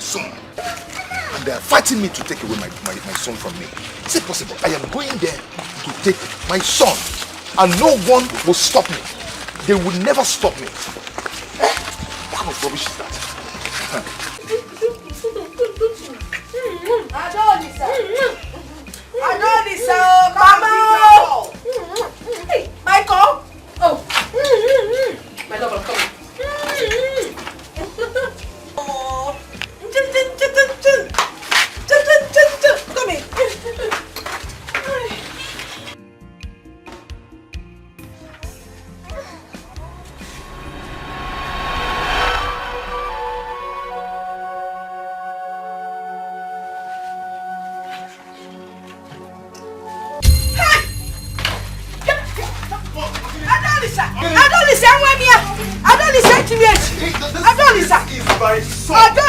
son. And they are fighting me to take away my son from me. Is it possible? I am going there to take my son. And no one will stop me. They will never stop me. What kind of rubbish is that? Adolisa, Mama! Hey, Michael! Oh! My love, I'm coming. Oh! Come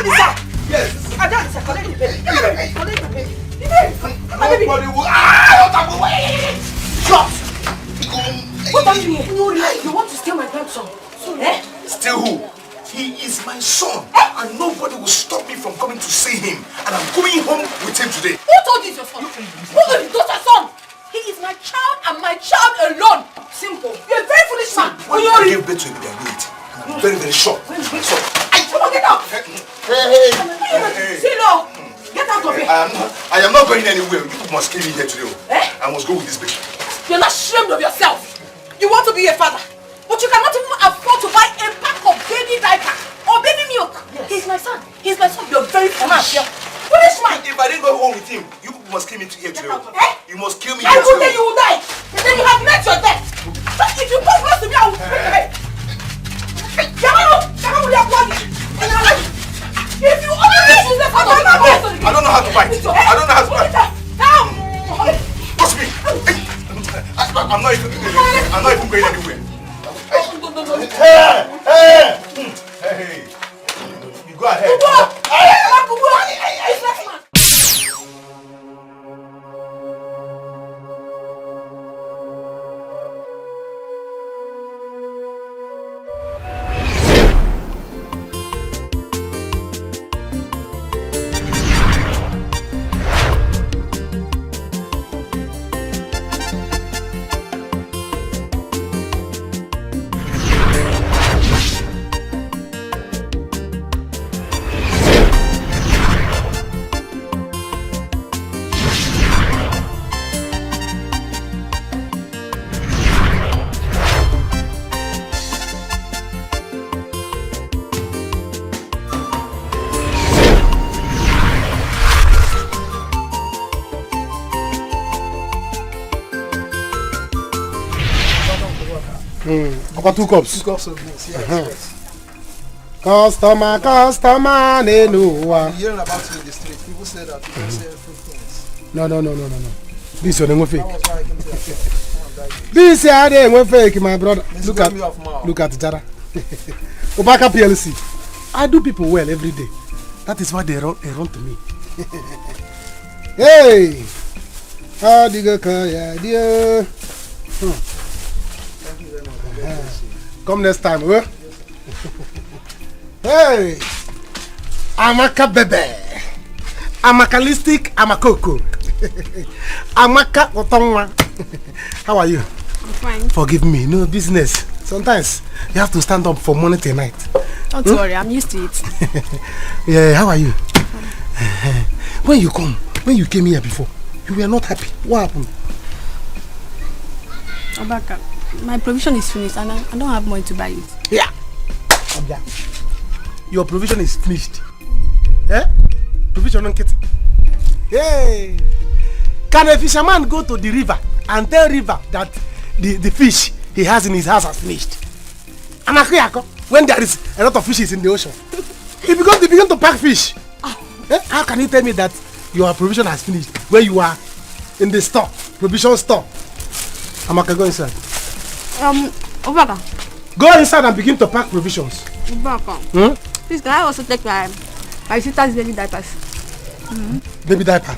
here. Yes. Adolisa, collect the baby. Collect the baby. Nobody will. Shut! What are you doing? No, you want to steal my grandson? Eh? Steal who? He is my son. And nobody will stop me from coming to see him. And I'm going home with him today. Who told you it's your son? Who told you it's your son? He is my child and my child alone. Simple. You're a very foolish man. When you gave birth to him, they agreed. I'm very, very sure. So, come on, get out. Hey. Silo, get out of here. I am not going anywhere. You must kill me here today. I must go with this baby. You're not ashamed of yourself. You want to be a father, but you cannot even afford to buy a pack of baby diaper or baby milk. Yes. He's my son. He's my son. You're very foolish. Foolish man. If I didn't go home with him, you must kill me here today. You must kill me here today. Then you will die. And then you have met your death. But if you come close to me, I will break your head. If you only choose the father, I don't know how to fight. I don't know how to fight. What's me? I'm not even going anywhere. Hey. You go ahead. About 2 cups. 2 cups of this, yes. Customer, I'm hearing about you in the street. People say that you can sell food things. No. This one ain't fake. That was why I came there. This ain't fake, my brother. Look at Jara. Obaka PLC. I do people well every day. That is why they run to me. Hey! How do you go? Yeah. Come next time, huh? Hey! Amaka bebe. Amakalistic, Amakoko. Amaka Otongwa. How are you? I'm fine. Forgive me, no business. Sometimes you have to stand up from morning till night. Don't worry, I'm used to it. Yeah, how are you? When you came here before, you were not happy. What happened? Obaka, my provision is finished and I don't have money to buy it. Yeah. Your provision is finished. Eh? Provision on kit. Hey! Can a fisherman go to the river and tell river that the fish he has in his house has finished? When there is a lot of fishes in the ocean, they begin to pack fish. Eh? How can you tell me that your provision has finished when you are in the store, provision store? Amaka, go inside. Obaka. Go inside and begin to pack provisions. Obaka. Please, can I also take my sister's baby diapers? Baby diapers?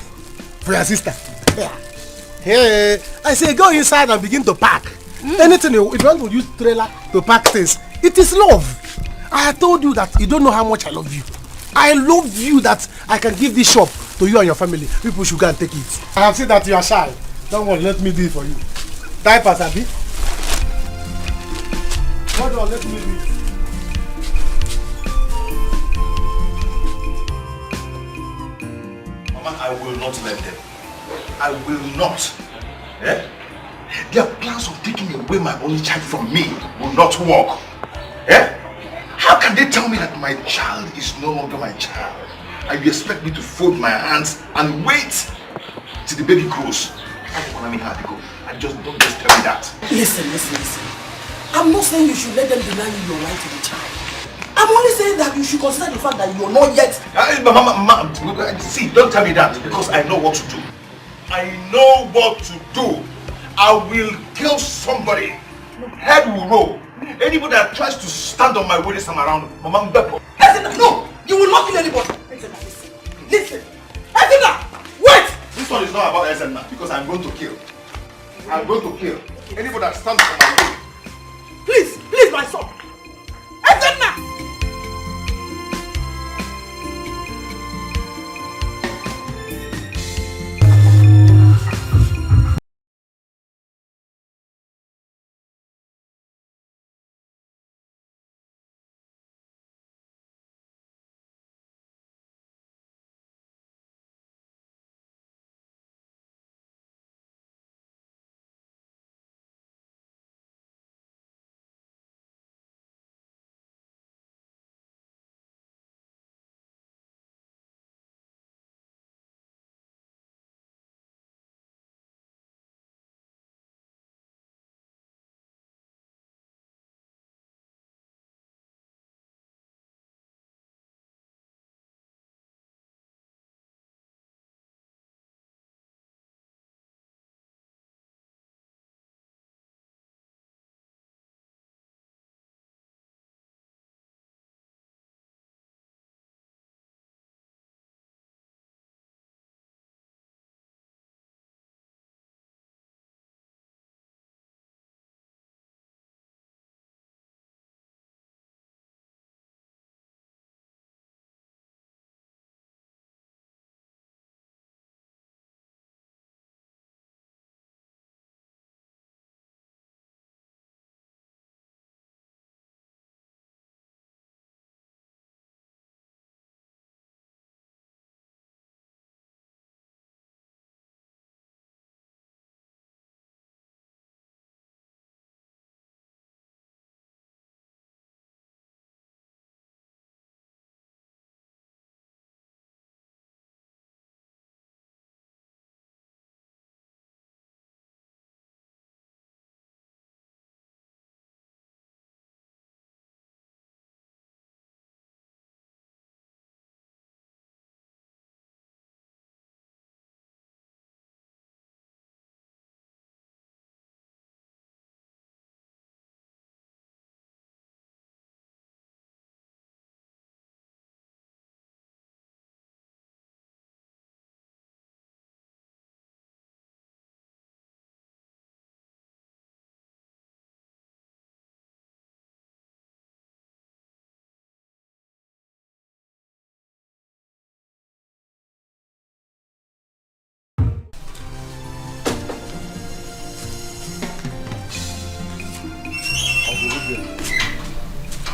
For your sister? Yeah. Hey, I say go inside and begin to pack. Anything, if you want to use trailer to pack things, it is love. I told you that you don't know how much I love you. I love you that I can give this shop to you and your family. People should go and take it. I have seen that you are shy. Don't worry, let me do it for you. Diapers, Abi. Hold on, let me do it. Mama, I will not let them. I will not. Eh? Their plans of taking away my only child from me will not work. Eh? How can they tell me that my child is no longer my child? And you expect me to fold my hands and wait till the baby grows? I just don't just tell me that. Listen. I'm not saying you should let them deny you your right to the child. I'm only saying that you should consider the fact that you're not yet. Mama, see, don't tell me that because I know what to do. I know what to do. I will kill somebody. Head will roll. Anybody that tries to stand on my way this time around, Mama Mbepo. No, you will not kill anybody. Listen. Ezena, wait. This one is not about Ezena because I'm going to kill. I'm going to kill anybody that stands on my way. Please, my son. Ezena.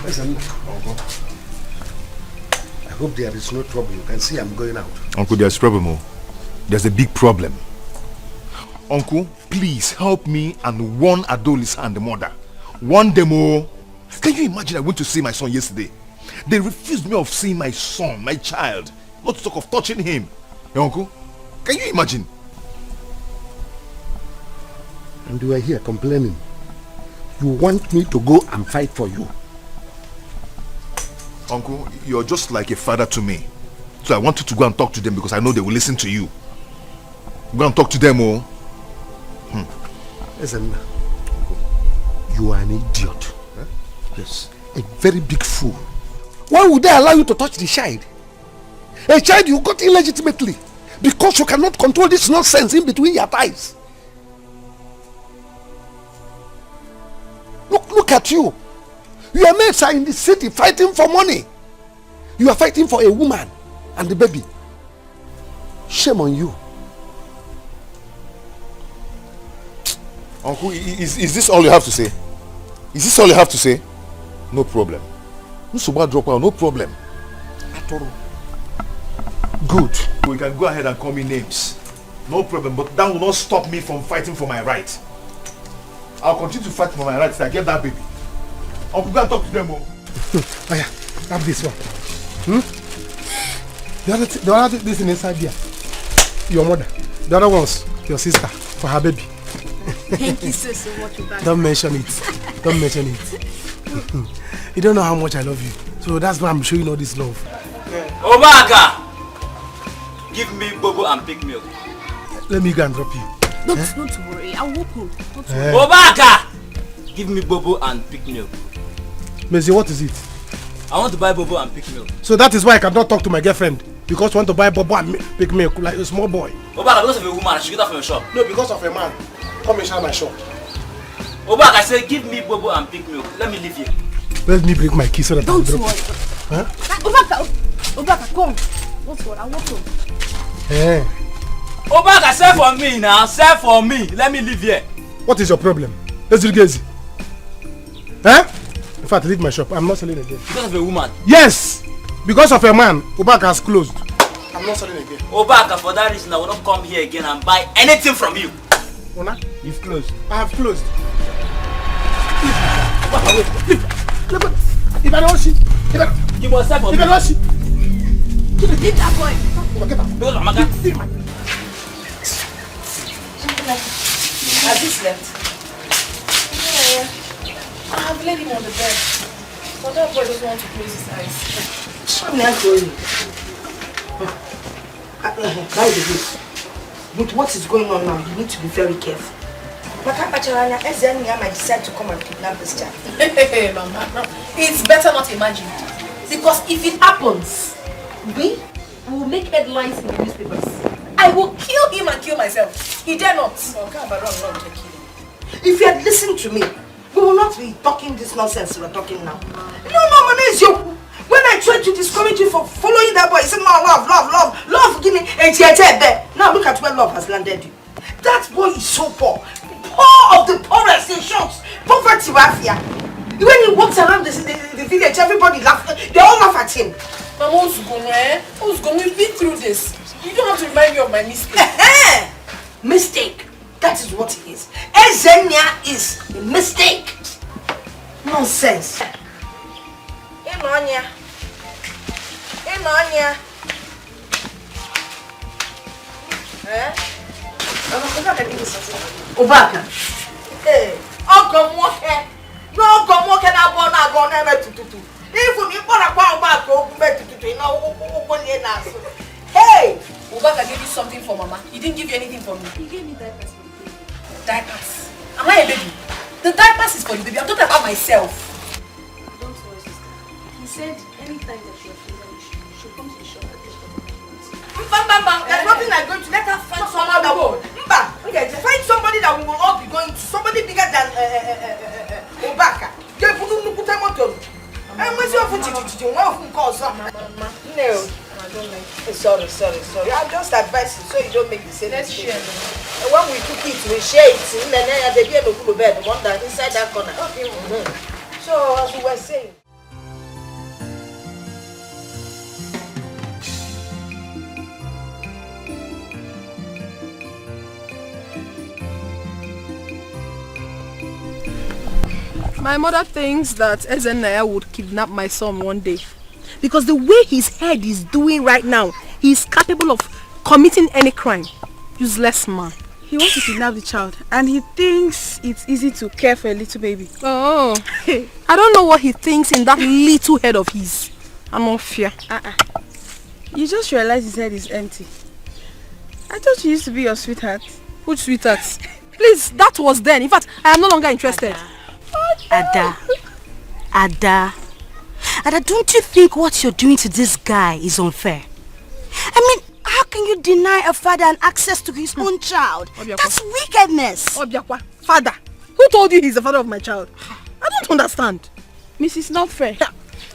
Listen, Uncle. I hope there is no trouble. You can see I'm going out. Uncle, there's problem. Oh. There's a big problem. Uncle, please help me and warn Adolisa and the mother. Warn them all. Can you imagine I went to see my son yesterday? They refused me of seeing my son, my child. Not to talk of touching him. Hey, Uncle, can you imagine? And you are here complaining. You want me to go and fight for you. Uncle, you're just like a father to me. So I want you to go and talk to them because I know they will listen to you. Go and talk to them, oh. Listen, Uncle, you are an idiot. Huh? Yes, a very big fool. Why would they allow you to touch the child? A child you got illegitimately because you cannot control this nonsense in between your thighs. Look at you. Your mates are in the city fighting for money. You are fighting for a woman and the baby. Shame on you. Uncle, is this all you have to say? Is this all you have to say? No problem. No problem. Good. We can go ahead and call me names. No problem, but that will not stop me from fighting for my rights. I'll continue to fight for my rights till I get that baby. Uncle, go and talk to them. Oh yeah, have this one. The other this is inside here. Your mother. The other one's your sister for her baby. Thank you so much for that. Don't mention it. Don't mention it. You don't know how much I love you. So that's why I'm showing all this love. Obaka! Give me bobo and pick milk. Let me go and drop you. Don't worry, I'll walk home. Obaka! Give me bobo and pick milk. Messi, what is it? I want to buy bobo and pick milk. So that is why I cannot talk to my girlfriend. Because I want to buy bobo and pick milk like a small boy. Obaka, because of a woman, I should get that from your shop. No, because of a man. Come inside my shop. Obaka, I said give me bobo and pick milk. Let me leave here. Let me bring my key so that Don't I'll drop worry. Huh? Obaka, come. Don't worry, I'll walk home. Hey. Obaka, sell for me now. Sell for me. Let me live here. What is your problem? Let's do it easy. Huh? In fact, leave my shop. I'm not selling again. Because of a woman. Yes! Because of a man, Obaka has closed. I'm not selling again. Obaka, for that reason, I will not come here again and buy anything from you. Ona? You've closed. I have closed. Leave. If I don't see. You must sell for me. If I don't see. Leave that boy. Get up. Because of Amaka. Has he slept? Yeah. I have laid him on the bed. But that boy doesn't want to close his eyes. With what is going on now, you need to be very careful. Makapacharanya, Ezenia might decide to come and kidnap this child. Hey, Mama. It's better not imagined. Because if it happens, we will make headlines in the newspapers. I will kill him and kill myself. He dare not. If you had listened to me, we will not be talking this nonsense we're talking now. No, is you. When I tried to discourage you for following that boy, you said, no, love, give me a tear. Now look at where love has landed you. That boy is so poor. Poor of the poorest in short. Poverty mafia. When he walks around the village, everybody laughs. They all laugh at him. Mama, who's going? We've been through this. You don't have to remind me of my mistake. Mistake. That is what it is. Ezenia is a mistake. Nonsense. Inonya. Obaka. Hey. No, come walk and I want to go to. If we want to go back to hey! Obaka gave you something for Mama. He didn't give you anything for me. He gave me diapers for the baby. Diapers. Am I a baby? The diapers is for the baby. I'm talking about myself. Don't worry, sister. He said anytime that you're feeling, you should come to the shop and get Bam. There's nothing like going to let her find someone that will. Okay, find somebody that we will all be going to. Somebody bigger than Obaka. No, I don't like it. Sorry. I'm just advising so you don't make the same mistake. When we cook it, we share it. And then they be able to go to bed. One that inside that corner. Okay. So as we were saying. My mother thinks that Ezenia would kidnap my son one day. Because the way his head is doing right now, he's capable of committing any crime. Useless man. He wants to kidnap the child and he thinks it's easy to care for a little baby. Oh, I don't know what he thinks in that little head of his. I'm not fear. You just realize his head is empty. I thought you used to be your sweetheart. Which sweetheart? Please, that was then. In fact, I am no longer interested. Ada, don't you think what you're doing to this guy is unfair? I mean, how can you deny a father an access to his own child? That's wickedness. Obiakwa, father? Who told you he's the father of my child? I don't understand. Mrs. Not fair.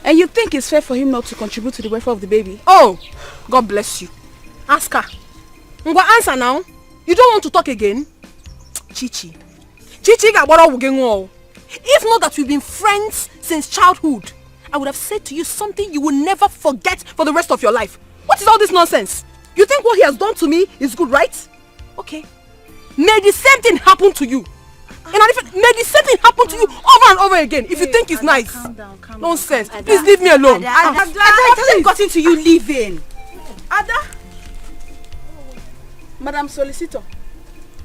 And you think it's fair for him not to contribute to the welfare of the baby? Oh, God bless you. Ask her. Ngwa, answer now. You don't want to talk again? Chichi. Chichi got what all. If not that we've been friends since childhood, I would have said to you something you will never forget for the rest of your life. What is all this nonsense? You think what he has done to me is good, right? Okay. May the same thing happen to you. And may the same thing happen to you over and over again if you think it's nice. Calm down. Nonsense. Please leave me alone. Ada, it hasn't gotten to you leaving. Ada? Madam Solicitor,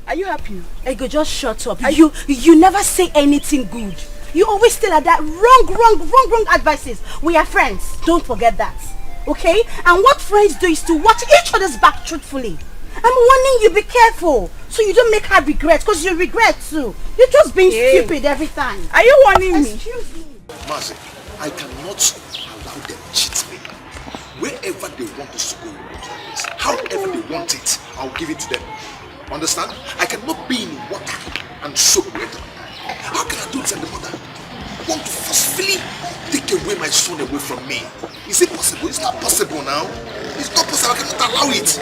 are you happy? Ego, just shut up. You never say anything good. You always tell her that wrong advices. We are friends. Don't forget that. Okay? And what friends do is to watch each other's back truthfully. I'm warning you, be careful. So you don't make her regret, because you regret too. You're just being stupid every time. Are you warning me? Excuse me. Mercy, I cannot allow them cheat me. Wherever they want us to go, we'll go to that place. However they want it, I'll give it to them. Understand? I cannot be in water and soak wet. How can I do it and the mother want to forcefully take away my son away from me? Is it possible? It's not possible now. It's not possible. I cannot allow it.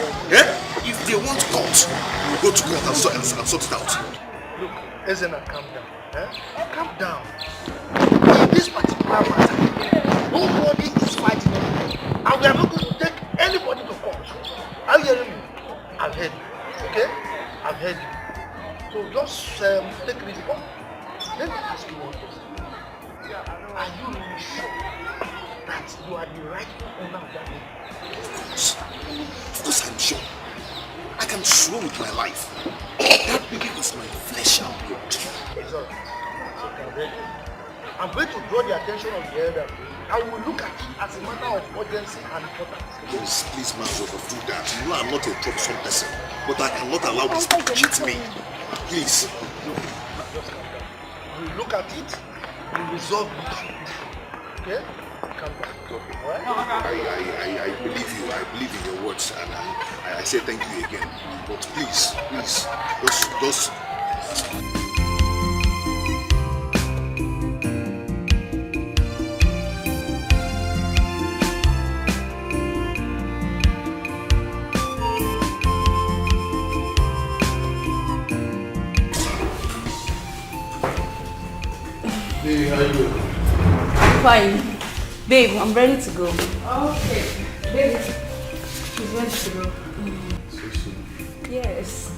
If they want court, we'll go to court and sort it out. Look, Ezena, calm down. Calm down. In this particular matter, nobody is fighting anybody. And we are not going to take anybody to court. Are you hearing me? I've heard you. Okay? I've heard you. So just take it easy. Let me ask you one question. Are you really sure that you are the right owner of that baby? Of course I'm sure. I can swear with my life. That baby is my flesh and blood. Sorry. I'm going to draw the attention of the elder. I will look at it as a matter of urgency and importance. Please, man, do that. You know I'm not a troublesome person, but I cannot allow this to cheat me. Please. Just calm down. We'll look at it. We'll resolve the issue. Okay? Calm down. Alright? I believe you. I believe in your words, and I say thank you again. But please, just. Hey, how you doing? Fine. Babe, I'm ready to go. Okay. Baby, she's ready to go. So soon. Yes.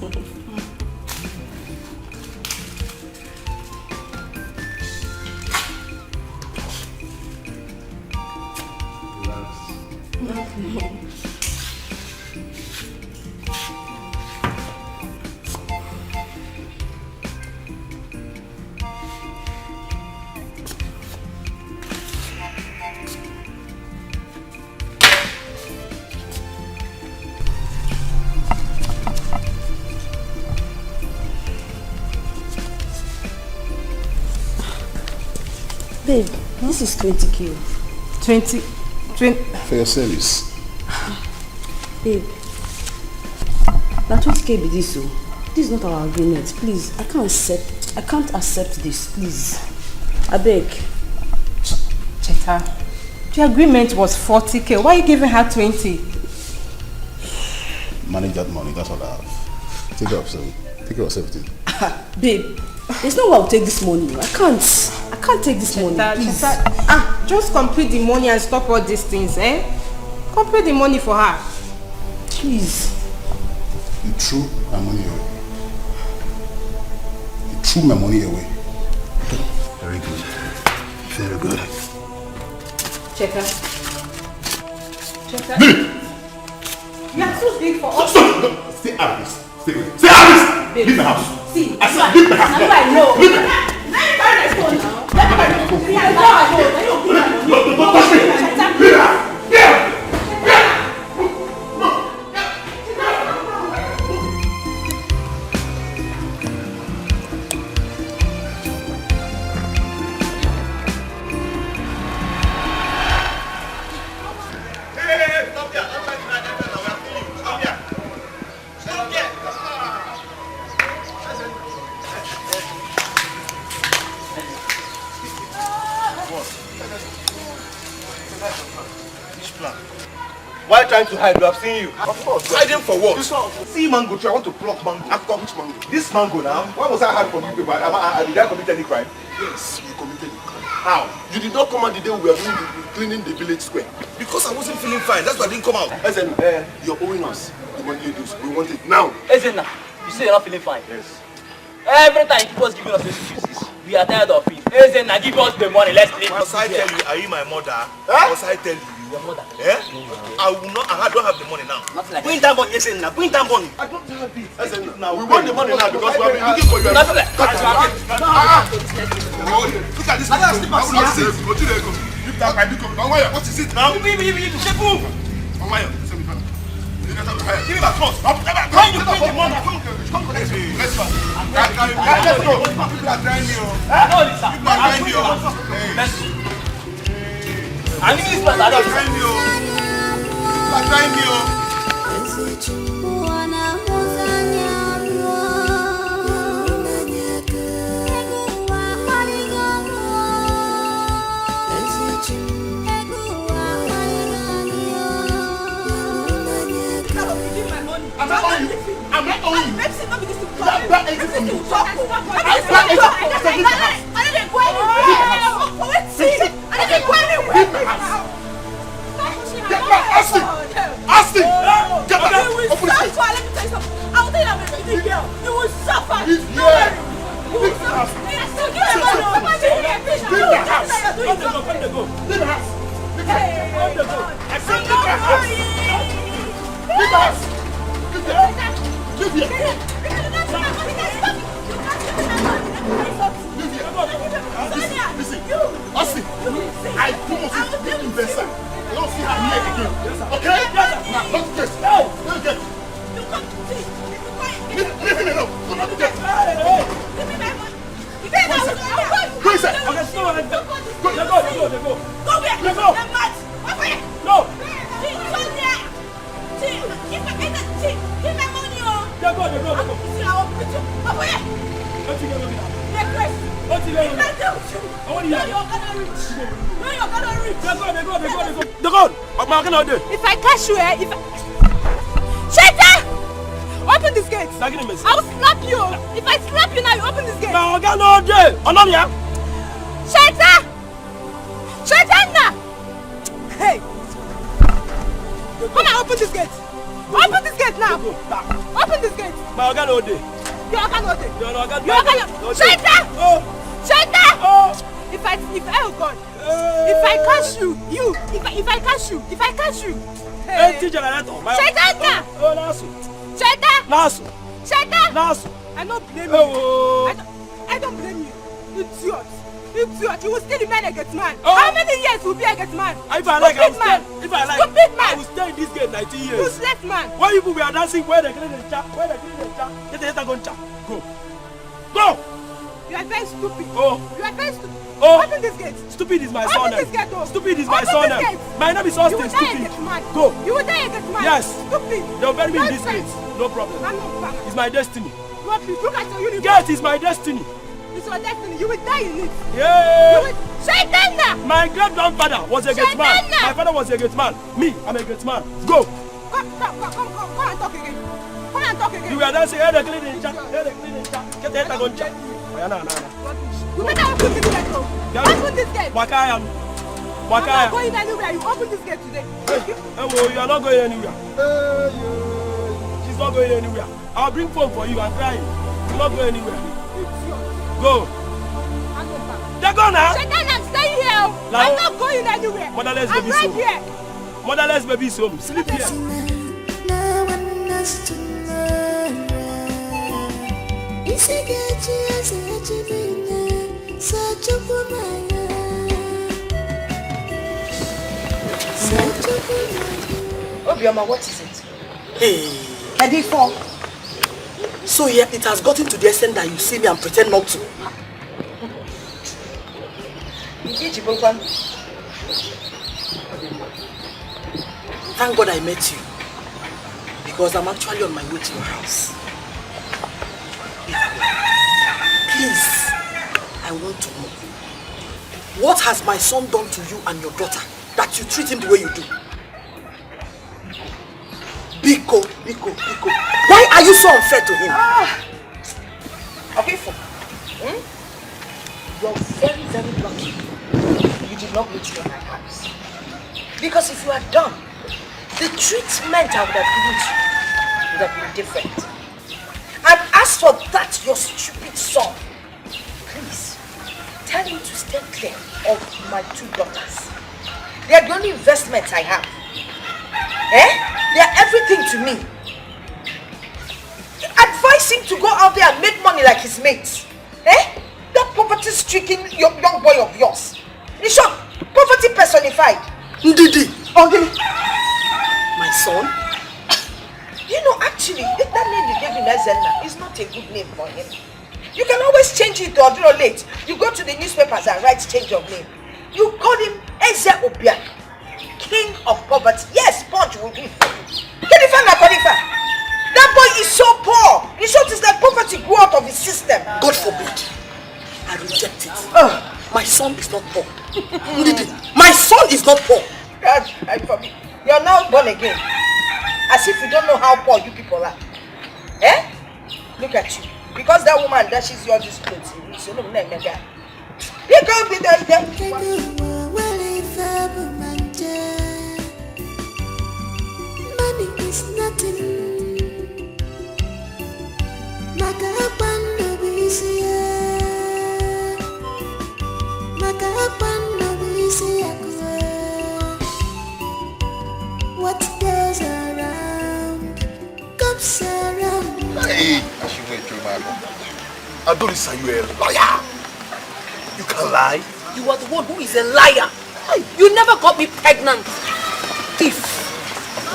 Babe, this is 20k. 20. For your service. Babe, now 20k be this, so this is not our agreement. Please, I can't accept this, please. I beg. Cheta, the agreement was 40k. Why are you giving her 20? Manage that money, that's all I have. Take care of everything. Babe, there's no way I'll take this money. I can't take this money, please. Just complete the money and stop all these things, Complete the money for her. Please. You threw my money away. You threw my money away. Very good. Very good. Cheta. You are too big for us. Stop! Stay out of this. Stay out of this! Leave my house. See, I said leave my house. now I know. Leave my house. Don't touch me! Yeah! Why trying to hide? We have seen you. Of course. Hiding for what? See mango tree. I want to pluck mango. Which mango? This mango now. Why was I hiding from you people? Did I commit any crime? Yes, you committed a crime. How? You did not come out the day we were cleaning the village square. Because I wasn't feeling fine. That's why I didn't come out. Listen, you're owing us the money you do. We want it now. Listen now, you say you're not feeling fine. Yes. Every time you keep us giving us excuses, we are tired of it. Listen now, give us the money, let's leave. Must I tell you, are you my mother? Must I tell you? Your mother. Eh? I will not. I don't have the money now. Nothing like Bring that money, listen now. Bring that money. I don't have it. Listen, now we want the money now because we have been looking for you. Nothing like Look at this. Lift that pipe. What is it now? Give me. Give me that trust. When you bring the money, Come let's go. Let's go. Let's go. People are trying me. No, Lisa. People are trying me. Let's go. I need this place. I don't trying me. People are trying me. I'm not owing you. Pepsi not because you That is Pepsi you. you talk. I didn't go anywhere. Get back, Austin! Austin! Get back! You will suffer. Let me tell you something. I will tell you I'm a pretty girl. You will suffer. Leave Don't worry. You will suffer. Austin, I promise you, this investor, I don't see her here again. Okay? Now, not this. Let me get. Leave him alone. Do not get. Who is that? okay, so let's go. Go. Go where? Let's go. No. Give my money, oh. Go. What's the name? If I catch you, Shaita! Open this gate! I will slap you! If I slap you now, you open this gate! Shaita! Shaita! Hey! Come and open this gate! Open this gate now! Open this gate! Shaita! If I catch you, if I catch you, hey. Shaita! I don't blame you. I don't blame you. Idiot. You will still remain a good man. How many years will be a good man? If I like, I will stay in this gate 19 years. Useless man. Why you people are dancing? Where the clean and chat? Go! You are very stupid. You are very stupid. Open this gate. Stupid is my son. Open this gate. Stupid is my son. My name is Austin. Stupid. Go. You will die a good man. Yes. Stupid. They will bury me in this gate. No problem. I'm not bad. It's my destiny. Look at your uniform. Gate is my destiny. It's your destiny. You will die in it. Yeah. Shaitana! My great grandfather was a gate man. My father was a gate man. Me, I'm a gate man. Go. Come and talk again. Come and talk again. You are dancing. Get the cleaning chat. Get the head on chat. You better open this gate though. Open this gate. Wakaya. I'm not going anywhere. You open this gate today. You are not going anywhere. She's not going anywhere. I'll bring phone for you. I'm crying. You're not going anywhere. Go. They're gone now. Shaitan, I'm staying here. I'm not going anywhere. Motherless I'm baby right here. Motherless baby's home. Sleep here. Obioma, what is it? Hey, Etiko. So yeah, it has gotten to the extent that you see me and pretend not to. Thank God I met you, because I'm actually on my way to your house. Please, I want to know, what has my son done to you and your daughter that you treat him the way you do? Biko. Why are you so unfair to him? Okay, you're very, very lucky you did not meet me in my house. Because if you had done, the treatment I would have given to you would have been different. And as for that, your stupid son, please, tell him to stay clear of my 2 daughters. They are the only investments I have. They are everything to me. Advise him to go out there and make money like his mates. That poverty-stricken young boy of yours. In short, poverty personified. Ndidi. Okay. My son? You know, actually, that name you gave him, Ezenna, is not a good name for him. You can always change it or do late. You go to the newspapers and write change of name. You call him Eze Obia, king of poverty. Yes, Punch will do it for you. That boy is so poor. In short, it's like poverty grew out of his system. God forbid. I reject it. My son is not poor. My son is not poor. God, I forbid. You're now born again. As if you don't know how poor you people are. Look at you. Because that woman dashes you all these clothes. So no, you can't be there. Money is nothing. What goes around comes around. Hey, I should wait through my mouth. Adolisa, you a liar. You can lie. You are the one who is a liar. You never got me pregnant. Thief.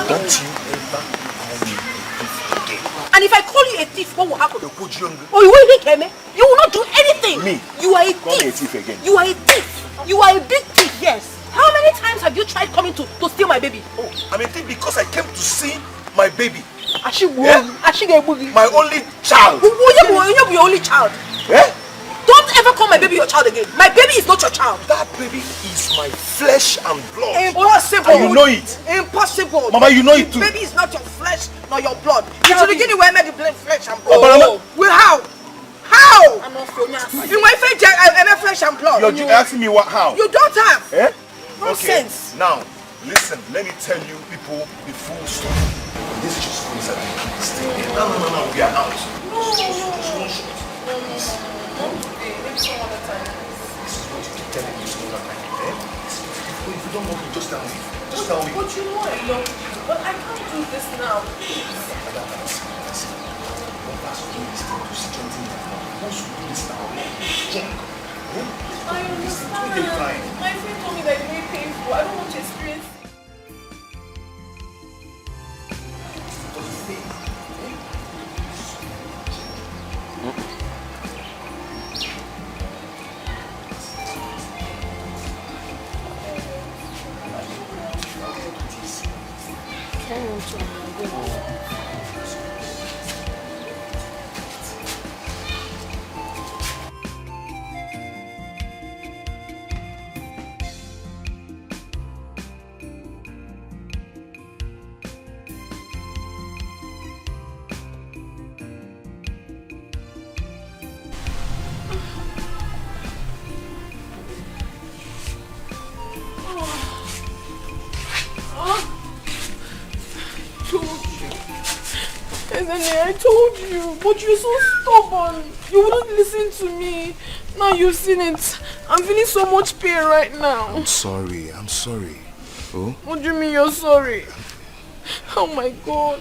Don't you ever call me a thief again. And if I call you a thief, what will happen? You will hit me. You will not do anything. Me? You are a thief. Call me a thief again. You are a thief. You are a big thief, yes. How many times have you tried coming to steal my baby? Oh, I'm a thief because I came to see my baby. My only child. You're your only child. Don't ever call my baby your child again. My baby is not your child. That baby is my flesh and blood. Impossible. And you know it. Impossible. Mama, you know it too. Baby is not your flesh nor your blood. It's the beginning where I made the blame flesh and blood. Well, how? How? I'm not in my flesh, I'm a flesh and blood. You're asking me what? How? You don't have. Nonsense. Okay. Now, listen. Let me tell you people the full story. This just means that we stay here. No. We are out. No. Maybe some other time. This is what you keep telling me some other time. If you don't want me, just tell me. Just tell me. But you know I love you. But I can't do this now. Listen. One person doing this thing to see something like that. Once you do this now, junk. I understand. My friend told me that it's very painful. I don't want to experience it. I told you, but you're so stubborn. You wouldn't listen to me. Now you've seen it. I'm feeling so much pain right now. I'm sorry. Oh? What do you mean you're sorry? Oh my God.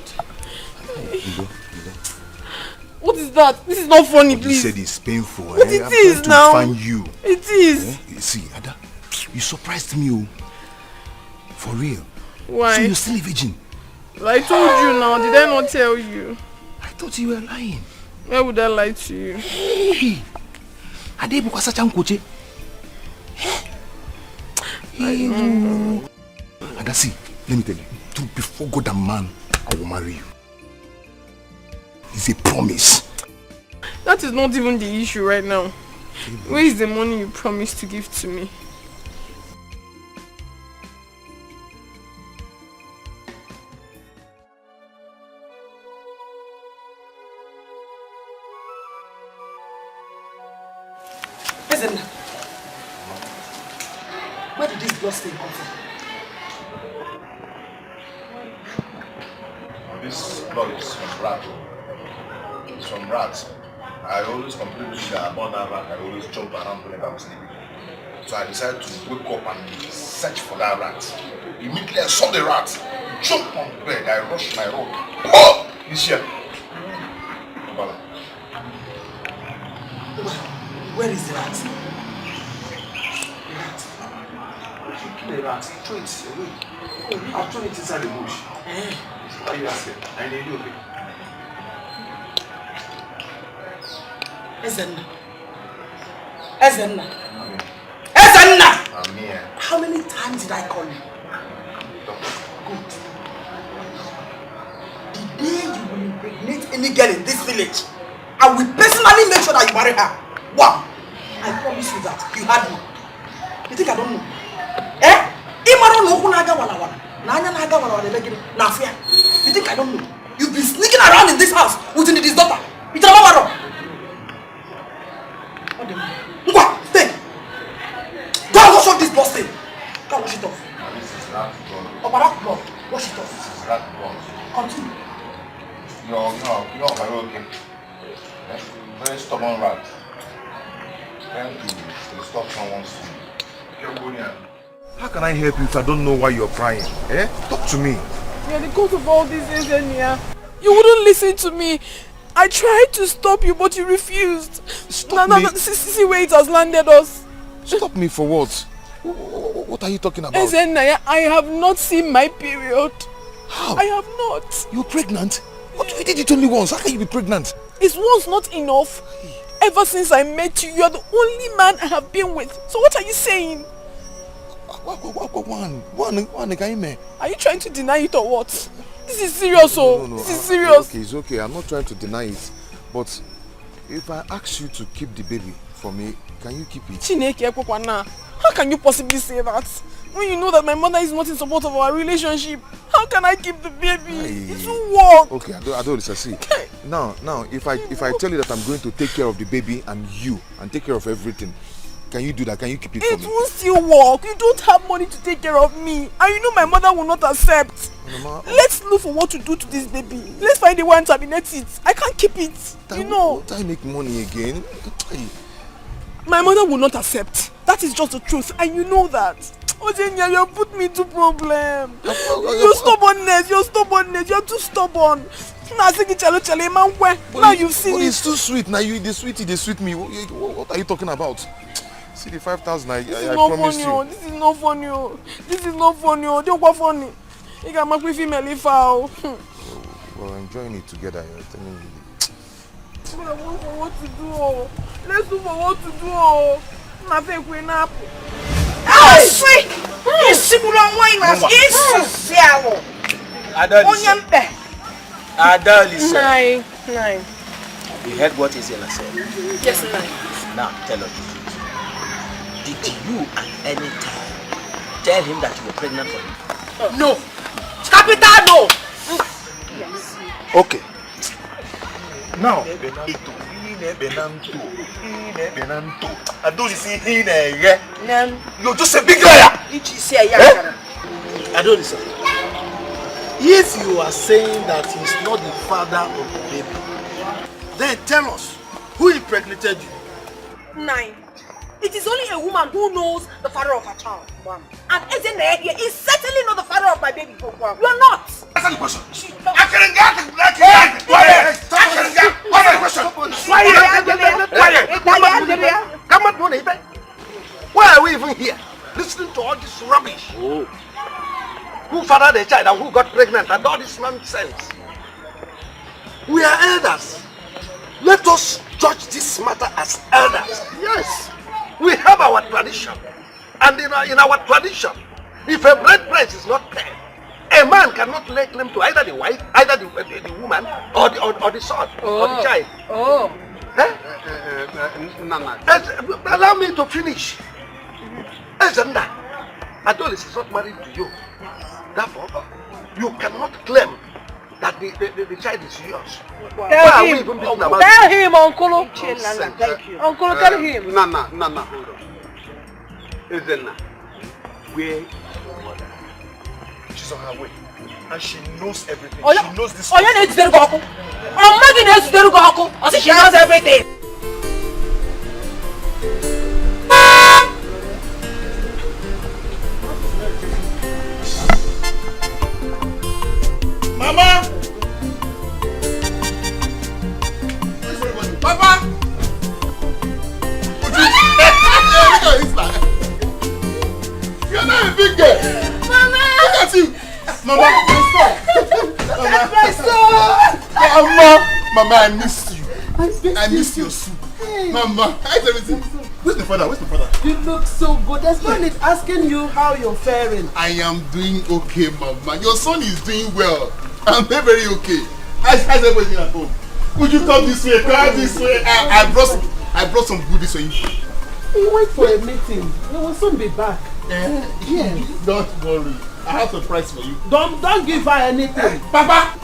What is that? This is not funny, please. You said it's painful. But it is now. I'm trying to find you. It is. You see, Ada, you surprised me. For real. Why? So you're still a virgin. I told you now. Did I not tell you? I thought you were lying. Why would I lie to you? Hey, Adebu kwa sacha nkoche. Ada, see, let me tell you. Before God and man, I will marry you. It's a promise. That is not even the issue right now. Where is the money you promised to give to me? Listen, where did this blood stain come from? This blood is from rat. It's from rats. I always complain to you that about that rat. I always jump around whenever I'm sleeping. So I decided to wake up and search for that rat. Immediately I saw the rat. Jump on the bed. I rushed my robe. Oh! This here. Where is the rat? The rat. Throw it away. I'll throw it inside the bush. Why are you asking? I need you. Ezenna. Ezenna. Ezenna! I'm here. How many times did I call you? Good. The day you will impregnate any girl in this village, I will personally make sure that you marry her. Wow! I promise you that. You had me. You think I don't know? Eh? You think I don't know? You've been sneaking around in this house with this daughter. It's a mama. Stay. Go and wash off this blood stain. Go and wash it off. This is rat blood. Oh, but that blood. Wash it off. This is rat blood. Continue. No, are you okay? Very stubborn rat. Trying to stop someone's food. How can I help you if I don't know why you're crying? Eh? Talk to me. Yeah, the cause of all this is you wouldn't listen to me. I tried to stop you, but you refused. Stop me. See where it has landed us. Stop me for what? What are you talking about? Ezenaya, I have not seen my period. How? I have not. You're pregnant? What? You did it only once. How can you be pregnant? Is once not enough? Ever since I met you, you're the only man I have been with. So what are you saying? One again. Are you trying to deny it or what? This is serious, No. This is serious. It's okay. I'm not trying to deny it. But if I ask you to keep the baby for me, can you keep it? Chineke, how can you possibly say that? When you know that my mother is not in support of our relationship, how can I keep the baby? It won't work. Okay, I don't see. Now, if I tell you that I'm going to take care of the baby and you and take care of everything, can you do that? Can you keep it for me? It will still work. You don't have money to take care of me. And you know my mother will not accept. Let's look for what to do to this baby. Let's find a way to terminate it. I can't keep it. You know. Won't I make money again? My mother will not accept. That is just the truth. And you know that. Ojenya, you put me into problem. Your stubbornness. You're too stubborn. Now you've seen it. It's too sweet. Now you the sweet me. What are you talking about? See the 5,000 I promised you. This is not funny. Don't go funny. You can make me female foul. We're enjoying it together. You're telling me. I want for what to do. Let's do for what to do. Nothing queen up. Ah, sweet. It's similar wine as it's so. Nine. You heard what Ezena said? Yes, 9. Now tell us. Did you at any time tell him that you were pregnant for him? No. Capital no. Yes. Okay. Now, you're just a big liar. Adolisa, if you are saying that he's not the father of the baby, then tell us who impregnated you. 9. It is only a woman who knows the father of her child. And Ezenaya here is certainly not the father of my baby. You are not. Answer the question. Why are we even here? Listening to all this rubbish. Who fathered the child and who got pregnant and all this nonsense? We are elders. Let us judge this matter as elders. Yes. We have our tradition. And in our tradition, if a bride price is not paid, a man cannot lay claim to either the wife, either the woman, or the son, or the child. Allow me to finish. Ezenda, Adolis is not married to you. Therefore, you cannot claim that the child is yours. Wow. Tell him, Uncle. Thank you. Uncle, tell him. Nana, hold on. Ezenna, where is your mother? She's on her way. And she knows everything. Oh, she knows this. Oh, you need to go. I'm not going to go. I say she knows everything. Mama! Papa! You're not a big girl! Mama! Look at you! Mama, my son! Mama, I missed you. I missed your soup. Mama, how's everything? Where's the father? You look so good. There's no need asking you how you're faring. I am doing okay, Mama. Your son is doing well. I'm very, very okay. How's everything at home? Would you come this way? Come this way. I brought some goodies for you. You wait for a meeting. You will soon be back. Yes. Don't worry. I have a surprise for you. Don't give her anything. Papa!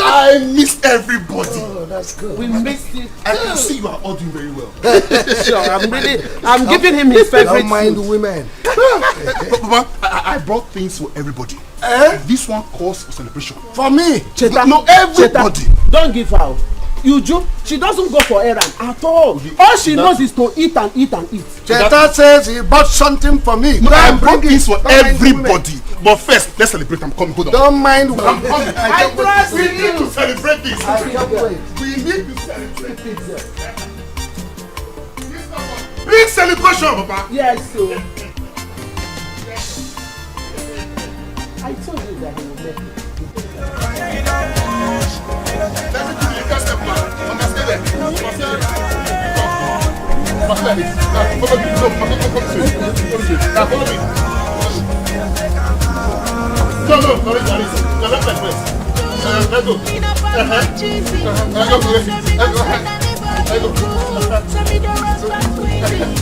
I miss everybody. Oh, that's good. We missed it. I can see you are all doing very well. Sure, I'm giving him his favorite. Don't mind the women. Papa, I brought things for everybody. This one calls for celebration. For me? Cheta, no, everybody. Cheta, don't give her. Uju, she doesn't go for errand at all. All she knows is to eat and eat and eat. Cheta says he bought something for me. No, I brought things for everybody. But first, let's celebrate. I'm coming. Hold on. Don't mind. I'm coming. I trust we need to celebrate this. I can't wait. We need to celebrate this. Big celebration, Papa. Yes, so. I told you that he would make it. Let me do the first step now. I'm stay there. Follow me. Now follow me. No, sorry. The left side first. Let's go.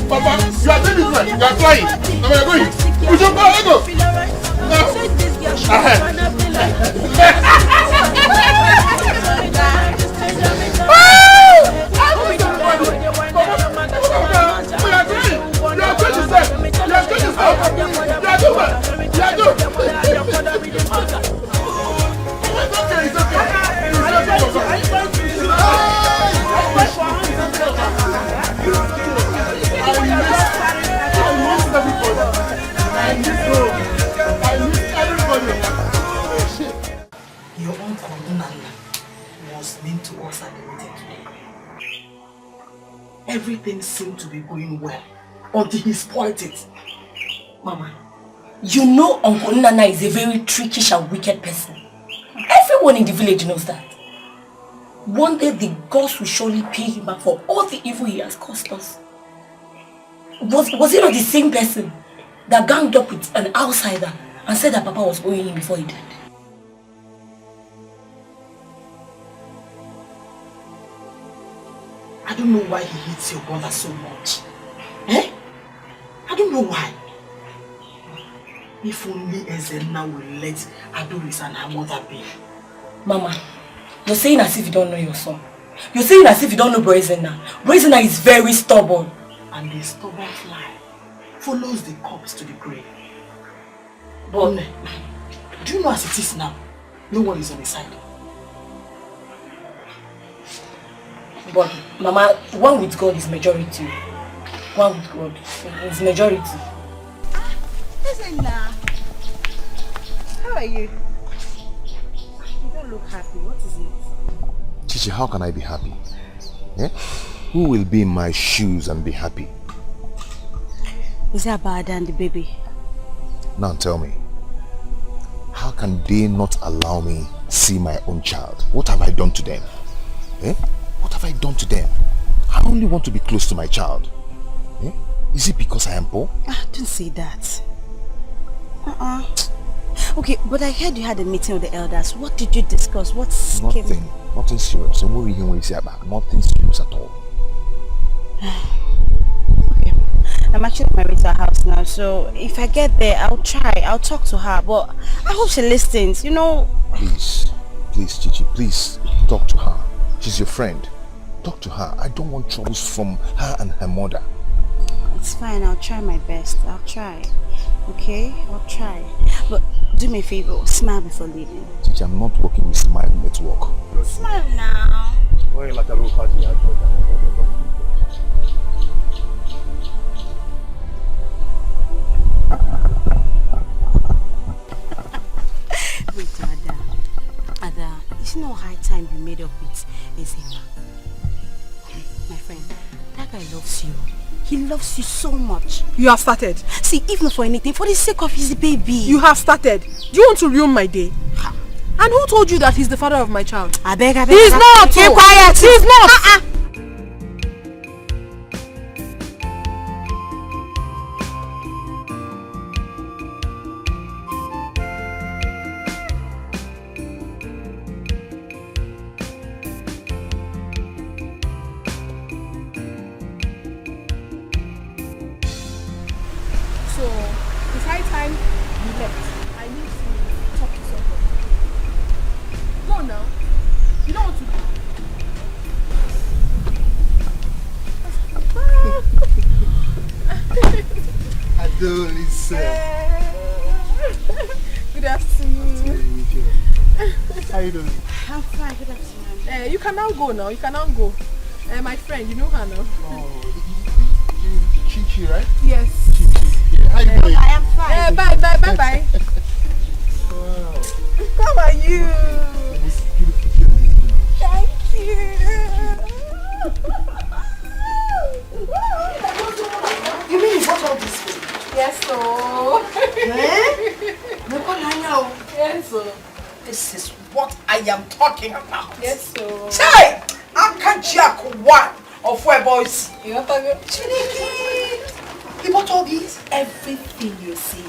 Papa, you are doing it right. You are flying. Now we are going. Push up, let's go. Your uncle Nana was mean to us at the meeting today. Everything seemed to be going well until he spoiled it. Mama, you know Uncle Nana is a very trickish and wicked person. Everyone in the village knows that. One day the gods will surely pay him back for all the evil he has caused us. Was he not the same person that ganged up with an outsider and said that Papa was owing him before he died? I don't know why he hates your brother so much. Eh? I don't know why. If only Ezenna will let Adoris and her mother be. Mama, you're saying as if you don't know your son. You're saying as if you don't know Bro Ezenna. Bro Ezenna is very stubborn. And the stubborn fly follows the corpse to the grave. But do you know as it is now? No one is on his side. But Mama, one with God is majority. One with God is majority. Ezenna, how are you? You don't look happy. What is it? Chichi, how can I be happy? Eh? Who will be in my shoes and be happy? Is that Bada and the baby? Now tell me, how can they not allow me see my own child? What have I done to them? Eh? What have I done to them? I only want to be close to my child. Eh? Is it because I am poor? Don't say that. Okay, but I heard you had a meeting with the elders. What did you discuss? What's nothing? Nothing serious. So what you say about? Nothing serious at all. Okay. I'm actually on my way to her house now, so if I get there, I'll talk to her, but I hope she listens, you know. Please, Chichi, please talk to her. She's your friend. Talk to her. I don't want troubles from her and her mother. It's fine, I'll try my best. I'll try. Okay? I'll try. But do me a favor, smile before leaving. Chichi, I'm not working with Smile Network. Smile now. Wait till I Ada, it's no high time you made up with Ezema. My friend, that guy loves you. He loves you so much. You have started. See, if not for anything, for the sake of his baby. You have started. Do you want to ruin my day? And who told you that he's the father of my child? I beg. He's not! Keep quiet! He's not! So, it's high time you left. I need to talk to someone. Go now. You don't want to Adonis. Good afternoon. How you doing? I'm fine, good afternoon. You can now go now. You can now go. My friend, you know her now. Oh, Chichi, right? Yes. How you doing? I am fine. Bye. Wow. How are you? This beautiful girl. Thank you. You mean you bought all this food? Yes, so. Yes, so. This is what I am talking about. Yes, so. Chai! Uncle Jack, one of where boys. You want to go? Chiniki! He bought all these? Everything you see.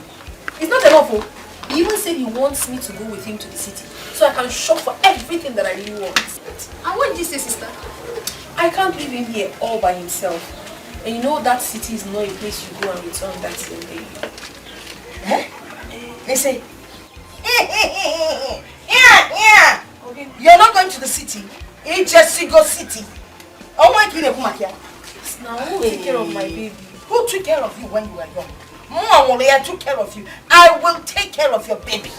It's not enough. Oh. He even said he wants me to go with him to the city so I can shop for everything that I really want. And what did you say, sister? I can't leave him here all by himself. And you know that city is not a place you go and return that same day. They say, yeah. Okay. You're not going to the city. It's just go city. Oh my goodness, now who will take care of my baby? Who took care of you when you were young? Mama took care of you. I will take care of your baby.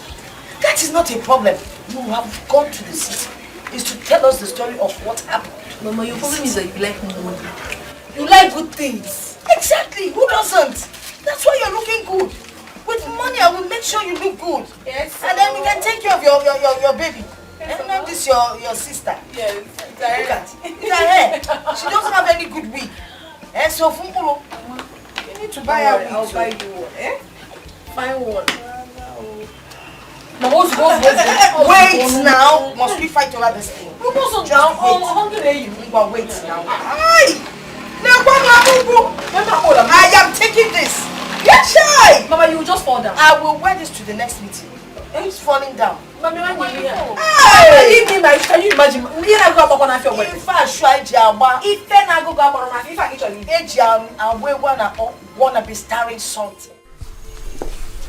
That is not a problem. You have gone to the city. Is to tell us the story of what happened. Mama, your problem is that you like money. You like good things. Exactly. Who doesn't? That's why you're looking good. With money, I will make sure you look good. Yes. And then we can take care of your baby. Yes, and not this your sister. Yes. Look at her. She doesn't have any good wig. So Fumpulo, you need to buy her wig. I'll buy you one. Fine one. Wait now. Must we fight over this thing? Wait now. I am taking this. Get shy. Mama, you will just fall down. I will wear this to the next meeting. It's falling down. Mama, when you here? Hey! Can you imagine? You never go back on your wedding. If I try Jamba, if then I go back on my if I get you. I wanna be starring something.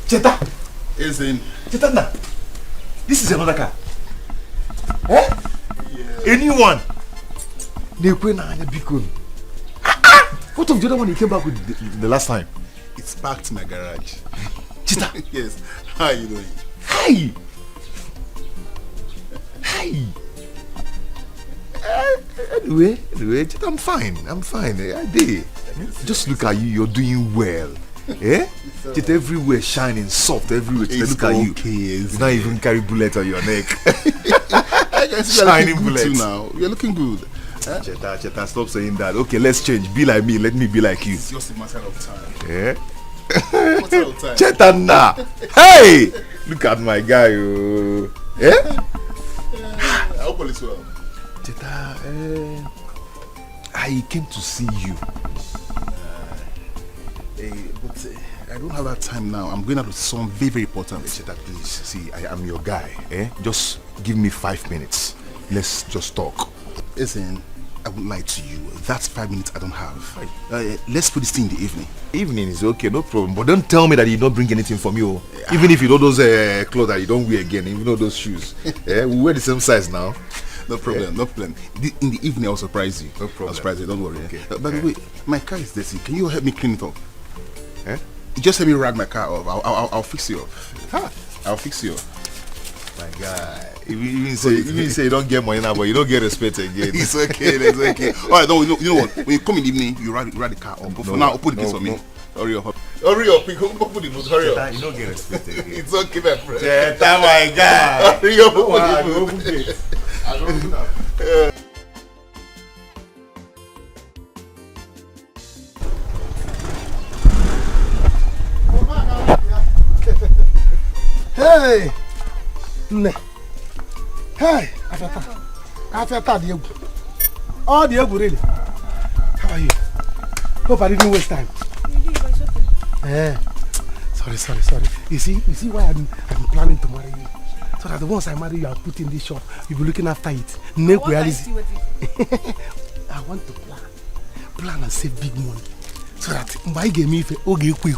Cheta. Is in. Cheta na. This is another car. Eh? Yeah. Anyone? What of the other one you came back with the last time? It's parked in my garage. Chita. Yes. How are you doing? Hi. Anyway, Chita, I'm fine. I did. Just look at you. You're doing well. Eh? Just everywhere shining, soft everywhere. Look at you. You don't even carry bullet on your neck. Shining bullet now. You're looking good. Cheta, stop saying that. Okay, let's change. Be like me. Let me be like you. It's just a matter of time. Yeah. Matter of time. Cheta na. Hey, look at my guy. Eh? I hope all is well. Cheta, I came to see you. But I don't have that time now. I'm going out with someone very, very important. Cheta, please. See, I am your guy. Just give me 5 minutes. Let's just talk. Listen, I won't lie to you. That's 5 minutes I don't have. Let's put this thing in the evening. Evening is okay, no problem. But don't tell me that you don't bring anything from you. Even if you know those clothes that you don't wear again, even though those shoes. We wear the same size now. No problem, no problem. In the evening I'll surprise you. No problem. I'll surprise you, don't worry. Okay. By the way, my car is dirty. Can you help me clean it up? Just help me rag my car off. I'll fix you up. I'll fix you up. My guy. Even say you don't get money now, but you don't get respect again. It's okay. Alright, you know what? When you come in the evening, you ride the car up. But for now, open the case for me. Hurry up. Hurry up, we open the boot. Hurry up. You don't get respect again. It's okay, my friend. Jetta, my guy. Hurry up, open the boot. I don't do that. Hey! Hey! After the egg. Oh, the egg really. How are you? Hope I didn't waste time. Sorry. You see why I'm planning to marry you. So that the once I marry you, I'll put in this shop. You'll be looking after it. I want to plan and save big money. So that my game if quick.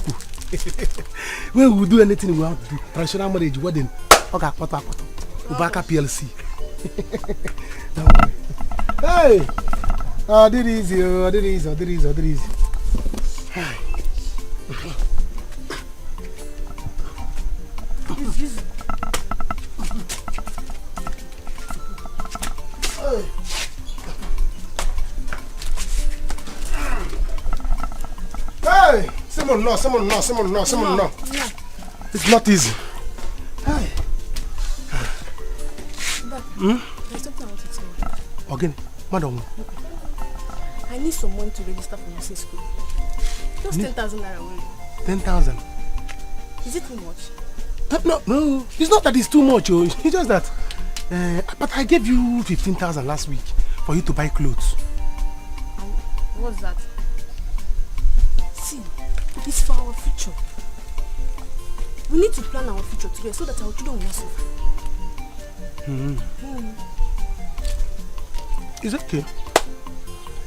When we do anything we want to do, traditional marriage, wedding, okay, Ubaka PLC. Don't worry. Hey! Did easy. Hey. Hey! Someone no. It's not easy. Hey. But there's something I want to tell you. Again, madam. I need some money to register for nursing school. Just 10,000 naira only. 10,000. Is it too much? No. It's not that it's too much. It's just that. But I gave you 15,000 last week for you to buy clothes. What's that? See, it's for our future. We need to plan our future together so that our children will not suffer. It's okay.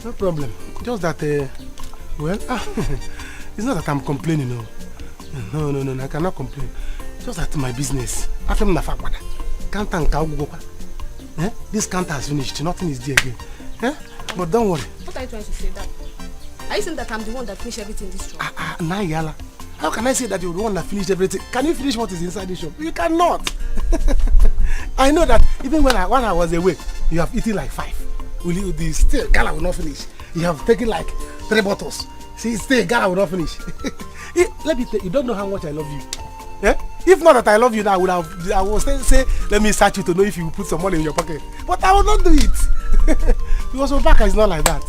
No problem. Just that, it's not that I'm complaining, no. No, I cannot complain. Just that my business. This counter has finished. Nothing is there again. But don't worry. What are you trying to say, Dad? Are you saying that I'm the one that finished everything in this shop? Nayala. How can I say that you're the one that finished everything? Can you finish what is inside the shop? You cannot. I know that even when I was away, you have eaten like 5. Still, Gala will not finish. You have taken like 3 bottles. See, still, Gala will not finish. Let me tell you, you don't know how much I love you. If not that I love you now, I would say, let me search you to know if you put some money in your pocket. But I will not do it. Because Obaka is not like that.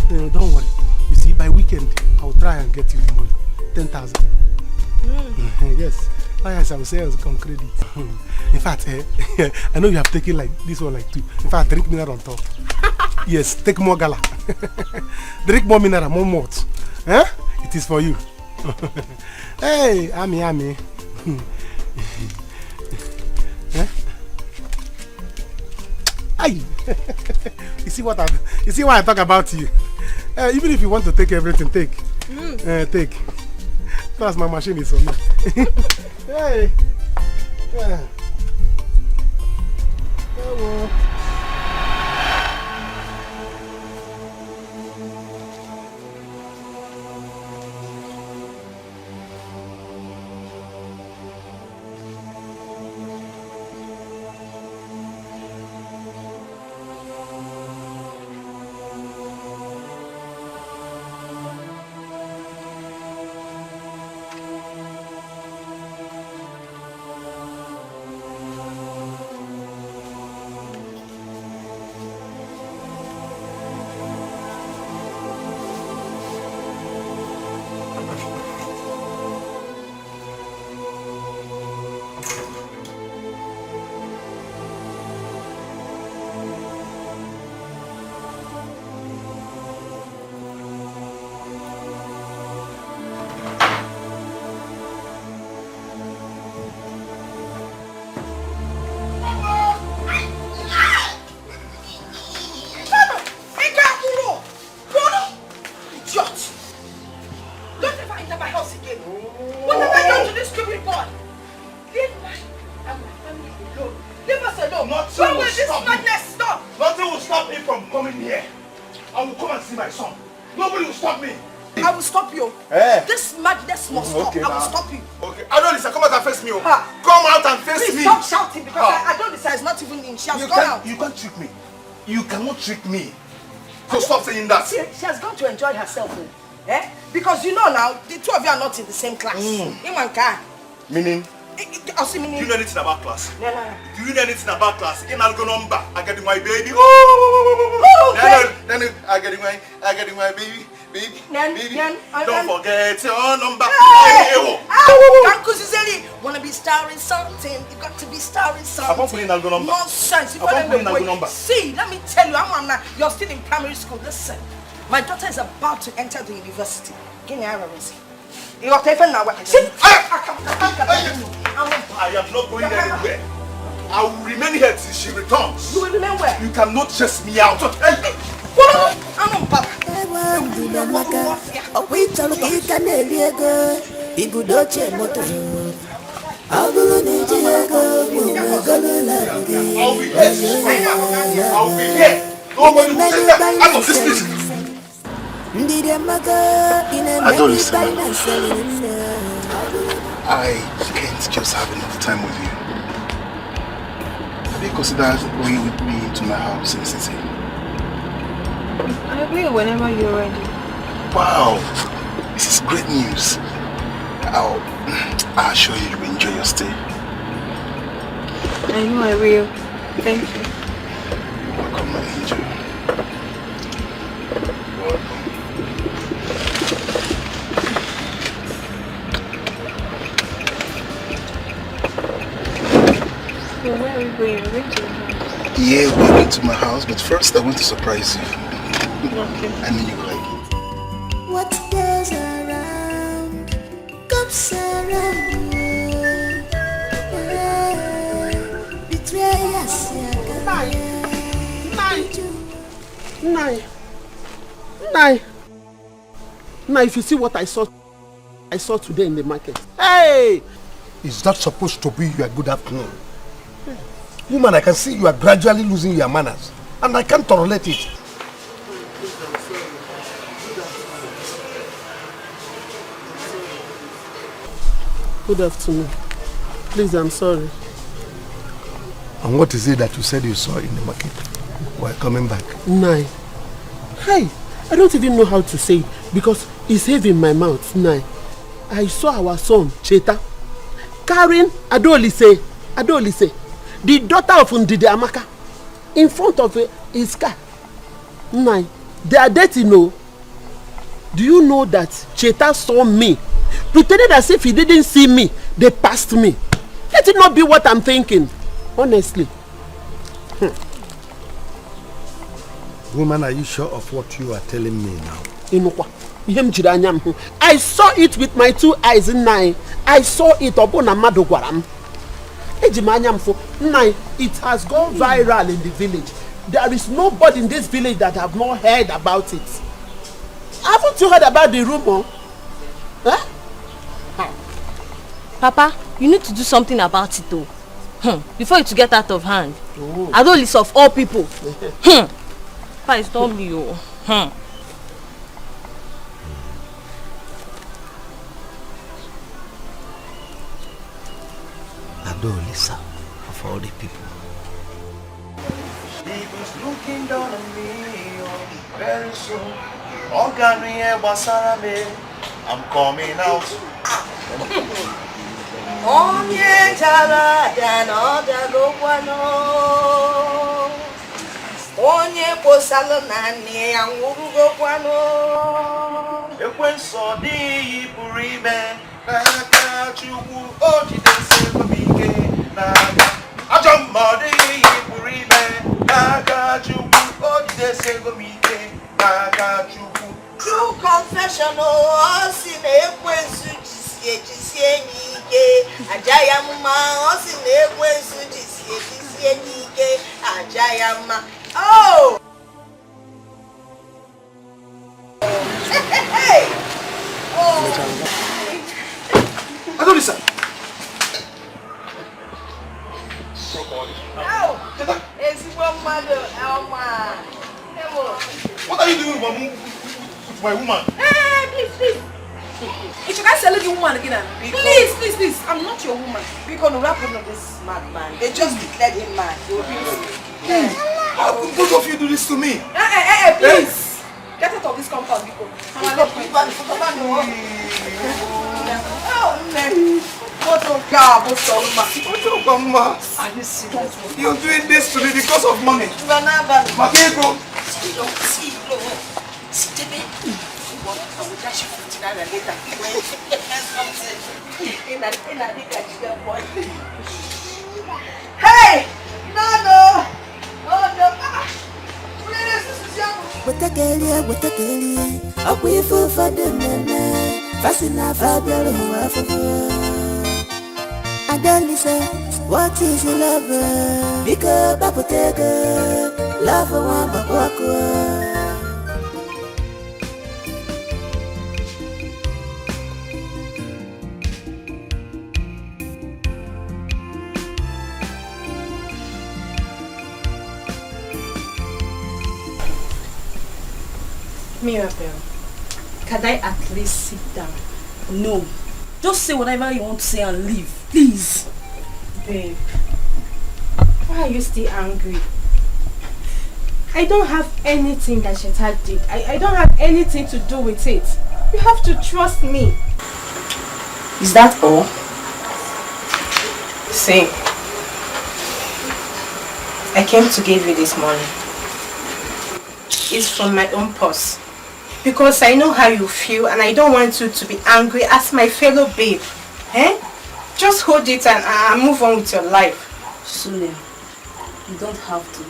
Don't worry. You see, by weekend, I will try and get you the money. 10,000. Yes. Yes, I will say on credit. In fact, I know you have taken like this one like 2. In fact, drink mineral on top. Yes, take more Gala. Drink more mineral, more malt. It is for you. Hey, Ami. Aye. You see why I talk about you? Even if you want to take everything, take. Take. Plus my machine is on me. Hey. Hello. in here. I will come and see my son. Nobody will stop me. I will stop you. Eh? This madness must stop. Okay, I will stop you. Okay. Adolisa, come out and face me. Come out and face Please me. stop shouting because Adolisa is not even in. She has gone out. You can't trick me. You cannot trick me. So stop saying that. See, she has gone to enjoy herself. Eh? Because you know now, the two of you are not in the same class. In one car. Meaning? Do you know anything about class? No. Do you know anything about class? In Algo number, I get my baby. Then I get my baby. Don't forget your number. Wanna be starring something? You got to be starring something. I'm putting Algo number. Nonsense. See, let me tell you, you're still in primary school. Listen, my daughter is about to enter the university. Give me a reason. You are taking now. See, I am not going anywhere. I will remain here till she returns. You will remain where? You cannot chase me out. I'll be here. Nobody will take that out of this place. Adolisa, I can't just have enough time with you. Have you considered going with me to my house in the city? I will whenever you're ready. Wow, this is great news. I assure you will enjoy your stay. I know I will. Thank you. Welcome, my angel. Welcome. So where are we going? We're going to your house. Yeah, we're going to my house, but first I want to surprise you. Okay. I know you like it. What goes around comes around. Betray us, Now, if you see what I saw today in the market. Hey! Is that supposed to be your good afternoon? Woman, I can see you are gradually losing your manners, and I can't tolerate it. Good afternoon. Please, I'm sorry. And what is it that you said you saw in the market while coming back? Nai. Hey, I don't even know how to say it because it's heavy in my mouth. Nai. I saw our son, Cheta, carrying Adolise, the daughter of Ndidi Amaka, in front of his car. Nai, they are dating, no? Do you know that Cheta saw me, pretended as if he didn't see me, they passed me? Let it not be what I'm thinking. Honestly. Woman, are you sure of what you are telling me now? I saw it with my two eyes. I saw it upon Amado Guaram. It has gone viral in the village. There is nobody in this village that have not heard about it. Haven't you heard about the rumor? Huh? Papa, you need to do something about it though. Before it to get out of hand. Oh. I don't listen of all people. Papa, it's not me. Adolisa, of all the people. He was looking down on me very soon. I'm coming out. Onye jara dano dago kwano. Onye posalo nani angurugo kwano. Ekwenso di purime naka chukwu ojidese komike naka. Ajamadi purime naka chukwu ojidese komike naka chukwu. True confession oh sine ekwensu jisie nike ajayama osine ekwensu jisie nike ajayama. Oh! Hey! Oh! Adolisa! Oh! Ezigbo mmadụ Elma. Emo. What are you doing with my woman? Hey, please. If you guys are looking woman again, please, I'm not your woman. Because no rap on this madman. They just declared him mad. Please, how could both of you do this to me? Please. Get out of this compound, Biko. You're doing this to me because of money. Makeko. Hey! No. With a girlie, a way for the men, fascina Fabio. I don't listen. What is your lover? Because Papotega, love for one, but walk. Mirabelle, can I at least sit down? No. Just say whatever you want to say and leave, please. Babe, why are you still angry? I don't have anything that Sheta did. I don't have anything to do with it. You have to trust me. Is that all? See, I came to give you this money. It's from my own purse. Because I know how you feel and I don't want you to be angry as my fellow babe. Eh? Just hold it and move on with your life. Sule, you don't have to.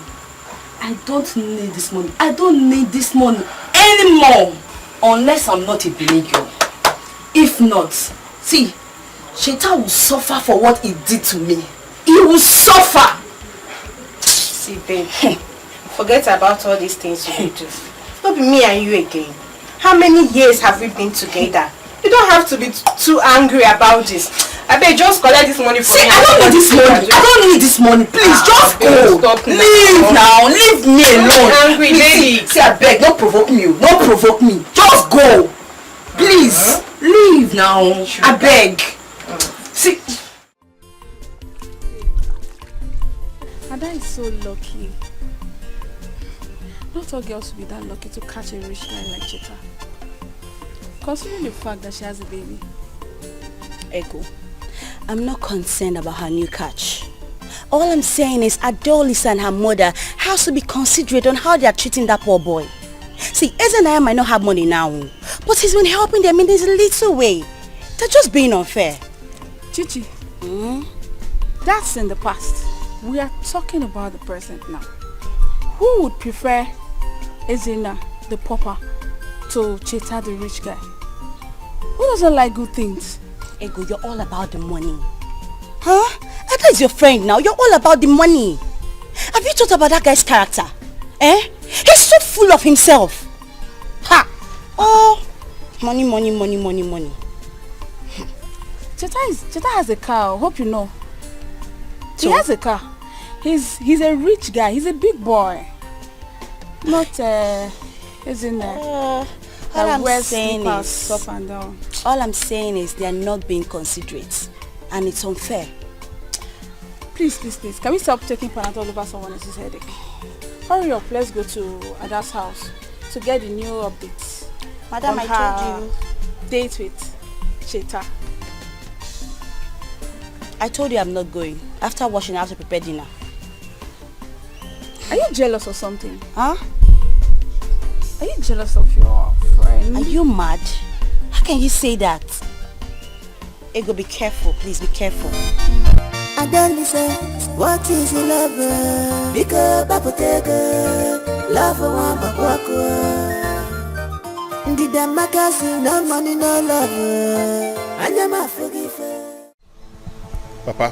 I don't need this money. I don't need this money anymore. Unless I'm not a girl. If not, see, Sheta will suffer for what he did to me. He will suffer. See, babe, forget about all these things you do. Not be me and you again. How many years have we been together? You don't have to be too angry about this. I bet just collect this money from me. I don't need this money. I don't need this money. Please, just go. Leave now. Leave me alone. Angry lady. See, I beg, don't provoke me. Don't provoke me. Just go. Please, leave now. I beg. See. Ada is so lucky. Not all girls will be that lucky to catch a rich guy like Cheta. Considering the fact that she has a baby. Echo, I'm not concerned about her new catch. All I'm saying is Adolisa and her mother has to be considerate on how they are treating that poor boy. See, Eze and I might not have money now, but he's been helping them in this little way. They're just being unfair. Chichi, that's in the past. We are talking about the present now. Who would prefer Ezena, the pauper, to Cheta, the rich guy? Who doesn't like good things? Ego, you're all about the money. Huh? That is your friend now. You're all about the money. Have you thought about that guy's character? Eh? He's so full of himself. Ha! Oh, money. Cheta has a car. Hope you know. So? He has a car. He's a rich guy. He's a big boy. Not isn't all I'm saying is up and down. All I'm saying is they are not being considerate, and it's unfair. Please. Can we stop taking Panadol over someone else's headache? Hurry up. Let's go to Ada's house to get the new updates. Madam, I told you. Date with Cheta. I told you I'm not going. After washing, I have to prepare dinner. Are you jealous or something? Huh? Are you jealous of your friend? Are you mad? How can you say that? Ego, be careful. Please be careful. I don't listen. What is your lover? Because Papotega, love for one, but walk away. Did that magazine, no money, no love. I never forgive her. Papa,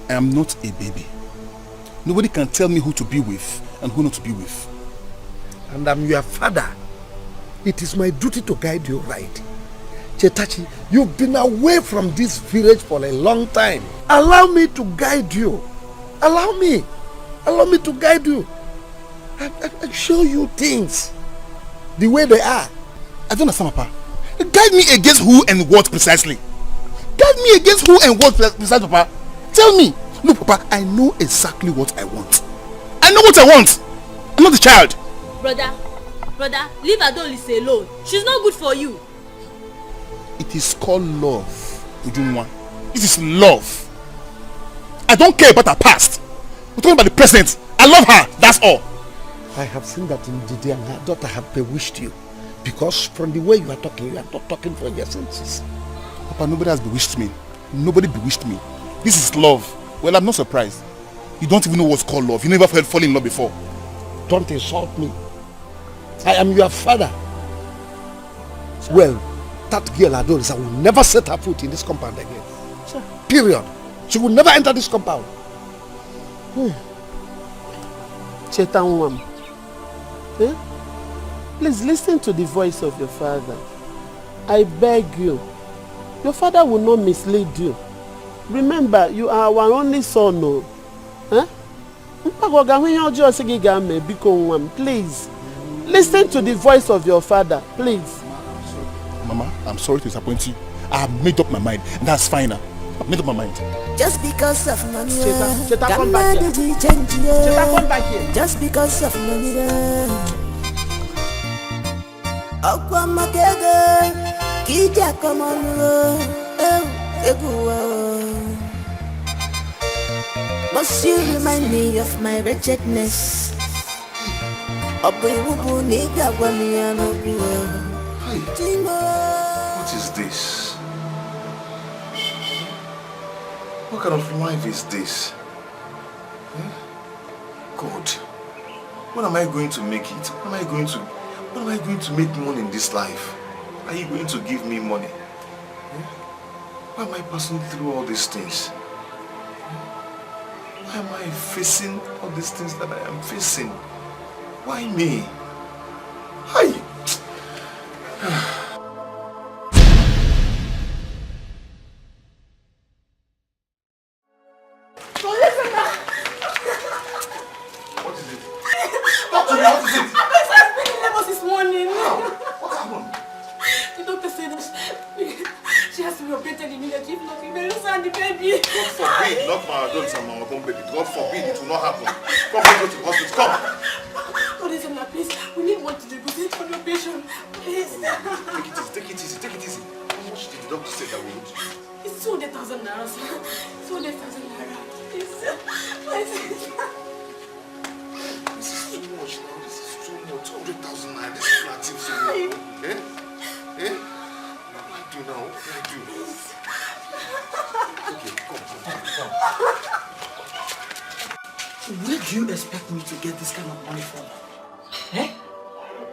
I am not a baby. Nobody can tell me who to be with and who not to be with. And I'm your father. It is my duty to guide you right. Chetachi, you've been away from this village for a long time. Allow me to guide you. Allow me to guide you. And show you things. the way they are. I don't understand, Papa. Guide me against who and what precisely? Guide me against who and what precisely, Papa? Tell me. Look, Papa, I know exactly what I want. I know what I want. I'm not a child. Brother, leave Adolise alone. She's not good for you. It is called love, Ujunwa. This is love. I don't care about her past. We're talking about the present. I love her, that's all. I have seen that in Didi and her daughter have bewitched you. Because from the way you are not talking from your senses. Papa, nobody has bewitched me. Nobody bewitched me. This is love. Well, I'm not surprised. You don't even know what's called love. You never felt falling in love before. Don't insult me. I am your father. Well, that girl Adolisa will never set her foot in this compound again. Sure. Period. She will never enter this compound. Chetanwam. Please listen to the voice of your father. I beg you. Your father will not mislead you. Remember, you are our only son. No? Please. Listen to the voice of your father, please. Mama, I'm sorry to disappoint you. I have made up my mind, and that's fine. I've made up my mind. Just because of money, Cheta, come back here. Cheta, come back here. Just because of money, Aqua Makega, Kija, come on, must you remind me of my wretchedness? What is this? What kind of life is this? God, when am I going to make it? When am I going to make money in this life? Are you going to give me money? Why am I passing through all these things? Why am I facing all these things that I am facing? Why me? Hi. What is it? Talk to me, what is it? My son's been in labor this morning. What happened? The doctor said that she has to be operated immediately. If not, we may lose her and the baby. God forbid, not my adults and my own baby. God forbid it will not happen. Come, go to the hospital. Come. What is it, please? We need one to negotiate for the patient. Please. Take it easy. How much did the doctor say that we would? It's 200,000 naira, sir. 200,000 naira. Please. This is too much now. This is too much. 200,000 naira. This is relative. So, What do I do now? What do I do? Okay, come. Where do you expect me to get this kind of money from?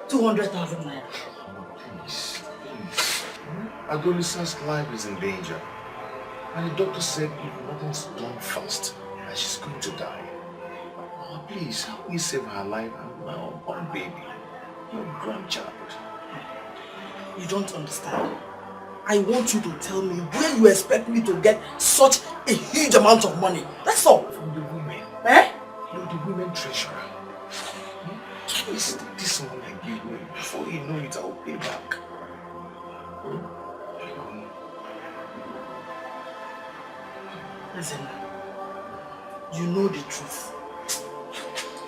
200,000 naira. Please. Adolisa's life is in danger. And the doctor said if nothing's done fast, that she's going to die. Oh, please, help me save her life and my unborn baby, your grandchild. You don't understand. I want you to tell me where you expect me to get such a huge amount of money. That's all. From the women. You're the women treasurer. Please, this money I give me, before you know it, I'll pay back. Listen, you know the truth.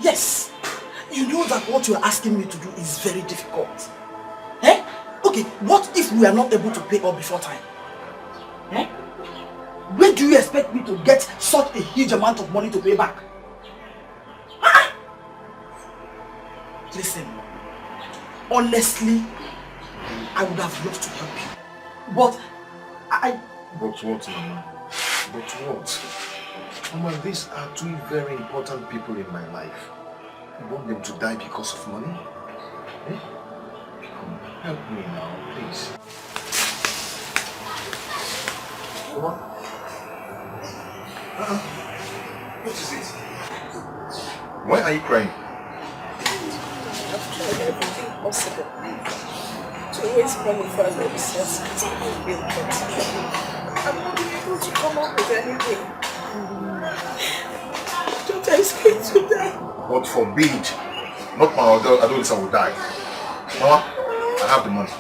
Yes, you know that what you're asking me to do is very difficult. Okay, what if we are not able to pay up before time? Where do you expect me to get such a huge amount of money to pay back? Listen, honestly, I would have loved to help you. But But what, Mama? But what? Mama, these are two very important people in my life. You want them to die because of money? Come, help me now, please. Come on. What is it? Why are you crying? I've tried everything possible to raise money for an business. I'm not able to come up with anything. Daughter is going to die. God forbid. Not my Adolisa will die. Mama, I have the money.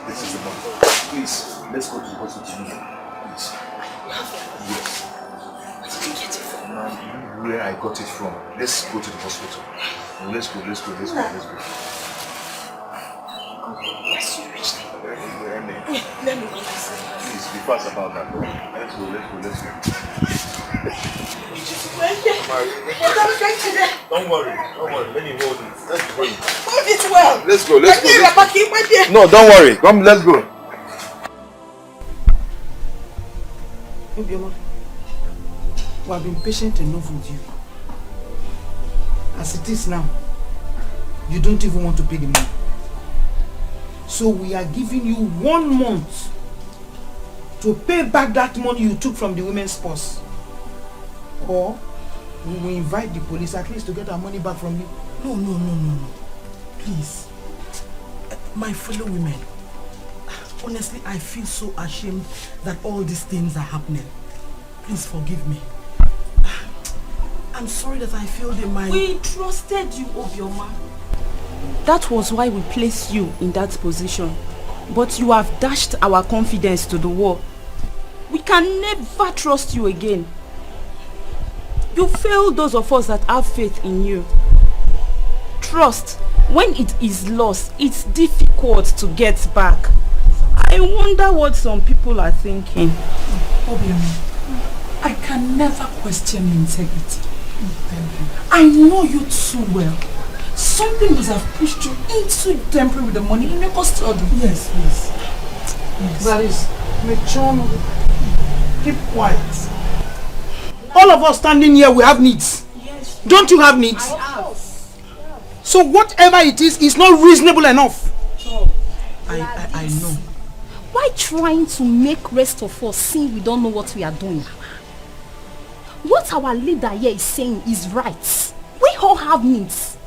This is the money. Please, let's go to the hospital. Please. Yes. Where did you get it from? Where I got it from. Let's go to the hospital. Let's go. Yes, you reached it. Let me go. Please, be fast about that. Let's go. Don't worry. Let me hold it. Let's go. Hold it well. Let's go. No, don't worry. Come, let's go. Obioma, we have been patient enough with you. As it is now, you don't even want to pay the money. So we are giving you 1 month to pay back that money you took from the women's purse. Or we will invite the police at least to get our money back from you. No. Please. My fellow women, honestly, I feel so ashamed that all these things are happening. Please forgive me. I'm sorry that I feel they might... We trusted you, Obioma. That was why we placed you in that position. But you have dashed our confidence to the wall. We can never trust you again. You failed those of us that have faith in you. Trust, when it is lost, it's difficult to get back. I wonder what some people are thinking. Obioma, I can never question your integrity. I know you too well. Something must have pushed you into temporary with the money in your custody. Yes. That is, Micheal, keep quiet. All of us standing here, we have needs. Yes. Don't you have needs? I have. So whatever it is not reasonable enough. I know. Why trying to make rest of us see we don't know what we are doing? What our leader here is saying is right. We all have needs.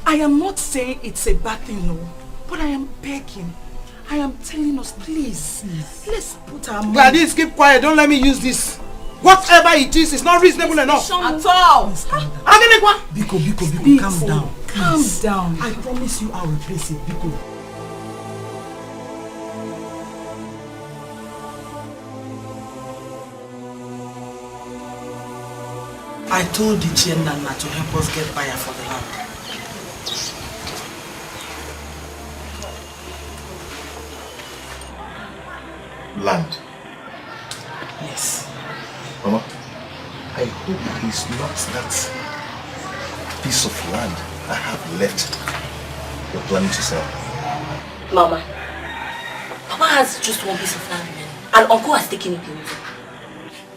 I am not saying it's a bad thing, no. But I am begging. I am telling us, please. Let's put our money... Gladys, keep quiet. Don't let me use this. Whatever it is not reasonable enough. At all. Biko, calm down. Calm down. I promise you I'll replace it, Biko. I told the Nana to help us get buyer for the land. Land? Yes. Mama, I hope it is not that piece of land I have left you're planning to sell. Mama, Papa has just one piece of land remaining, and Uncle has taken it away.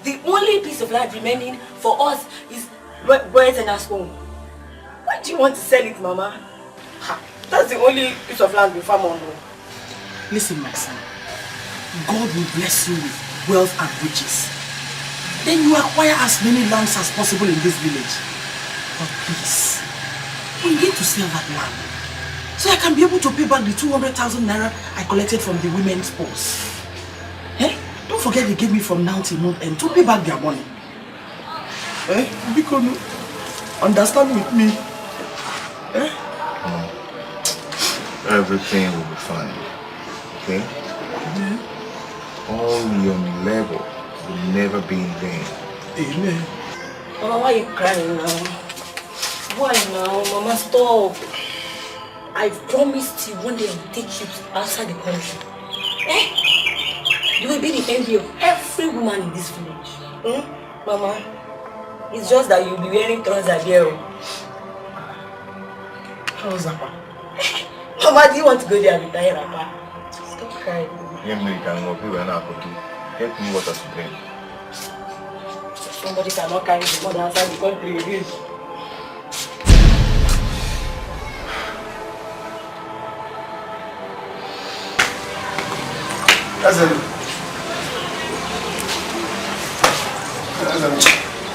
The only piece of land remaining for us is Bread and our home. Why do you want to sell it, Mama? That's the only piece of land we farm on. Listen, my son. God will bless you with wealth and riches. Then you acquire as many lands as possible in this village. But please, we need to sell that land so I can be able to pay back the 200,000 naira I collected from the women's purse. Don't forget they gave me from now till month end to pay back their money. Because understand with me. Everything will be fine. Okay? All your labor will never be in vain. Amen. Mama, why are you crying now? Why now? Mama, stop. I promised you one day I will take you outside the country. You will be the envy of every woman in this village. Mama, it's just that you'll be wearing trousers here. Trousers, Papa? Mama, do you want to go there and retire, Papa? Stop crying. Help me water to drink. Somebody cannot carry the mother outside the country again.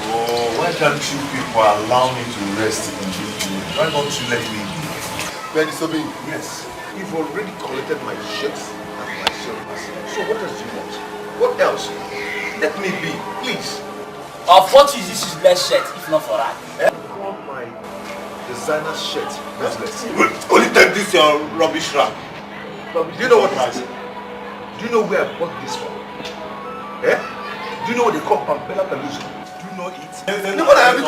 Oh, why can't you people allow me to rest in this village? Why don't you let me be? Very Sobi. Yes. You've already collected my shirts and my silvers. So what else do you want? What else? Let me be, please. Of what is this useless shirt if not for that? I want my designer shirt. Useless. this your rubbish rack? Do you know what it is? Do you know where I bought this from? Eh? Do you know what they call Pampela Peluso? Do you know it? No, what I have to go.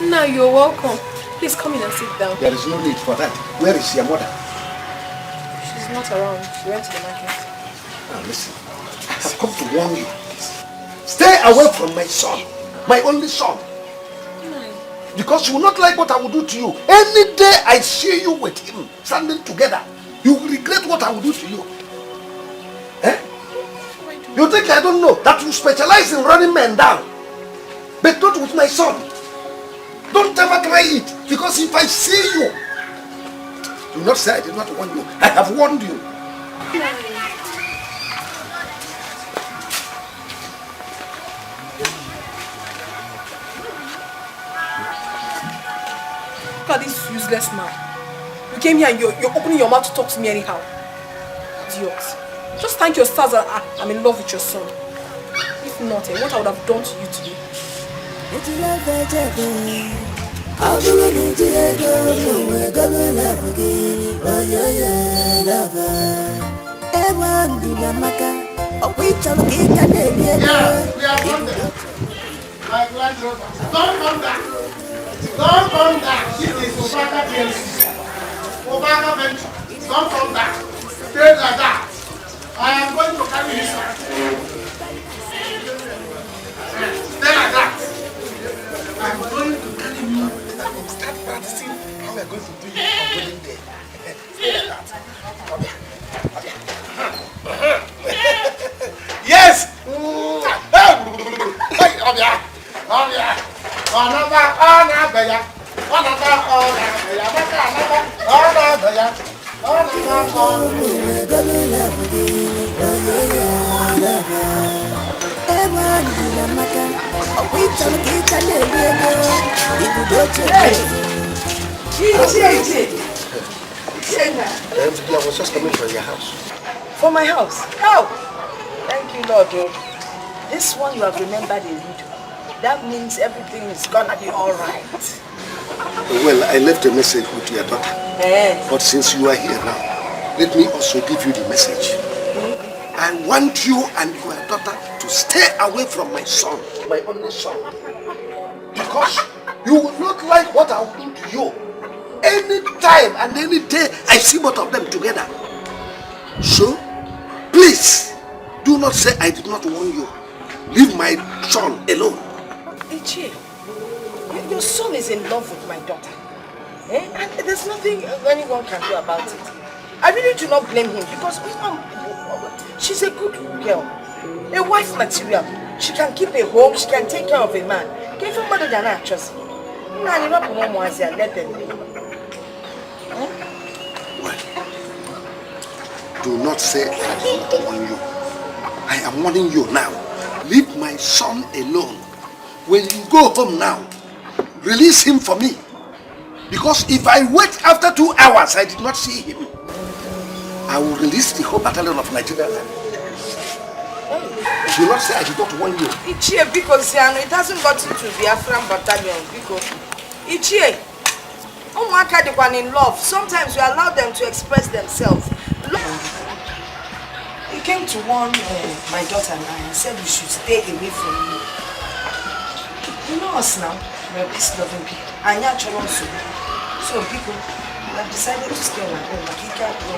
Now you're welcome. Please come in and sit down. There is no need for that. Where is your mother? She's not around. She went to the market. Now listen, I've come to warn you. Stay away from my son, my only son. Because you will not like what I will do to you. Any day I see you with him standing together, you will regret what I will do to you. Eh? You think I don't know that you specialize in running men down, but not with my son. Don't ever try it, because if I see you, do not say I did not warn you. I have warned you. Look at this useless man. You came here and you're opening your mouth to talk to me anyhow. Idiot. Just thank your stars that I'm in love with your son. If not, what I would have done to you today. Don't come back. Don't come back. This is Obaka PLC. Obaka Venture. Don't come back. Stay like that. I am going to carry this one. Stay like that. I am going to carry you. I will start practicing how we are going to do it on wedding day. Stay like that. Yes! I was just coming from your house. For my house? How? Thank you, Lord. This one you have remembered a little. That means everything is gonna be alright. Well, I left a message with your daughter. Yes. But since you are here now, let me also give you the message. I want you and your daughter to stay away from my son, my only son. Because you will not like what I will do to you. Any time and any day I see both of them together. So, please, do not say I did not warn you. Leave my son alone. Ichi, your son is in love with my daughter. And there's nothing anyone can do about it. I really do not blame him because she's a good girl. A wife material. She can keep a home, she can take care of a man. Can you mother than actress? Let them be. Well, do not say I did not warn you. I am warning you now. Leave my son alone. When you go home now, release him for me. Because if I wait after 2 hours, I did not see him, I will release the whole battalion of Nigeria. Do not say I did not warn you. Ichie, because it hasn't gotten to the Afghan battalion. Because Ichie, in love, sometimes we allow them to express themselves. He came to warn my daughter and I and said we should stay away from you. You know us now, we're peace-loving people. And you're also. So people have decided to stay on our own, like he can't go.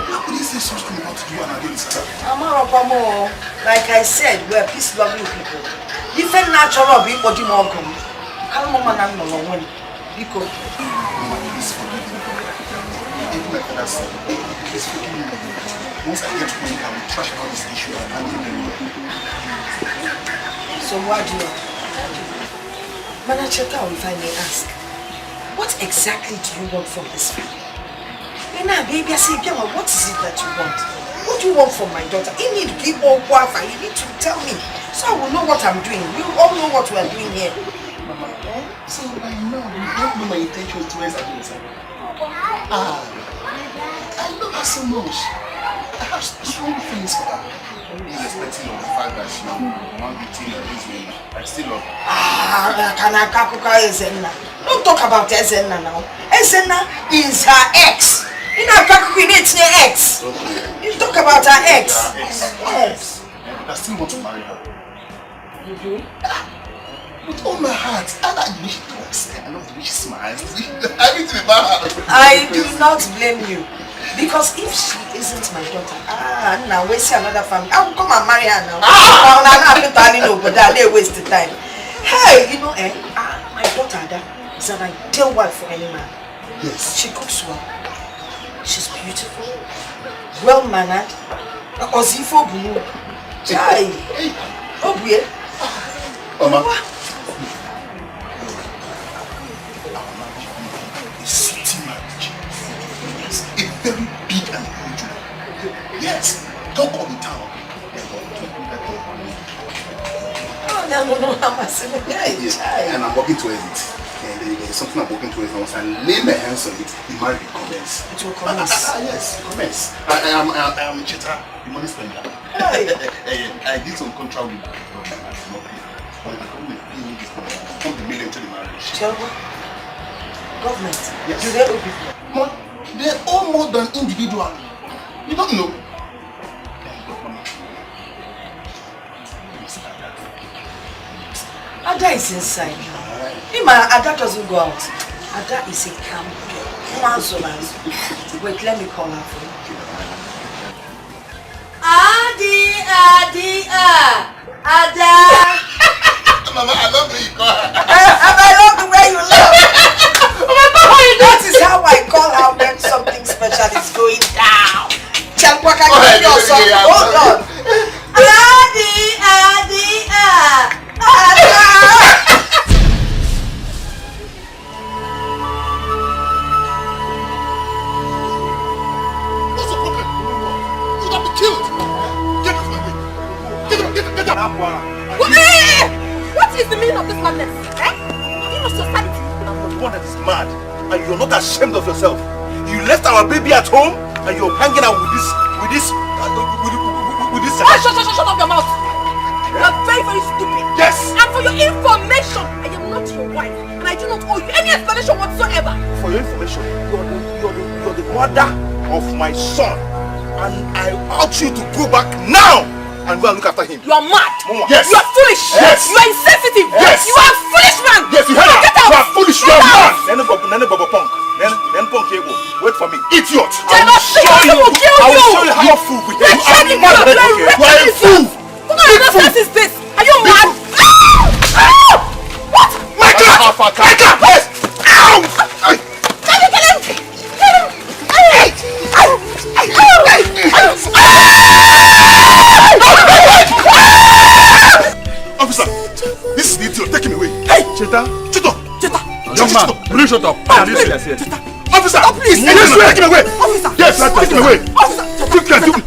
What is this supposed to be about to do and against her? Like I said, we're peace-loving people. Different natural people do more come. I don't know when. Because please forgive me. Even like others, please forgive me. Once I get home, I will trash out this issue and handle it anyway. So what do you? Man, I check out if I may ask. What exactly do you want from this family? Now, baby, I say, what is it that you want? What do you want from my daughter? You need to give all wafa. You need to tell me, so I will know what I'm doing. We all know what we are doing here. Mama, so I know you don't know my intentions towards Adonis. I love her so much. I have strong feelings for her. Irrespective of the fact that she won't be teen or this way, I still love her. Don't talk about Ezenna now. Ezenna is her ex. You know, it's her ex. You talk about her ex. Yes. I still want to marry her. You do? With all my heart. I like the way she talks. I love the way she smiles. Everything about her. I do not blame you. Because if she isn't my daughter, now we see another family. I will come and marry her now. I'm not telling you, but they waste the time. Hey, you know, my daughter Ada is an ideal wife for any man. Yes. She cooks well. She's beautiful, well-mannered. Ozifo Bunu. Chai. Obuye. Mama. A sweet marriage. Yes. A very big and huge one. Yes. Talk of the town. No, I'm assuming. Yes. And I'm working towards it. And there's something I'm working towards. Once I lay my hands on it, the marriage will commence. It will commence? Yes, commence. I am a cheater, the money spender. I did some contract with put the million to the marriage. Government? Yes. Do they owe people? They owe more than individual. You don't know. Ada is inside. Ada doesn't go out. Ada is a calm girl. Wait, let me call her for you. Ada. Mama, I love the way you call her. I love the way you love. That is how I call her when something special is going down. Hold on. What's the problem? You should have been killed. Get off my way. Get up. What is the meaning of this madness? You know society. I'm the one that is mad, and you're not ashamed of yourself. You left our baby at home, and you're hanging out with this. Shut up your mouth. You are very, very stupid. Yes. And for your information, I am not your wife, and I do not owe you any explanation whatsoever. For your information, you're the mother of my son, and I urge you to go back now and go and look after him. You are mad. Yes. You are foolish. Yes. You are insensitive. Yes. You are a foolish man. Yes, you heard Get her. out. You are foolish. You are mad. Then Baba Punk. Then Punk Ego. Wait for me. Idiot. I will show you how fool we are. You are mad. You are a fool. What kind of nonsense is this? Are you mad? What? Michael! Yes! Ow! Can you kill him? Kill him! Officer, this is the idiot. Take him away. Hey! Cheta! Young man, will you shut up? Officer! Please! Take him away! Officer! Yes, take him away! Officer!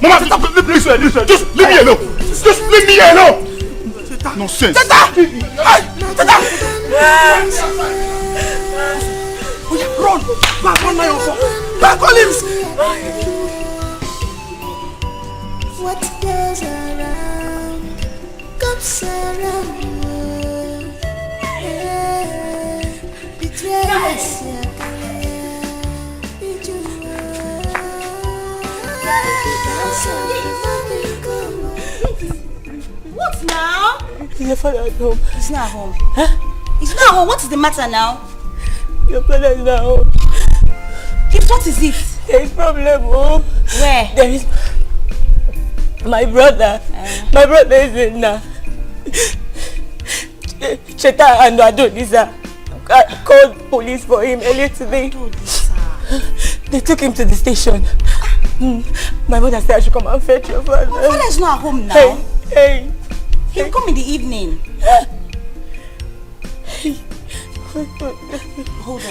Mama, this way. Just leave me alone! Just leave me alone! Nonsense! Run! Back on my own. Back on him! What goes around comes around. What now? Your father at home. He's not at home. Huh? He's not at home. What is the matter now? Your father is not home. Gibbs, what is it? There is problem, home. Where? There is my brother. My brother is in now. Cheta and Adonisa called police for him earlier today. They took him to the station. My mother said I should come and fetch your father. My father is not at home now. Hey. He'll come in the evening. Hold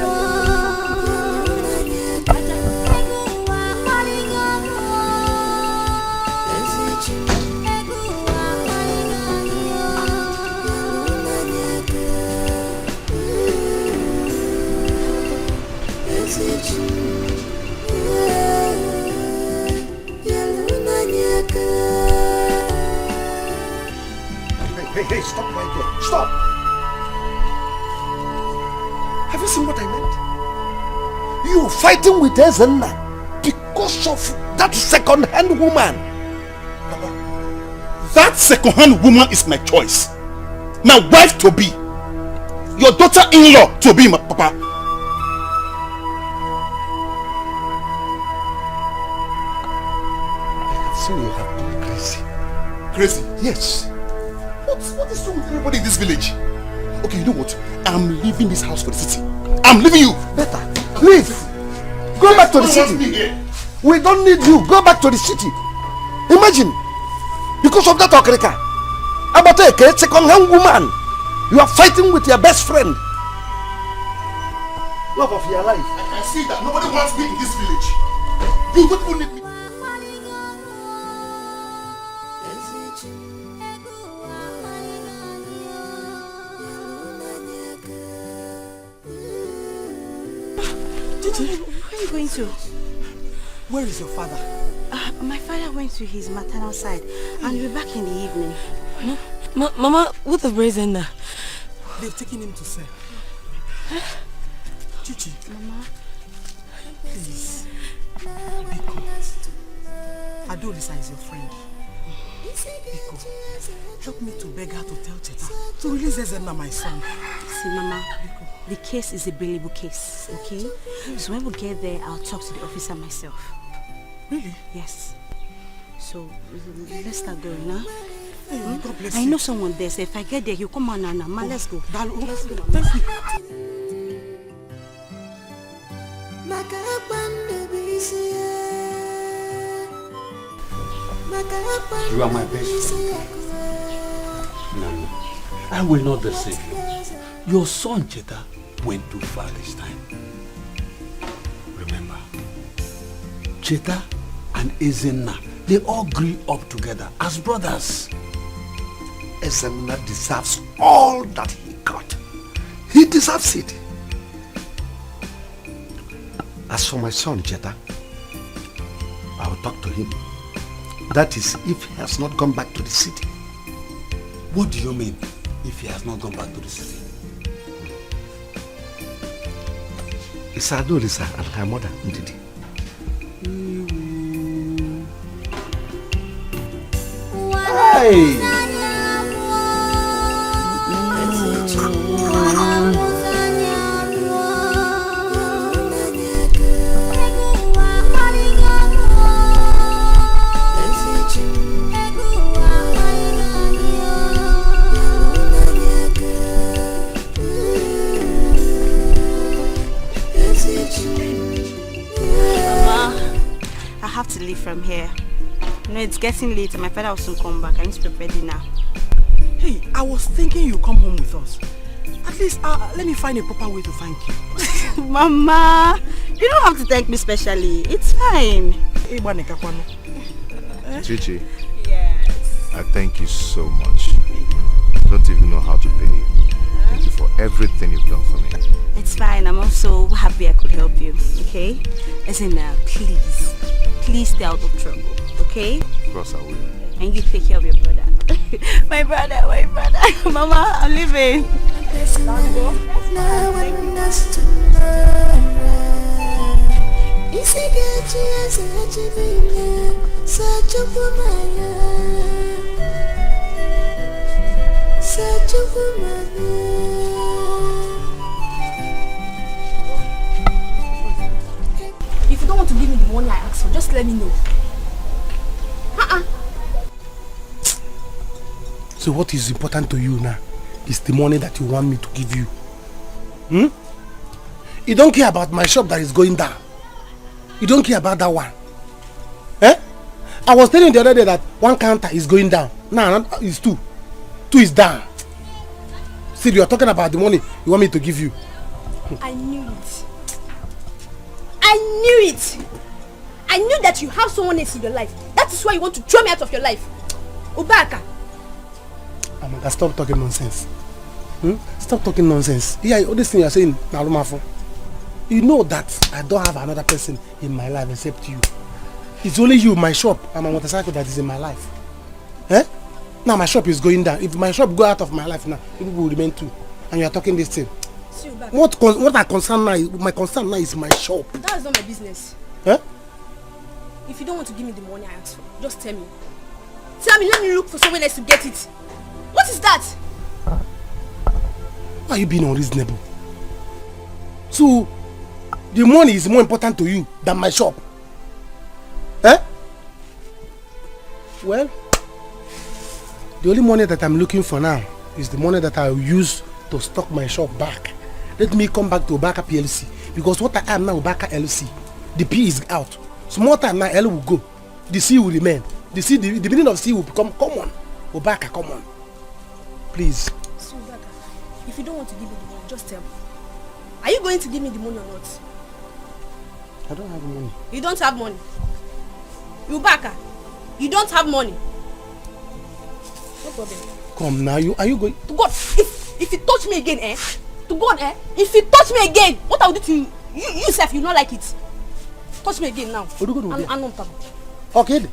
on. Hey, stop right there. Stop! Have you seen what I meant? You fighting with Ezenna because of that second-hand woman. Papa, that second-hand woman is my choice. My wife to be. Your daughter-in-law to be, my papa. I have seen you have gone crazy. Crazy? Yes. What is wrong with everybody in this village? Okay, you know what? I'm leaving this house for the city. I'm leaving you. Better. Leave. Go back to the city. We don't need you. Go back to the city. Imagine. Because of that okrika. About a second-hand woman. You are fighting with your best friend. Love of your life. I can see that nobody wants me in this village. You don't even need me. Where are you going to? Where is your father? My father went to his maternal side and will be back in the evening. Mama, what the brazen now? They've taken him to sell. Chichi. Mama. Please. Biko. Adolisa is your friend. Biko. Help me to beg her to tell Cheta to release Ezenna, my son. See, Mama. Biko. The case is a bailable case, okay? So when we get there, I'll talk to the officer myself. Really? Yes. So, let's start going now. Hey, God bless I you. know someone there, so if I get there, he'll come on now. Ma, let's go. Let's go, Mama. Thank you. You are my best friend. No, I will not deceive you. Your son Cheta went too far this time. Remember, Cheta and Ezenna, they all grew up together as brothers. Ezenna deserves all that he got. He deserves it. As for my son Cheta, I will talk to him. That is, if he has not gone back to the city. What do you mean, if he has not gone back to the city? It's Adolisa and her mother, Ndidi. Hey! I have to leave from here. You know, it's getting late and my father will soon come back. I need to prepare dinner. Hey, I was thinking you come home with us. At least, let me find a proper way to thank you. Mama, you don't have to thank me specially. It's fine. Chichi. Yes. I thank you so much. I don't even know how to pay you. Thank you for everything you've done for me. It's fine. I'm also happy I could help you. Okay? As in, please stay out of trouble. Okay? Of course I will. And you take care of your brother. my brother. Mama, I'm leaving. If you don't want to give me the money I asked for, just let me know. So what is important to you now is the money that you want me to give you. You don't care about my shop that is going down. You don't care about that one. I was telling you the other day that one counter is going down. Now it's 2. 2 is down. See, you are talking about the money you want me to give you. I knew it. I knew it. I knew that you have someone else in your life. That is why you want to throw me out of your life. Ubaka. Amaka, stop talking nonsense. Stop talking nonsense. Yeah, all this thing you are saying, you know that I don't have another person in my life except you. It's only you, my shop, and my motorcycle that is in my life. Eh? Now my shop is going down. If my shop go out of my life now, people will remain too. And you are talking this thing. What I concern now, my concern now is my shop. That is not my business. Eh? If you don't want to give me the money I asked for, just tell me. Tell me, let me look for someone else to get it. What is that? Why are you being unreasonable? So, the money is more important to you than my shop. Eh? Well, the only money that I'm looking for now is the money that I will use to stock my shop back. Let me come back to Obaka PLC. Because what I am now, Obaka LC, the P is out. Small time now, L will go. The C will remain. The meaning of C will become common. Obaka, come on. Please. See, Obaka, if you don't want to give me the money, just tell me. Are you going to give me the money or not? I don't have money. You don't have money. Ubaka, you don't have money. No problem. Come now, are you going? To God, if you touch me again, to God, if you touch me again, what I will do to you? You self, you not like it. Touch me again now. I'm not. Okay.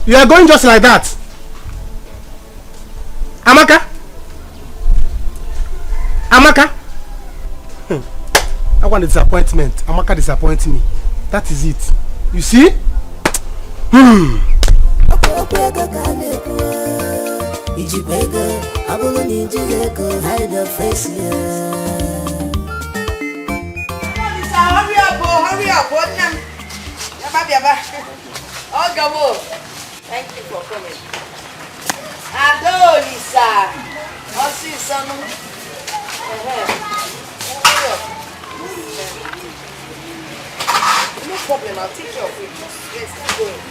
You are going just like that. Amaka? I want a disappointment. Amaka disappoints me. That is it. You see? Hurry up, oh, go. Thank you for coming. Adolisa. I'll see some. No problem, I'll take care of it. Yes, keep going.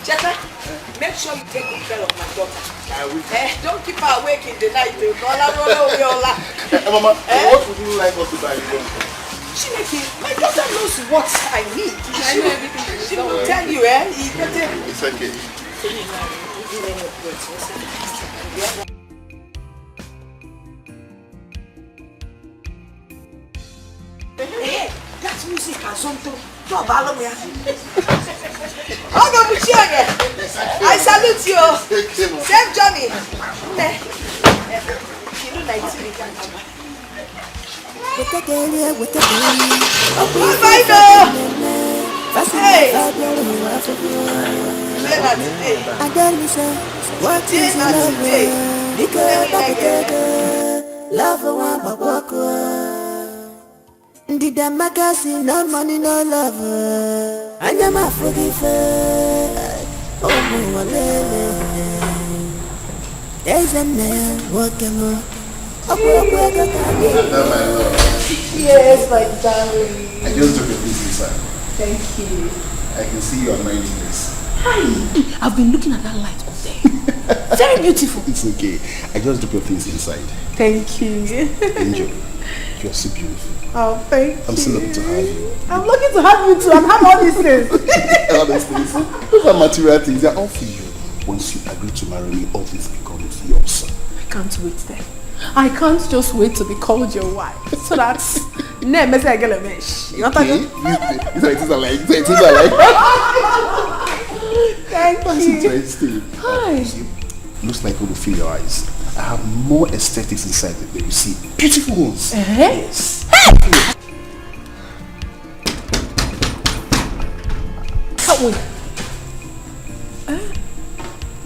Jetta, make sure you take good care of my daughter. Don't keep her awake in the night. Mama, what would you like us to buy? My daughter knows what I need. I know everything. She will tell you, It's okay. That music has something to follow me. Oh, Micheal, I salute you. Save Johnny. You know Nigeria. Hey! Leonard, what is love? Because love did the magazine, no money, no love. I never forgive her. Oh, there's a man walking on. Yes, my darling. I just took a piece inside. Thank you. I can see you are minding this. Hi. I've been looking at that light all day. Very beautiful. It's okay. I just took your things inside. Thank you. Angel, you're so beautiful. Oh, thank you. I'm so lucky to have you. I'm lucky to have you too. I'm having all these things. All these things. Those are material things. They're all for you. Once you agree to marry me, all this becomes yours. I can't wait then. I can't just wait to be called your wife. So that's name is like a mesh. You want to It's like. Thank That's you. interesting. Hi. Looks like you will feel your eyes. I have more aesthetics inside that you see. Beautiful ones. Yes. Hey! Can't wait.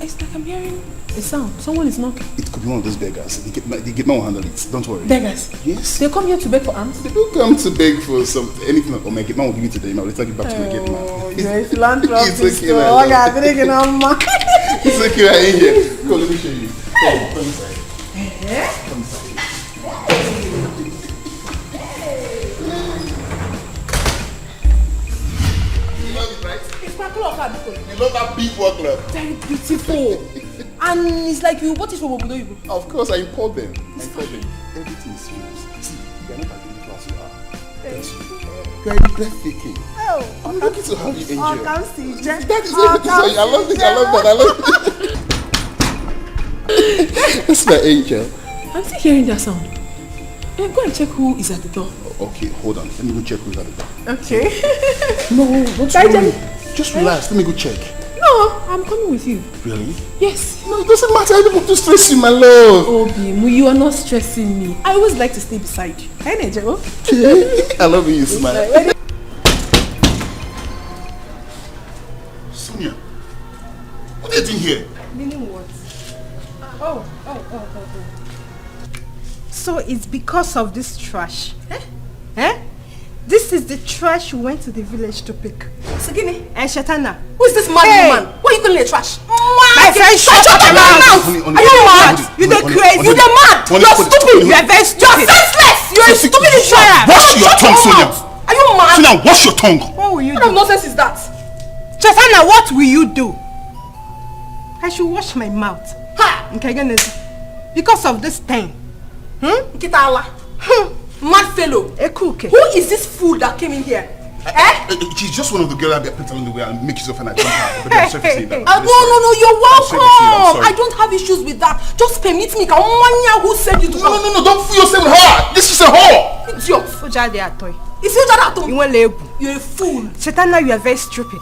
It's like I'm hearing a sound. Someone is knocking. It could be one of those beggars. The gate man will handle it. Don't worry. Beggars? Yes. They come here to beg for alms? They don't come to beg for anything. Or my gate man will give it to them. I'll return it back to my gate man. Oh, you're a philanthropist. It's okay. It's okay. I ain't here. Come, let me show you. Come inside. Come inside. You know that B4 club? Very beautiful. And it's like you bought it from Obodo Ibu. Of course, I import them. Everything is yours. See, you're not as beautiful as you are. Yes. You're breathtaking. Oh. I'm lucky to have you, Angel. Oh, can't see. That is everything. I love it. I love that. That's my angel. I'm still hearing that sound. Go and check who is at the door. Okay, hold on. Let me go check who's at the door. Okay. No, don't worry. Just relax. Let me go check. No, I'm coming with you. Really? Yes. No, it doesn't matter. I don't want to stress you, my love. Oh, Bimu, you are not stressing me. I always like to stay beside you. Hey, Naija. I love you, smile. Sonia, what are you doing here? Meaning what? Oh. So it's because of this trash. Eh? This is the trash you went to the village to pick. Sagini. And Shatana. Who is this mad woman? Why are you calling her trash? My friend, shut up your mouth! Are you mad? You the crazy. You the mad. You're stupid. You're very stupid. You're senseless. You're a stupid insurer. Wash your tongue, Sonia. Are you mad? Sonia, wash your tongue. What will you do? What kind of nonsense is that? Shatana, what will you do? I should wash my mouth. Ha! Okay, because of this thing. Kitala. Mad fellow. Who is this fool that came in here? She's just one of the girls that picked along the way and make yourself an identity. But I'm sorry for saying that. No, you're welcome. I'm sorry. I don't have issues with that. Just permit me. Who sent you to come? No, don't fool yourself with her. This is a whore. Idiot. You're a fool. Shatana, you are very stupid.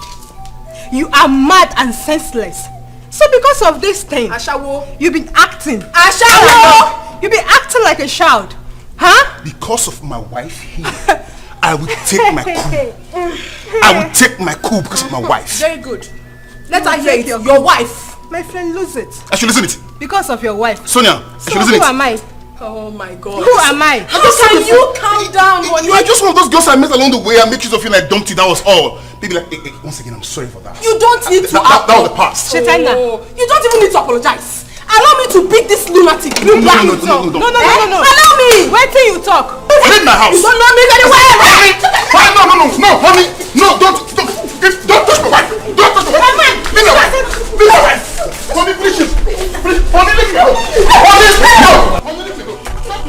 You are mad and senseless. So because of this thing, Ashawo, you've been acting. Ashawo! You've been acting like a child. Huh? Because of my wife here, I will take my coup. I will take my coup because of my wife. Very good. Let her hear it. Your wife. My friend, lose it. I should listen it. Because of your wife. Sonia, I should listen it. Who am I? Oh my God. Who am I? How can you calm down? You are just one of those girls I met along the way and make use of you like dumpty. That was all. Baby, like, hey, once again, I'm sorry for that. You don't need to. That was the past. Shatana. You don't even need to apologize. Allow me to beat this lunatic. No. Allow me. Wait till you talk. Leave my house. You don't know me very well. No, honey. No, don't touch my wife. Don't touch my wife. Leave my wife. Honey, please. Honey, leave me alone. Honey, no. Honey, leave me alone.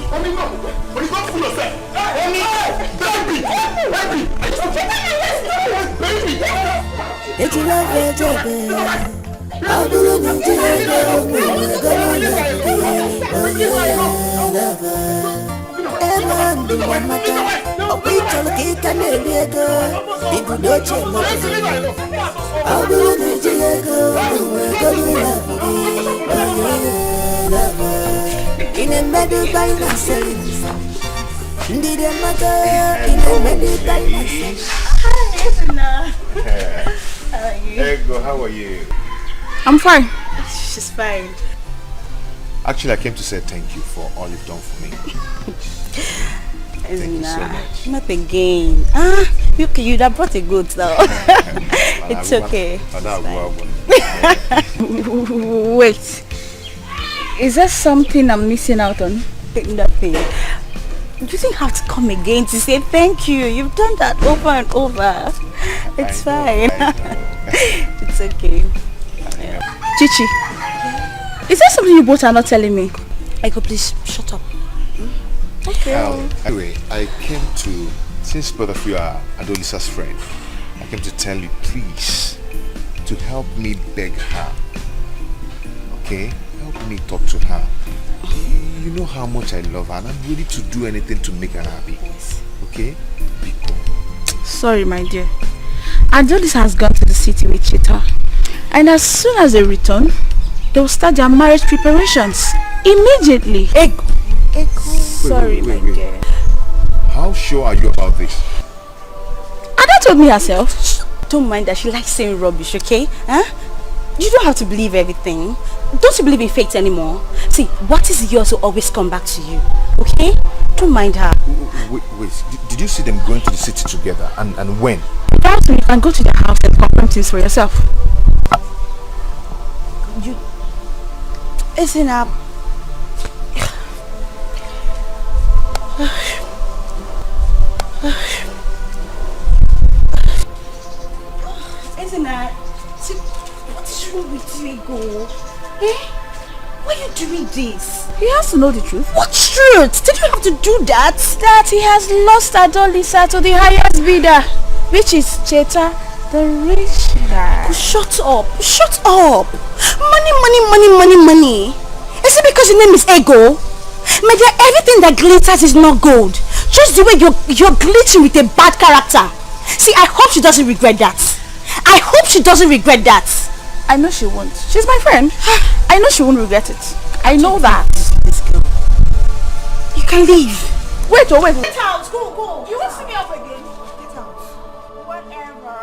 Honey, no. But you don't fool yourself. Honey, baby. It's love, I believe in Ego, how are you? I'm fine. She's fine. Actually, I came to say thank you for all you've done for me. Thank you so much. Not again. You'd have brought a goat now. It's okay. Wait. Is there something I'm missing out on? Nothing. You didn't have to come again to say thank you. You've done that over and over. It's fine. It's okay. Chichi, is there something you both are not telling me? Ego, please shut up. Okay. Anyway, I came to, since both of you are Adolisa's friend, I came to tell you, please, to help me beg her. Okay? Help me talk to her. You know how much I love her and I'm ready to do anything to make her happy. Okay? Sorry, my dear. Adolisa has gone to the city with Chita. And as soon as they return, they will start their marriage preparations. Immediately. Ego. Sorry, my dear. How sure are you about this? Ada told me herself. Don't mind that she likes saying rubbish, okay? Huh? You don't have to believe everything. Don't you believe in fate anymore? See, what is yours will always come back to you, okay? Don't mind her. Wait. Did you see them going to the city together? And when? Perhaps you can go to their house and confirm things for yourself. You... Isn't up. Isn't that? See, what is wrong with you, Ego? Eh? Why are you doing this? He has to know the truth. What truth? Did you have to do that? That he has lost Adolisa to the highest bidder, which is Cheta, the rich guy. Shut up. Shut up. Money. Is it because your name is Ego? My dear, everything that glitters is not gold. Just the way you're glitching with a bad character. See, I hope she doesn't regret that. I hope she doesn't regret that. I know she won't. She's my friend. I know she won't regret it. I know that. This girl. You can leave. Wait. Get out. Go. You won't see me up again. Get out. Whatever.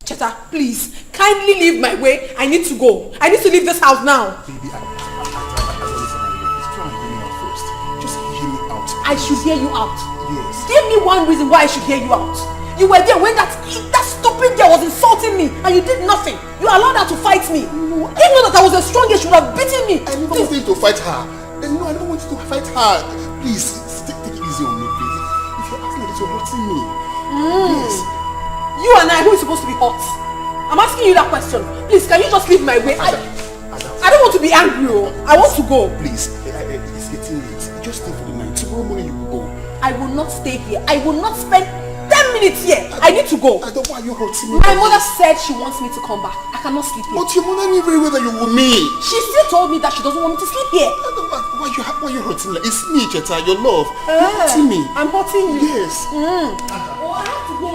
Cheta, please, kindly leave my way. I need to go. I need to leave this house now. Baby, I try and hear me out first. Just hear me out. I should hear you out. Yes. Give me one reason why I should hear you out. You were there when that stupid girl was insulting me and you did nothing. You allowed her to fight me. No, if not that I was the strongest, you would have beaten me. I never wanted to fight her. No, I don't want you to fight her. Please, take it easy on me, please. If you're asking this, you're hurting me. Yes. You and I, who is supposed to be hot? I'm asking you that question. Please, can you just leave my way? I don't want to be angry. I want to go. Please, it's getting late. Just stay for the night. Tomorrow morning you will go. I will not stay here. I will not spend 10 minutes here. I need to go. I don't want you hurting me. My mother said she wants me to come back. I cannot sleep here. But your mother knew very well that you were me. She still told me that she doesn't want me to sleep here. Why you hurting me? It's me, Cheta, your love. You're hurting me. I'm hurting you. Yes. Oh, I have to go.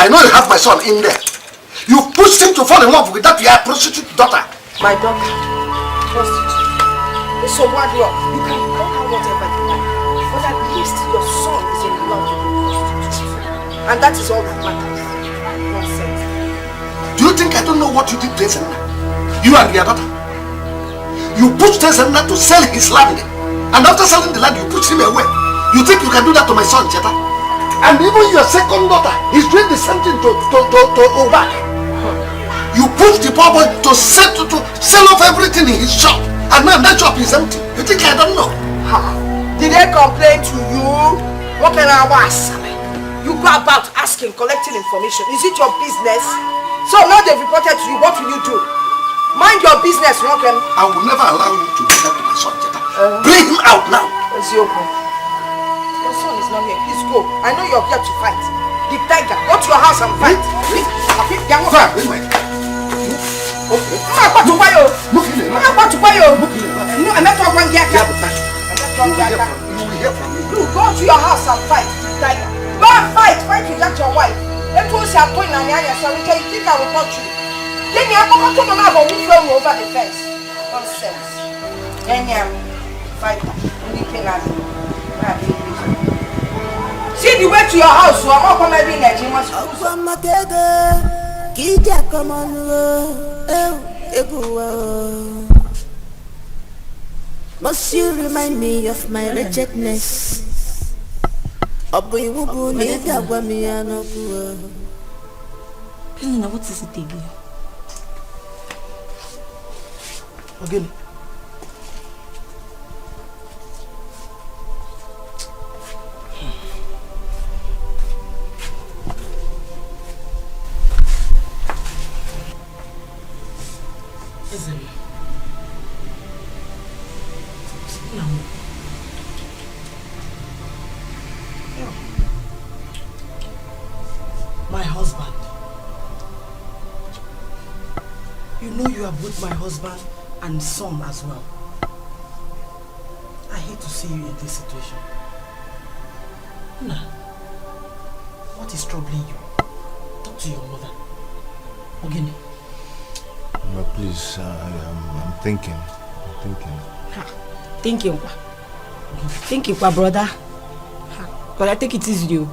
I know you have my son in there. You pushed him to fall in love with that your prostitute daughter. My daughter? Prostitute? So what you can call her whatever you like. But at least your son is in love with a prostitute. And that is all that matters. Nonsense. Do you think I don't know what you did to Ezenna? You and your daughter. You pushed Ezenna to sell his land. And after selling the land, you pushed him away. You think you can do that to my son, Cheta? And even your second daughter is doing the same thing to Obak. You pushed the poor boy to sell off everything in his shop. And now that shop is empty. You think I don't know? Did they complain to you? What can I ask? You go about asking, collecting information. Is it your business? So now they've reported to you. What will you do? Mind your business, Rokem. I will never allow you to do that to my son, Cheta. Bring him out now. Your son is not here. Please go. I know you're here to fight. The tiger, go to your house and fight. Please. Go to your house and fight. Tiger. Go and fight. Fight with that your wife. Let me see I'm going and you think I will touch you. Then you have to come out and throw you over the fence. Nonsense. Then you fight. See the way to your house, so I'm not coming in there. Must you remind me of my wretchedness? Elena, what is it again? Again. My husband. You know you are both my husband and son as well. I hate to see you in this situation. Nah. What is troubling you? Talk to your mother. Ogini. No, please, I'm thinking. Thinking, brother. But I take it easy, you.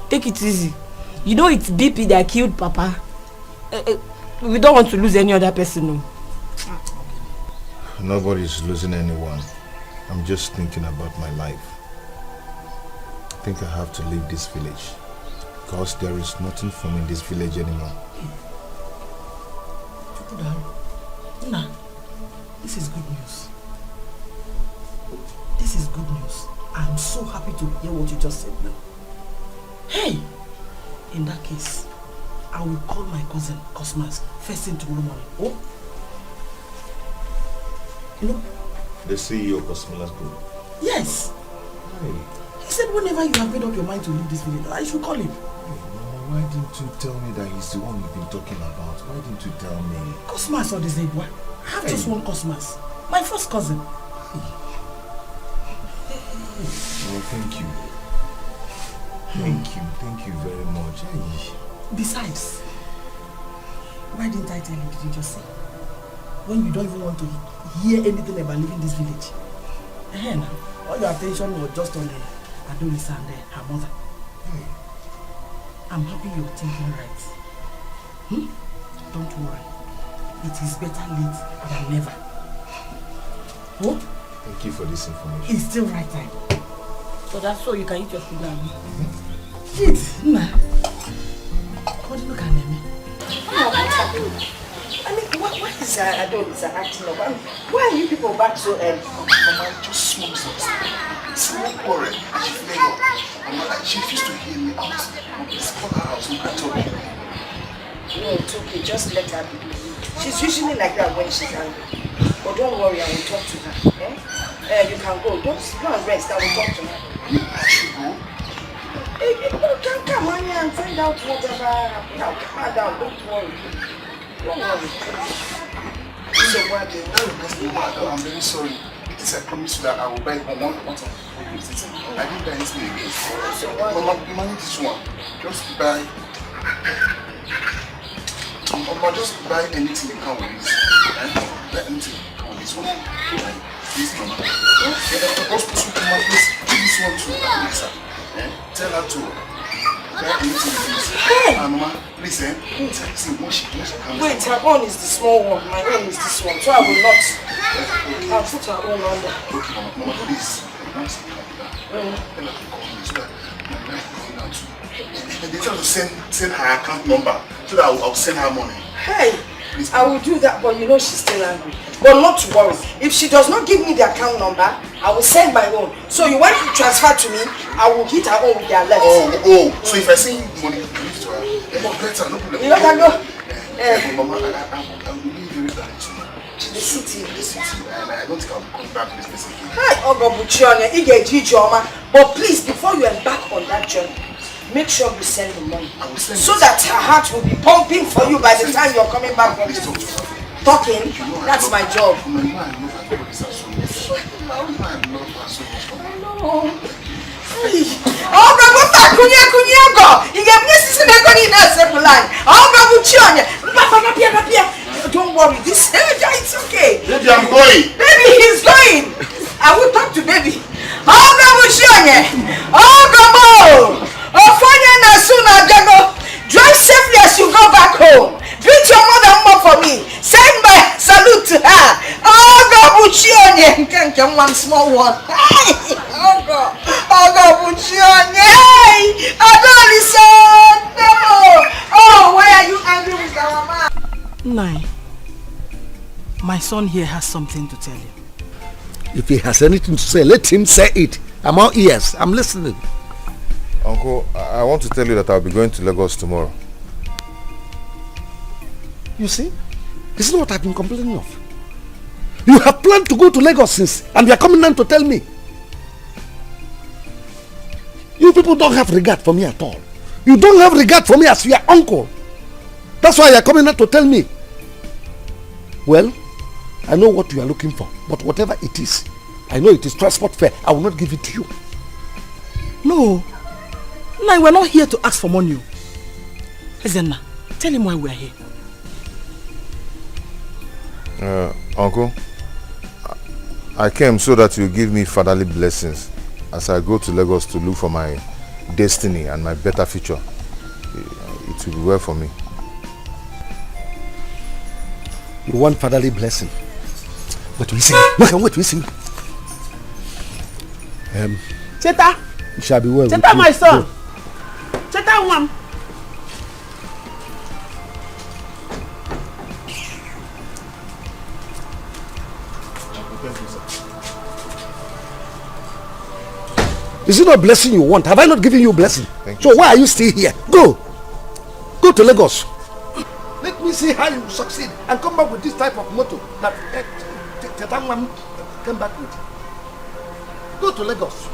Take it easy. You know it's BP that killed Papa. We don't want to lose any other person, no. Nobody's losing anyone. I'm just thinking about my life. I think I have to leave this village because there is nothing for me in this village anymore. Nah, this is good news. This is good news. I'm so happy to hear what you just said now. Hey! In that case, I will call my cousin Cosmas first thing tomorrow morning. Oh? You know? The CEO of Cosmas Group? Yes! Hey. He said whenever you have made up your mind to leave this village, I should call him. Why didn't you tell me that he's the one you've been talking about? Why didn't you tell me? Cosmas or the Zebwa? I have just one Cosmas. My first cousin. Oh, thank you. Thank you very much. Besides, why didn't I tell you? Did you just say? When you don't even want to hear anything about leaving this village. All your attention was just on Adolisa and her mother. I'm happy you're thinking right. Don't worry. It is better late than never. Oh? Thank you for this information. It's still right time. So that's so you can eat your food now. Eat. What do you look at me? I mean, what is Adolisa acting up? Why are you people back so early? Mama, just small things. Small quarrel. She flavor. Mama, she refused to hear me out. Please call her house. We can talk. No, it's okay. Just let her be. She's usually like that when she's angry. But don't worry, I will talk to her. You can go. Don't go and rest. I will talk to her. I should go? You can come on here and find out whatever happened. Now, calm down. Don't worry. Don't worry. So what do you know? I'm very sorry. Because I promised you that I will buy one of the gifts. I didn't buy anything again. So what? Mama, manage this one. Just buy. Mama, just buy anything you can with this. Buy anything you can with this one. Please, Mama. Just put Mama, please give this one to Alexa. Tell her to buy anything with this. Mama, please, see what she does. Wait, her own is the small one. My own is this one. So I will not. I'll put her own under. Okay, Mama, please. Tell her to call me so that my wife is going out too. And they tell her to send her account number so that I'll send her money. Hey, please, I will do that, but you know she's still angry. But not to worry. If she does not give me the account number, I will send my own. So you want to transfer to me, I will hit her own with their left. So if I send money, you give to her. Better, no problem. You know that go? Mama, I will be very glad to you. The city. And I don't think I'll come back to this place again. Hi, Ogobuchione, but please, before you embark on that journey, make sure you send the money. I will send so that her heart will be pumping for you by the time you're coming back from this. Talking, that's my job. I love Adolisa so much. I love her so much. Don't worry, this it's okay. Baby, I'm going. Baby, he's going. I will talk to baby. Drive safely as you go back home. Greet your mother more for me. Send my salute to her. One small one. Oh, why are you angry with our mama? Nai, my son here has something to tell you. If he has anything to say, let him say it. I'm all ears. I'm listening. Uncle, I want to tell you that I'll be going to Lagos tomorrow. You see? This is what I've been complaining of. You have planned to go to Lagos since, and you are coming down to tell me. You people don't have regard for me at all. You don't have regard for me as your uncle. That's why you are coming down to tell me. Well, I know what you are looking for, but whatever it is, I know it is transport fare. I will not give it to you. No. No, we're not here to ask for money. Ezenna, tell him why we're here. Uncle, I came so that you give me fatherly blessings as I go to Lagos to look for my destiny and my better future. It will be well for me. You want fatherly blessing? Wait, listen. Wait, listen. Cheta! You shall be well. Cheta, my son! Go. Cheta, one! Is it not blessing you want? Have I not given you a blessing? So why are you still here? Go to Lagos. Let me see how you succeed and come back with this type of motto that Tetangman came back with. Go to Lagos.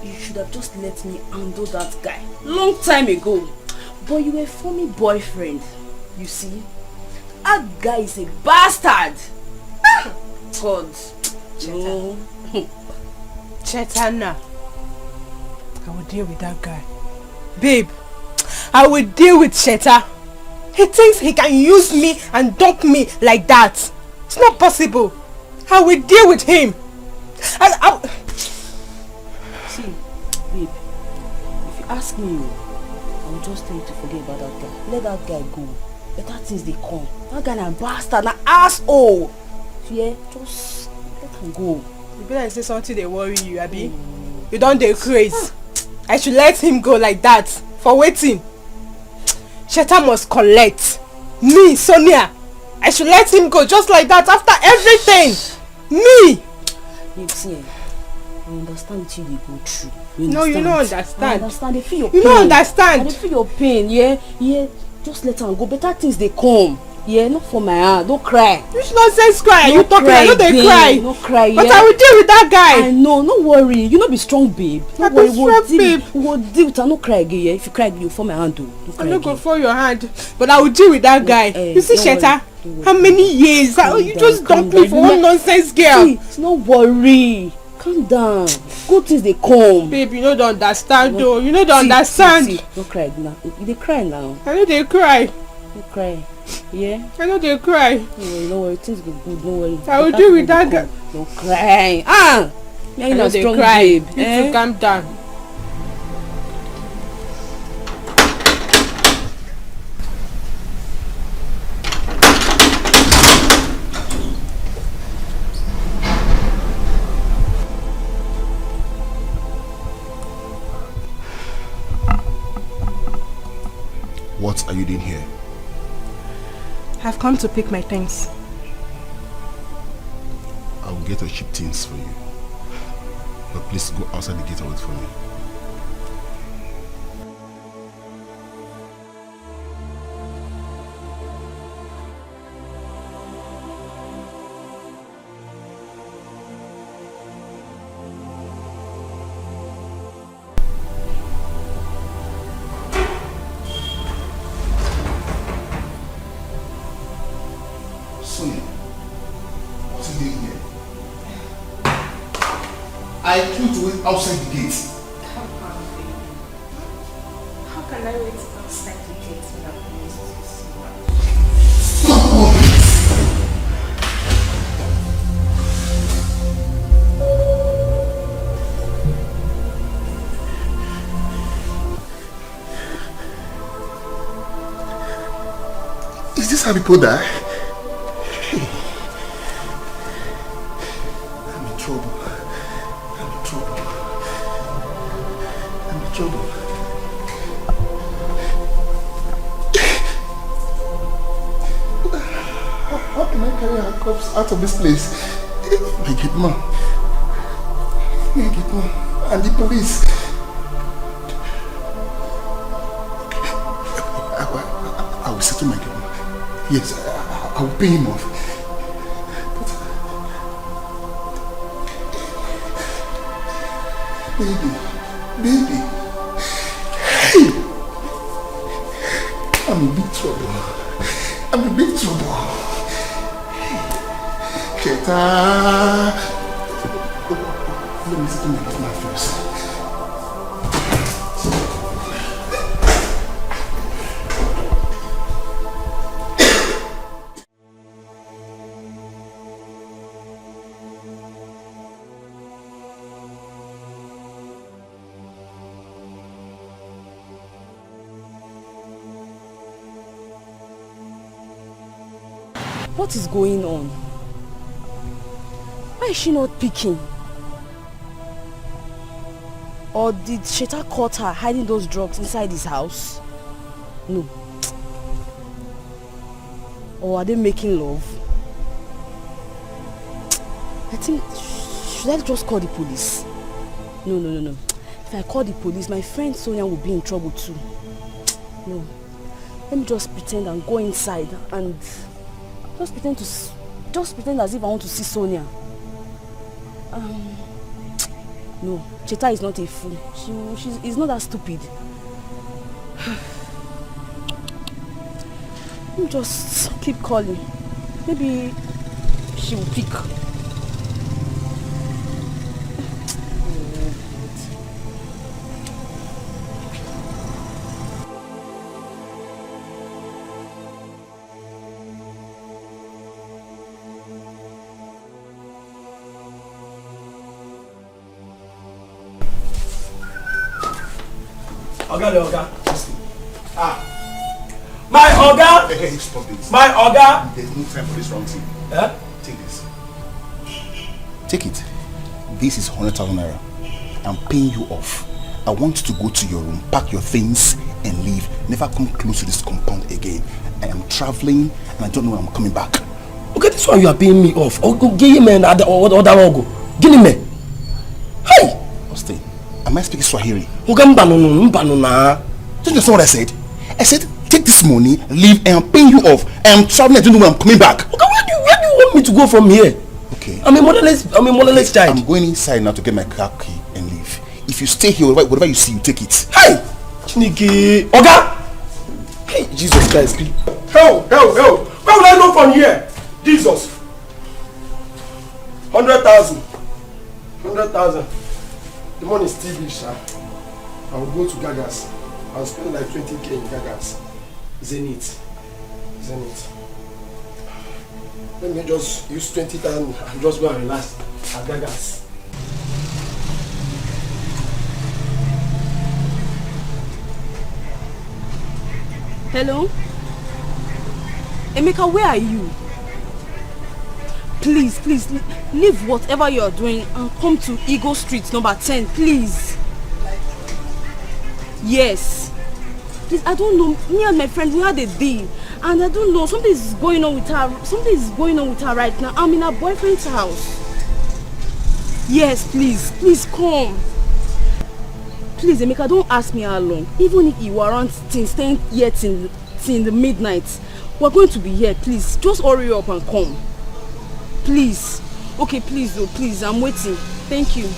You should have just let me handle that guy long time ago. But you were a funny boyfriend. You see, that guy is a bastard. God. No. Chetana, I will deal with that guy. Babe, I will deal with Cheta. He thinks he can use me and dump me like that. It's not possible. I will deal with him. See, babe, if you ask me, I will just tell you to forget about that guy. Let that guy go. Better things they come. That guy is a bastard, an asshole. Yeah, just let him go. You better like say something they worry you, Abi. You don't dey crazy. I should let him go like that. For waiting. Cheta must collect. Me, Sonia. I should let him go just like that after everything. Me. You see, I understand what you go through. No, you don't understand. I understand. They feel your pain. You don't understand. They feel your pain. Yeah. Just let him go. Better things they come. Yeah, not for my hand. Don't cry. You should not say cry. You talking. I know they cry. No cry. Yeah. But I will deal with that guy. I know. No worry. You not be strong, babe. I be strong, babe. We'll deal with her. No cry again. Yeah. If you cry again, you fall my hand. I'm not gonna fall your hand. But I will deal with that guy. You see, Cheta. How many years? You just dumped me for one nonsense girl. See, no worry. Calm down. Good things they come. Babe, you know don't understand though. You know don't understand. Don't cry now. They cry now. I know they cry. Don't cry. Yeah? I know they cry. No worry, things go good, don't worry. I will deal with that guy. Don't cry. Yeah, I know they strong, cry. Babe. You to calm down. What are you doing here? I've come to pick my things. I will get your cheap things for you. But please go outside the gate and wait for me. I told you to wait outside the gate. Come on, baby. How can I wait outside the gate without Is this how people die? I'm in trouble. How can I carry our corpse out of this place? My gate man. And the police. I will settle my gate man. Yes, I will pay him off. Baby. Hey! I'm in big trouble. Cheta! Let me sit in my first. What is going on? Why is she not picking? Or did Sheta caught her hiding those drugs inside his house? No. Or are they making love? I think, should I just call the police? No. If I call the police, my friend Sonia will be in trouble too. No. Let me just pretend and go inside and just pretend as if I want to see Sonia. No, Cheta is not a fool. She's not that stupid. Let me just keep calling. Maybe she will pick. Oga. My Oga! Hey, stop this. My Oga! There's no time for this wrong thing. Take this. Take it. This is 100,000 naira. I'm paying you off. I want you to go to your room, pack your things, and leave. Never come close to this compound again. I am traveling, and I don't know when I'm coming back. Okay, this one you are paying me off. Oh, go give him another go. Give him me. Hey! Austin, am I speaking Swahili? Don't you understand what I said? I said, take this money, leave, and I'm paying you off. I am traveling, I don't know when I'm coming back. Okay, where do you want me to go from here? Okay. I'm a motherless child. I'm going inside now to get my car key and leave. If you stay here, whatever you see, you take it. Hey! Chiniki! Oga! Hey, Jesus Christ. Help! Where will I go from here? Jesus! 100,000. The money is still big, sir. I will go to Gagas. I'll spend like 20k in Gagas. Zenith. Let me just use 20,000 and just go and relax at Gagas. Hello? Emeka, where are you? Please, leave whatever you are doing and come to Eagle Street number 10, please. Yes. Please, I don't know. Me and my friend, we had a deal. And I don't know, something is going on with her right now. I'm in her boyfriend's house. Yes, please come. Please, Emeka, don't ask me how long. Even if you aren't staying here till the midnight, we're going to be here. Please, just hurry up and come. Please. Okay, please, I'm waiting. Thank you.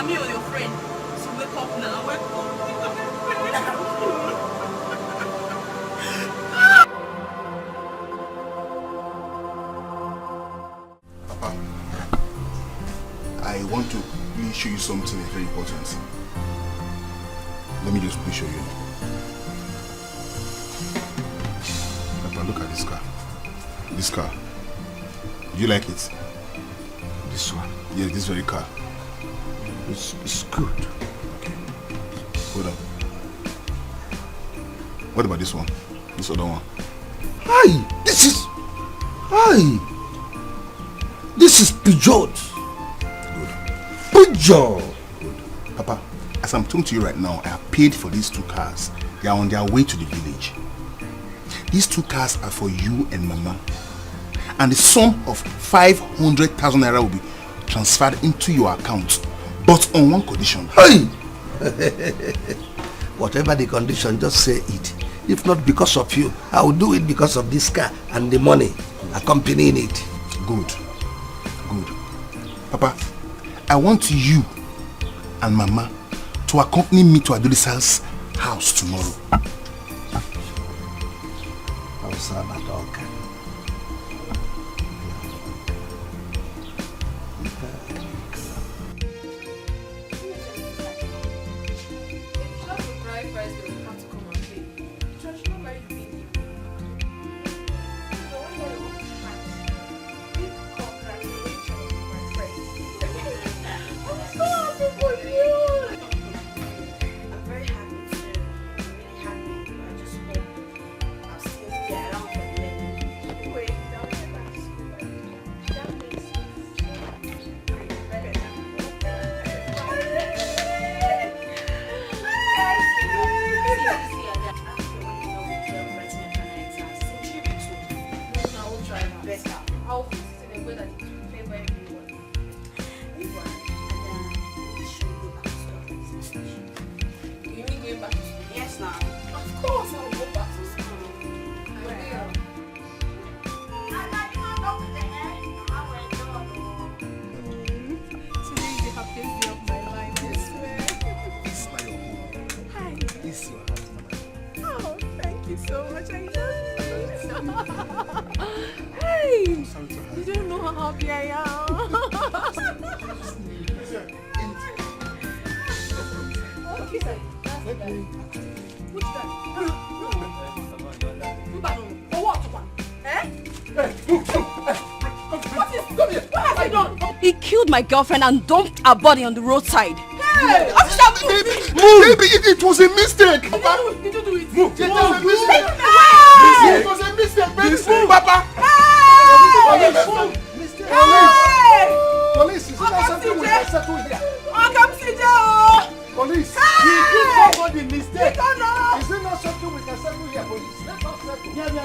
Me or your friend. So wake up now. Wake up. I want to really show you something very important. Let me just please show you. Papa, look at this car. This car. Do you like it? This one? Yeah, this very car. It's good. Okay. Hold on. What about this one? This other one? Hi! This is... Hi! This is Peugeot. Good. Peugeot! Good. Papa, as I'm talking to you right now, I have paid for these 2 cars. They are on their way to the village. These 2 cars are for you and Mama. And the sum of 500,000 naira will be transferred into your account. But on one condition. Hey! Whatever the condition, just say it. If not because of you, I will do it because of this car and the money accompanying it. Good. Good. Papa, I want you and Mama to accompany me to Adolisa's house tomorrow. I'll serve my dog. He killed my girlfriend and dumped her body on the roadside. Hey! Baby, it was a mistake. Did you do it? Move. It was a mistake. It was a mistake, baby. Papa. Police, is that something we can settle here? Police, he did somebody mistake. Is it not something we can settle here, police? Let us settle. Let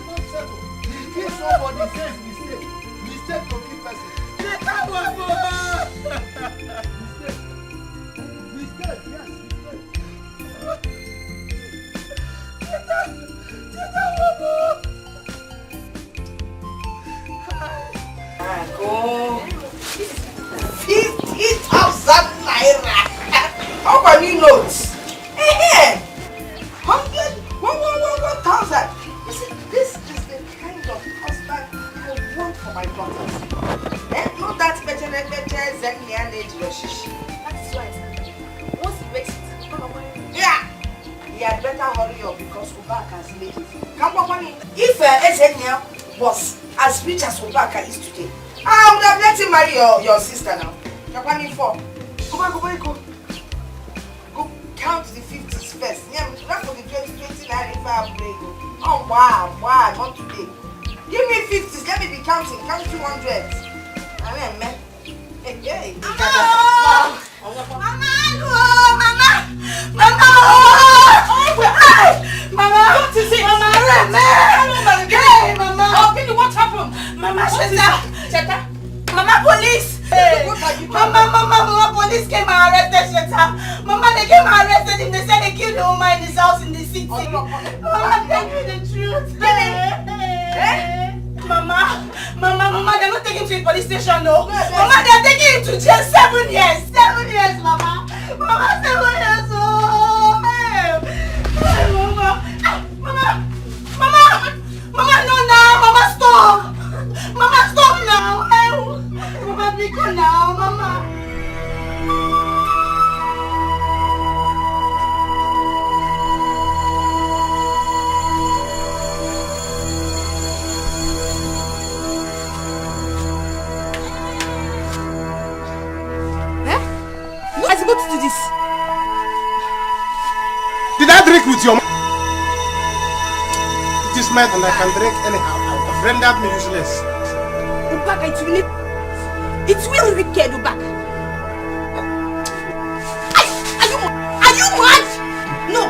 us settle. He did somebody says mistake. Mistake to keep person. Mistake, yes, Go 50,000 naira. How many notes? 100, 1,000. You see, this is the kind of husband I want for my daughters. Not that better Zenian age. That's why once he makes it, yeah, he had better hurry up because Obaka has made it. If Zenia was as rich as Obaka is today, I would have let him marry your sister now. Go count the 50s first. Yeah, not for the 2020 Oh wow, not today. Give me 50s, let me be counting. Count 200s. Mama! What is it? Mama! Hey, Mama! Oh, Billy, what happened? Mama, Sheta! Mama, police! Hey. Mama, police came and arrested Sheta. Mama, they came and arrested him. They said they killed the woman in his house in the city. Mama, tell me the truth. Mama, they're not taking him to the police station, no. Mama, they're taking him to jail 7 years. 7 years, Mama. Mama, 7 years. Oh, hey, Mama, no, now. Mama, stop. Mama, stop now. Hey, Mama, be cool now. supposed to do this? Did I drink with your mom? It is mine and I can drink anyhow. I've rendered me useless. Ubaka, it will wicked, Ubaka. Are you mad? No.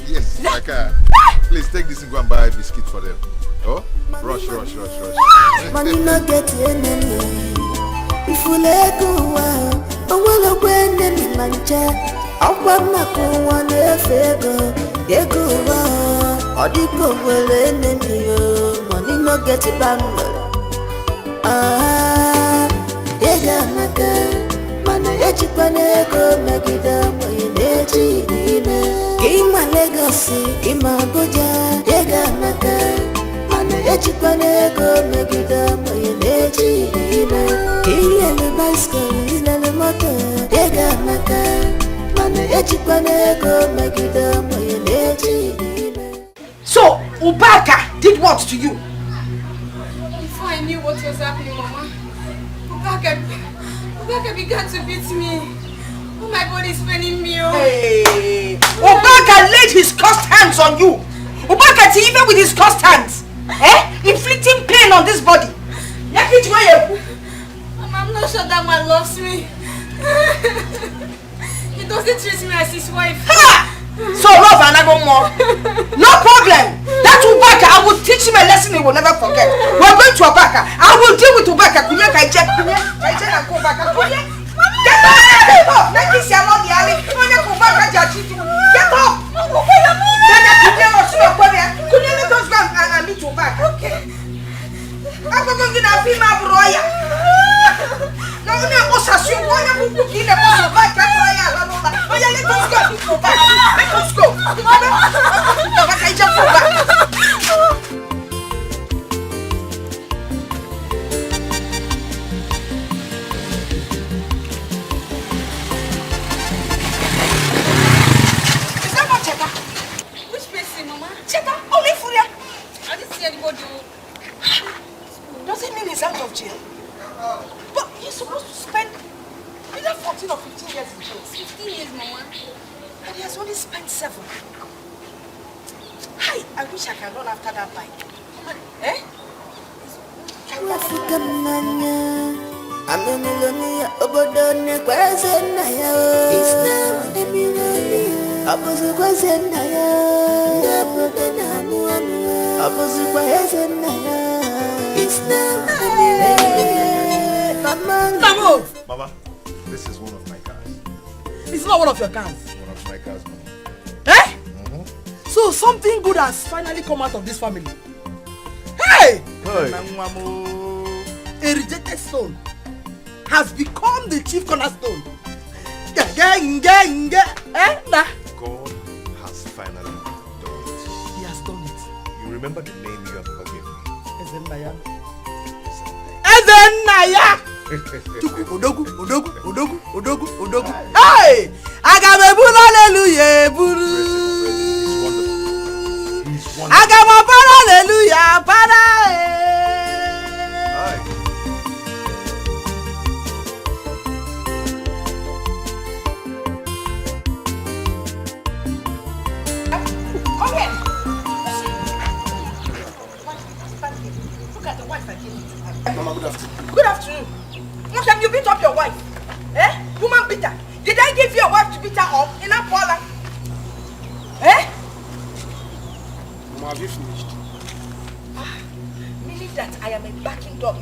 Yes, Aka. Please take this and go and buy a biscuit for them. Oh, rush. Money not get enemy. If you let go, I will go enemy mancha. I want not go one favor. They go or the go well enemy. Money not get a bundle. They got my girl. Mana echipanego megida moyenechi ime. Ima legacy, ima goja, yega naka. Mana echipanego megida moyenechi ime. Iya le bicycle, ila le motor, yega naka. Mana echipanego megida moyenechi ime. So, Ubaka did what to you? Before I knew what was happening, Mama, Ubaka began to beat me. Oh, my body is paining me. Hey. Ubaka laid his cursed hands on you. Ubaka, even with his cursed hands, inflicting pain on this body. I'm not sure that man loves me. He doesn't treat me as his wife. Ha! So love and I go more. No problem. That Ubaka, I will teach him a lesson he will never forget. We're going to Ubaka. I will deal with Ubaka. Get up. Let me see along the alley. Get up. Let us go and meet Ubaka. Okay. I'm going to be my brother. No, let us go. Let us go. 5, Mama. And he has only spent 7. Hi, I wish I can run after that bike. Eh? Mama, this is one of my cars. It's not one of your cars. One of my cars, Mama. Eh? So something good has finally come out of this family. Hey! A rejected stone has become the chief cornerstone. Eh? Nah. God has finally done it. He has done it. You remember the name you have given me? Ezenaya. Ezenaya! Odogu. Hey! Agamebulu hallelujah, buru. Agamabara hallelujah, para. Come here. Look at the wife I gave you. Mama, good afternoon. Good afternoon. How come you beat up your wife? Eh? Woman beater. Did I give your wife to beat her up in a parlor? Eh? Mama, have you finished? Meaning that I am a backing dog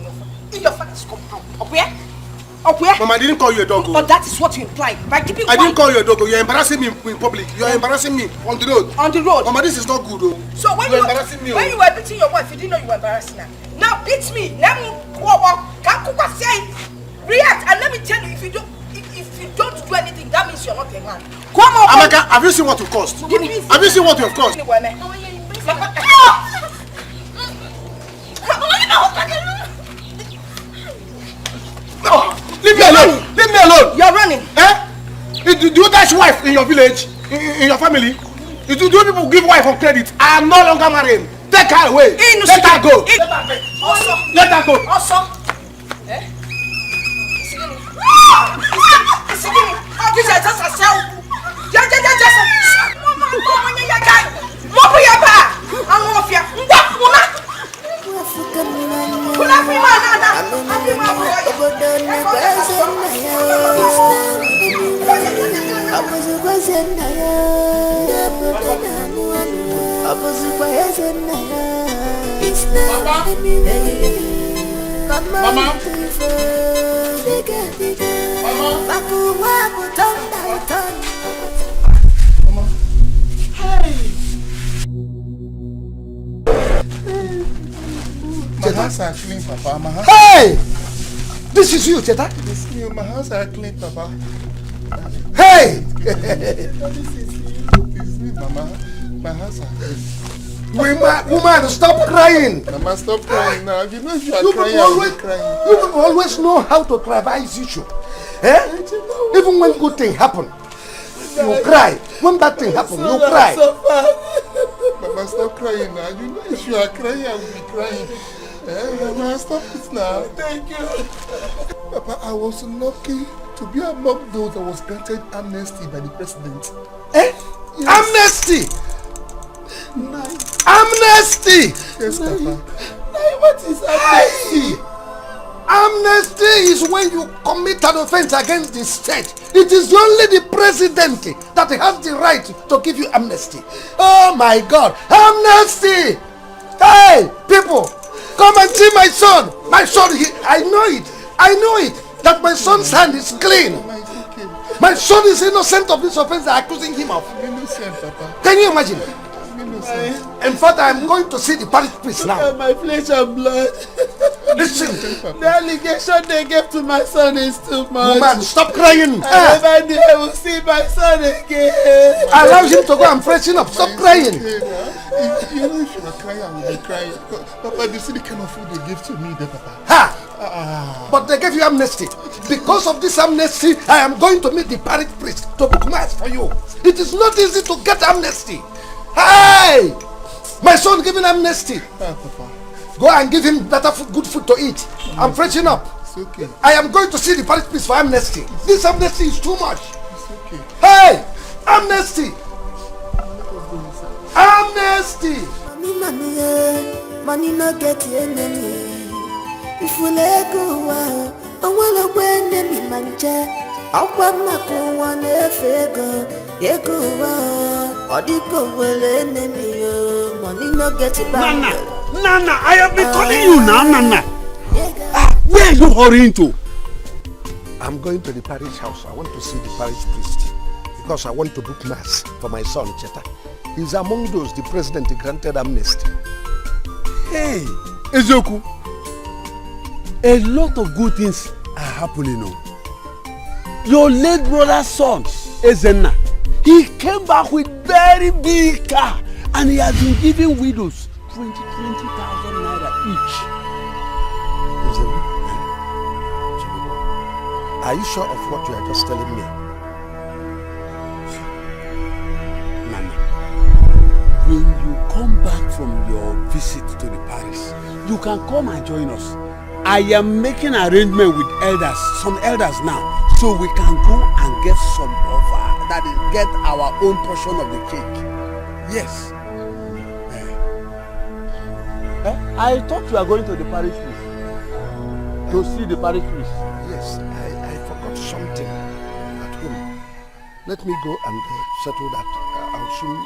in your father's compound. Up where? Up where? Mama, I didn't call you a dog. But that is what you imply. By keeping I didn't call you a dog. You're embarrassing me in public. You're embarrassing me on the road. On the road? Mama, this is not good, though. So when you're embarrassing me. When you were beating your wife, you didn't know you were embarrassing her. Now beat me. React and let me tell you, if you don't do anything, that means you're not a man. Come on. Amaka, have you seen what you cost? Have you seen what you have cost? Leave me alone! Leave me alone! You're running! Eh? Do you dash wife in your village? In your family? Do you people give wife on credit? I am no longer married. Take her away! Let her go! Let her go! Also! Eh? This is just a cell! Just Mama. My hands are clean, Papa. My hands. Hey! This is you, Cheta? It's me. My hands are clean, Papa. Hey! It's me, Mama. My hands are clean. Woman, stop crying. Mama, stop crying now. You know if you are crying, always, I'm crying. You people always know how to cry. Why is issue? Eh? Even when good thing happen, you cry. When bad thing happen, you cry. Mama, stop crying now. You know if you are crying, I will be crying. Mama, stop it now. Thank you. Papa, I was lucky to be among those that was granted amnesty by the president. Eh? Yes. Amnesty! Amnesty! Yes, Papa. What is amnesty? Amnesty is when you commit an offense against the state. It is only the president that has the right to give you amnesty. Oh my God! Amnesty! Hey, people, come and see my son. My son, I know it. I know it. That my son's hand is clean. My son is innocent of this offense they are accusing him of. Innocent, Papa. Can you imagine? In fact, I am going to see the parish priest now. My flesh and blood. Listen. The allegation they gave to my son is too much. Woman, stop crying. I never knew I will see my son again. Allow him to go and freshen up. Stop crying. You know if you are crying, I will be crying. Papa, you see the kind of food they give to me there, Papa. Ha! But they gave you amnesty. Because of this amnesty, I am going to meet the parish priest to book mass for you. It is not easy to get amnesty. Hey! My son giving amnesty. Papa. Go and give him better food, good food to eat. I'm freshening up. It's okay. I am going to see the parish priest for amnesty. This amnesty is too much. It's Okay. Hey! Amnesty! Amnesty! Money no get enemy. If we let go, I wanna win enemy manja. I want my go one efego. Ego Odiko will enemy. Money no get it back. Nana, I have been calling you now, Nana. Where are you hurrying to? I'm going to the parish house. I want to see the parish priest because I want to book mass for my son Cheta. He's among those the president granted amnesty. Hey, Ezoku, a lot of good things are happening now. Your late brother's son, Ezenna, he came back with very big car and he has been giving widows 20,000 naira each. Are you sure of what you are just telling me? Nana, when you come back from your visit to the parish, you can come and join us. I am making arrangement with elders, some elders now, so we can go and get some offer, that is, get our own portion of the cake. Yes. I thought you were going to the parish priest. To see the parish priest. Yes, I forgot something at home. Let me go and settle that. I'll soon.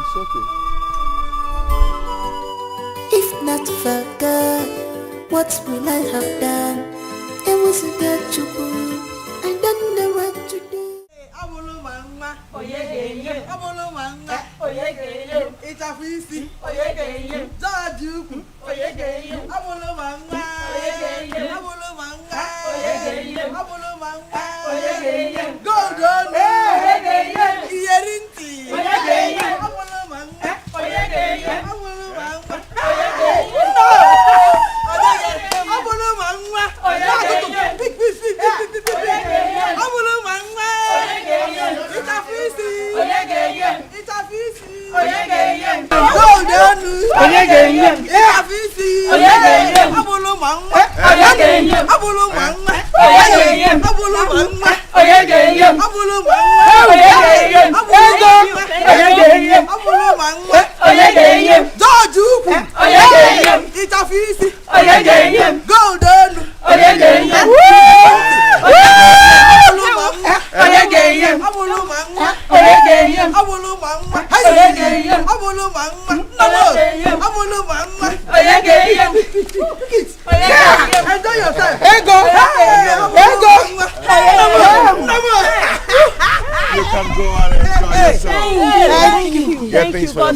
It's okay. If not for God, what will I have done? It was a good trouble. I don't know what to do. It's a feast. Zaduku.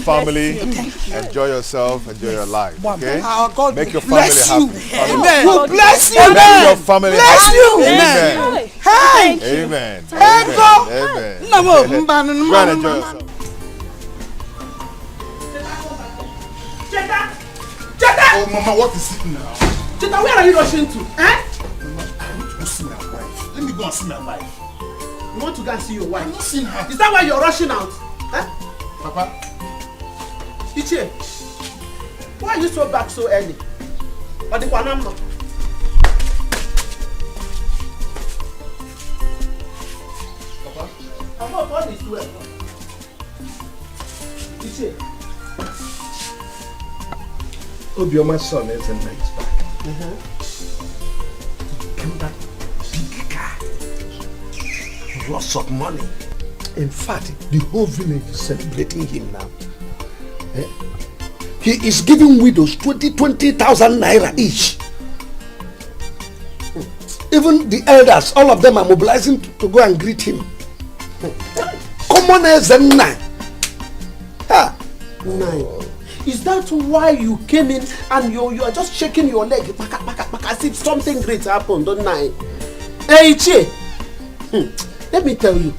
Family, enjoy yourself, enjoy your life, okay? God make your family happy. Amen. God bless you. Make your family bless happy. you. Amen. Hey. Amen. Amen. Amen. Go and enjoy yourself. Oh, Mama, what is it now? Cheta, where are you rushing to? Eh? Mama, I want to go see my wife. Let me go and see my wife. You want to go and see your wife? I'm not seeing her. Is that why you're rushing out? Eh? Papa. Ichie, why are you so back so early? But the Panama. Papa. I'm not on this way. Ichie. Obioma's son is a nice back. He came back big car. Lots of money. In fact, the whole village is celebrating him now. He is giving widows 20,000 naira each. Even the elders, all of them are mobilizing to go and greet him. Common as a nine. Is that why you came in and you are just shaking your leg as if something great happened, don't I? Hey, Ichie, let me tell you,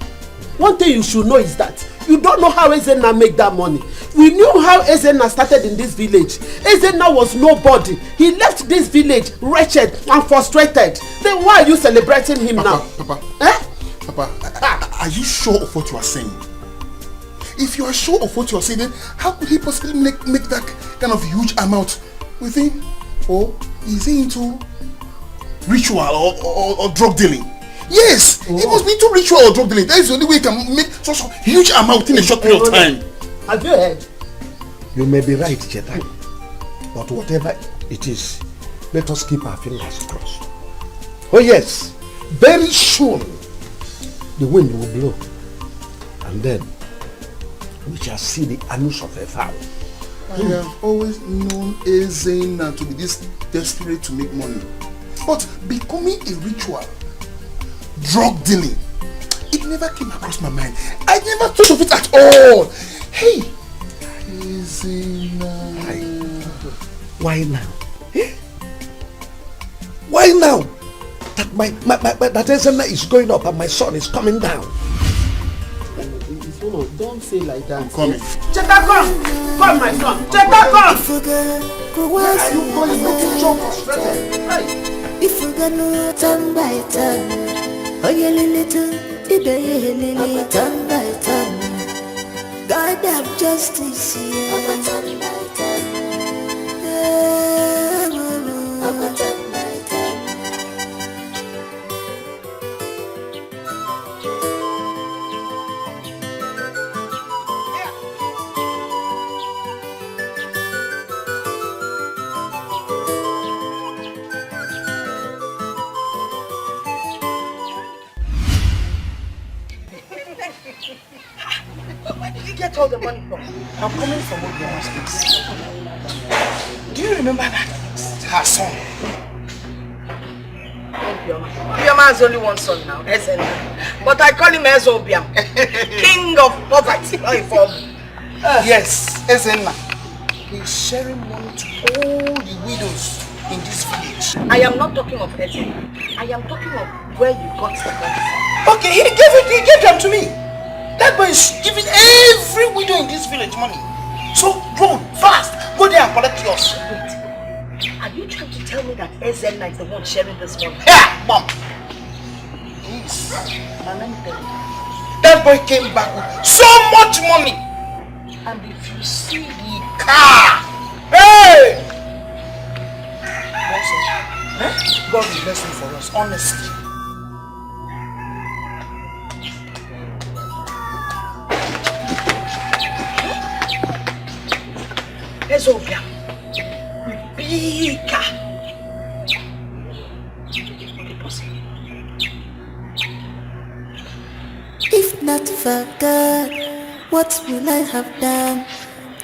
one thing you should know is that you don't know how Ezenna make that money. We knew how Ezenna started in this village. Ezenna was nobody. He left this village wretched and frustrated. Then why are you celebrating him now? Papa, eh? Papa, are you sure of what you are saying? If you are sure of what you are saying, then how could he possibly make that kind of huge amount with him? Or is he into ritual or drug dealing. Yes, it must be into ritual or drug dealing. That is the only way you can make such a huge amount in a short period of time. Have you heard? You may be right, Cheta. But whatever it is, let us keep our fingers crossed. Oh yes, very soon the wind will blow, and then we shall see the anus of a fowl. I have always known Ezena to be this desperate to make money. But becoming a ritual, drug dealing, it never came across my mind. I never thought of it at all. Hey, Ezena. Why now? Eh? Why now? That Ezena is going up and my son is coming down. Don't say like that. I'm coming. Cheta, come! Come, my son! Cheta, come! Where are you going? Making job of Frederick. If you gonna turn by turn, oh yeah, little, lily, turn by turn. God have justice here. Turn by turn. Turn by turn. Where did you get all the money from? I'm coming from Obiama's place. Do you remember that? Her son. Obiama has only one son now, Ezena. But I call him Obiam, king of poverty. Yes, Ezena. He's sharing money to all the widows in this village. I am not talking of Ezena. I am talking of where you got the money from. Okay, he gave them to me. That boy is giving every widow in this village money. So run fast, go there and collect yours. Wait, are you trying to tell me that Ezena is the one sharing this money? Yeah, mom. Please, and let me tell you, that boy came back with so much money. And if you see the car, hey! Also, God will bless you for us, honestly. Ezobia, big car. If not for God, what will I have done?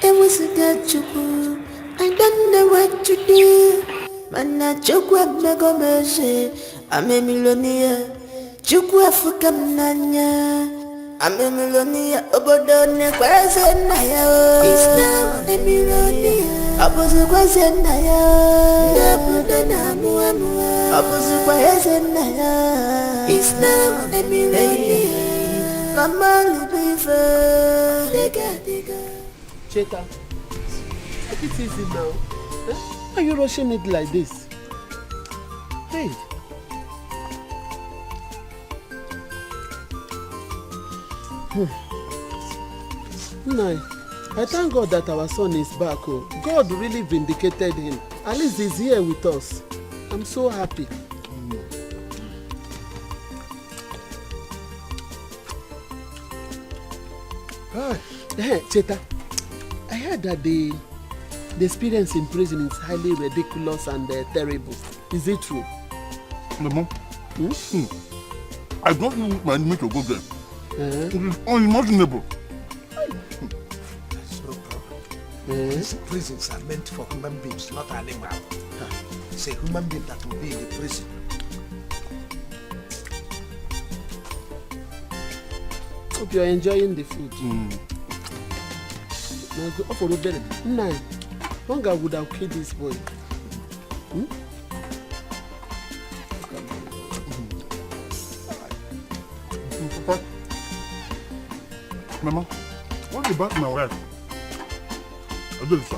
It was a good chuku. I don't know what to do. Mana chukwa mego meje. I'm a millionaire. Chukwa fuka mnanya. I'm a millionaire. Obodone kweze naya. It's now a millionaire. Abuzu kweze naya. Ndabuda na mua mua. Abuzu kweze naya. It's now a millionaire. Cheta, take it easy now. Eh? Why are you rushing it like this? Hey. No, I thank God that our son is back. Oh. God really vindicated him. At least he's here with us. I'm so happy. Hey, Cheta, I heard that the experience in prison is highly ridiculous and terrible. Is it true? Mama, I don't want my enemy to go there. It is unimaginable. That's no problem. These prisons are meant for human beings, not animals. It's a human being that will be in the prison. Hope you're enjoying the food. Now, for the no, Hunger would have killed this boy. Papa, Mama, what about my wife? I do this.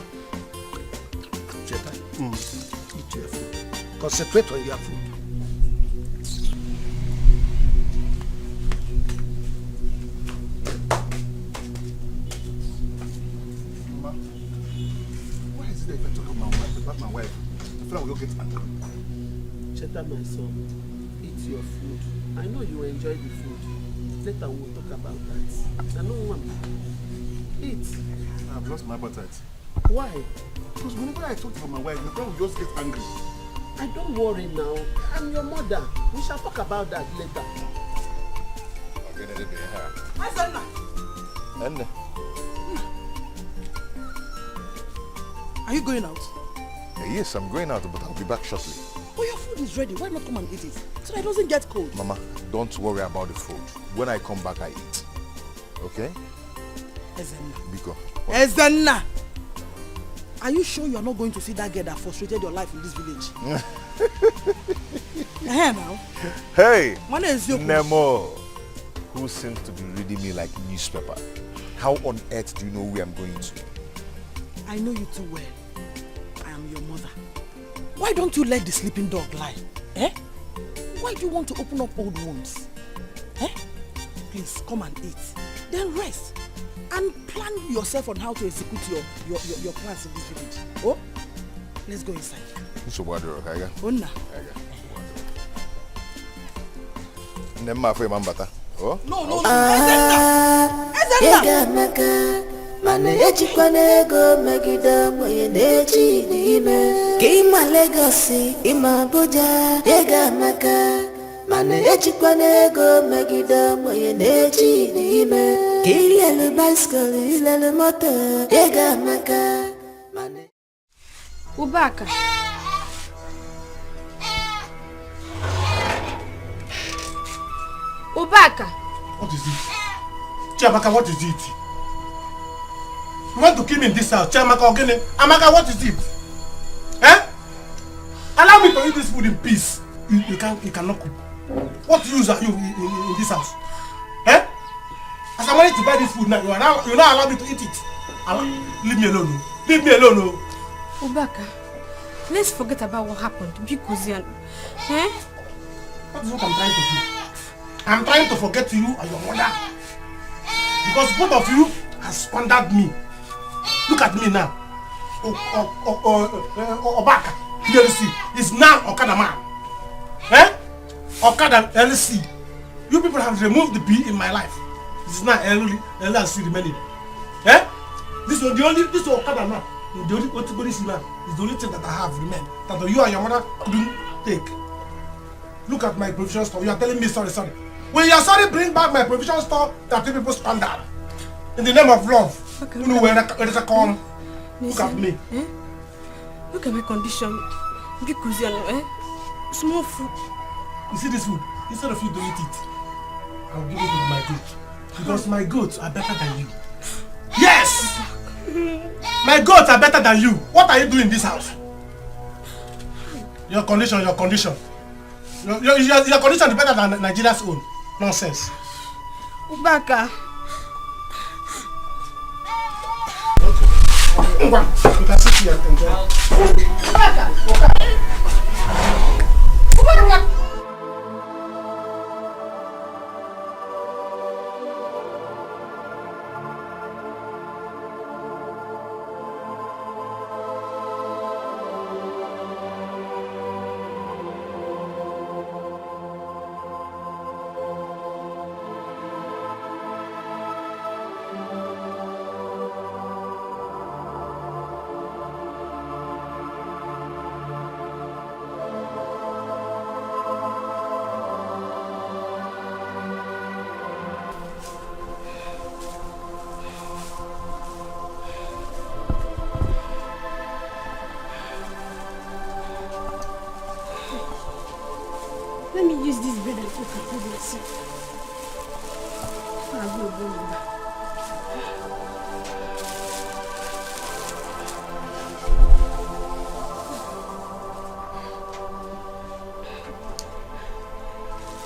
Cheta, eat your food. Concentrate on your food. Cheta, my son, eat your food. I know you enjoy the food. Later we'll talk about that. I know one. Eat. I've lost my appetite. Why? Because whenever I talk to my wife, my friend will just get angry. I don't worry now. I'm your mother. We shall talk about that later. Are you going out? Yes, I'm going out, but I'll be back shortly. Oh, your food is ready. Why not come and eat it? So that it doesn't get cold. Mama, don't worry about the food. When I come back, I eat. Okay? Ezenna. Biko. Ezenna! Are you sure you are not going to see that girl that frustrated your life in this village? Here now. Hey! What is your Nemo, who seems to be reading me like newspaper. How on earth do you know where I'm going to? I know you too well. I am your mother. Why don't you let the sleeping dog lie? Eh? Why do you want to open up old wounds? Eh? Please, come and eat. Then rest. And plan yourself on how to execute your plans in this village. Oh? Let's go inside. Onna. Oh? No. Ezenna! Mana echikwana ego megide mwenye nechi n'ime ka ịma Legosi ịma Abuja ego maka mana echikwana ego megide mwenye nechi n'ime ka ilele bicycle ilele moto ego maka mana Ubaka. Ubaka. What is it? Chiamaka, what is it? You want to kill me in this house? Chiamaka, okay? Amaka, what is it? Eh? Allow me to eat this food in peace. You cannot cook. What use are you in this house? Eh? As I wanted to buy this food now, you not allow me to eat it. Leave me alone. Leave me alone. Ubaka, let's forget about what happened because eh? That is what I'm trying to do. I'm trying to forget you and your mother. Because both of you have squandered me. Look at me now. Obaka, LC, is now Okada man. Eh? Okada LC. You people have removed the B in my life. This is now LC remaining. Eh? This is this Okada man. The only man is the only thing that I have remained. That you and your mother couldn't take. Look at my provision store. You are telling me sorry. When you are sorry, bring back my provision store that you people squandered. In the name of love. Okay, you know where it's a come. Look at me. Eh? Look at my condition. Because small food. You see this food? Instead of you to eat it, I'll give it to my goat. Because my goats are better than you. Yes! My goats are better than you. What are you doing in this house? Your condition. Your condition is better than Nigeria's own. Nonsense. Ubaka. You can sit here and enjoy. Ubaka. Let me use this bread and cook and food myself.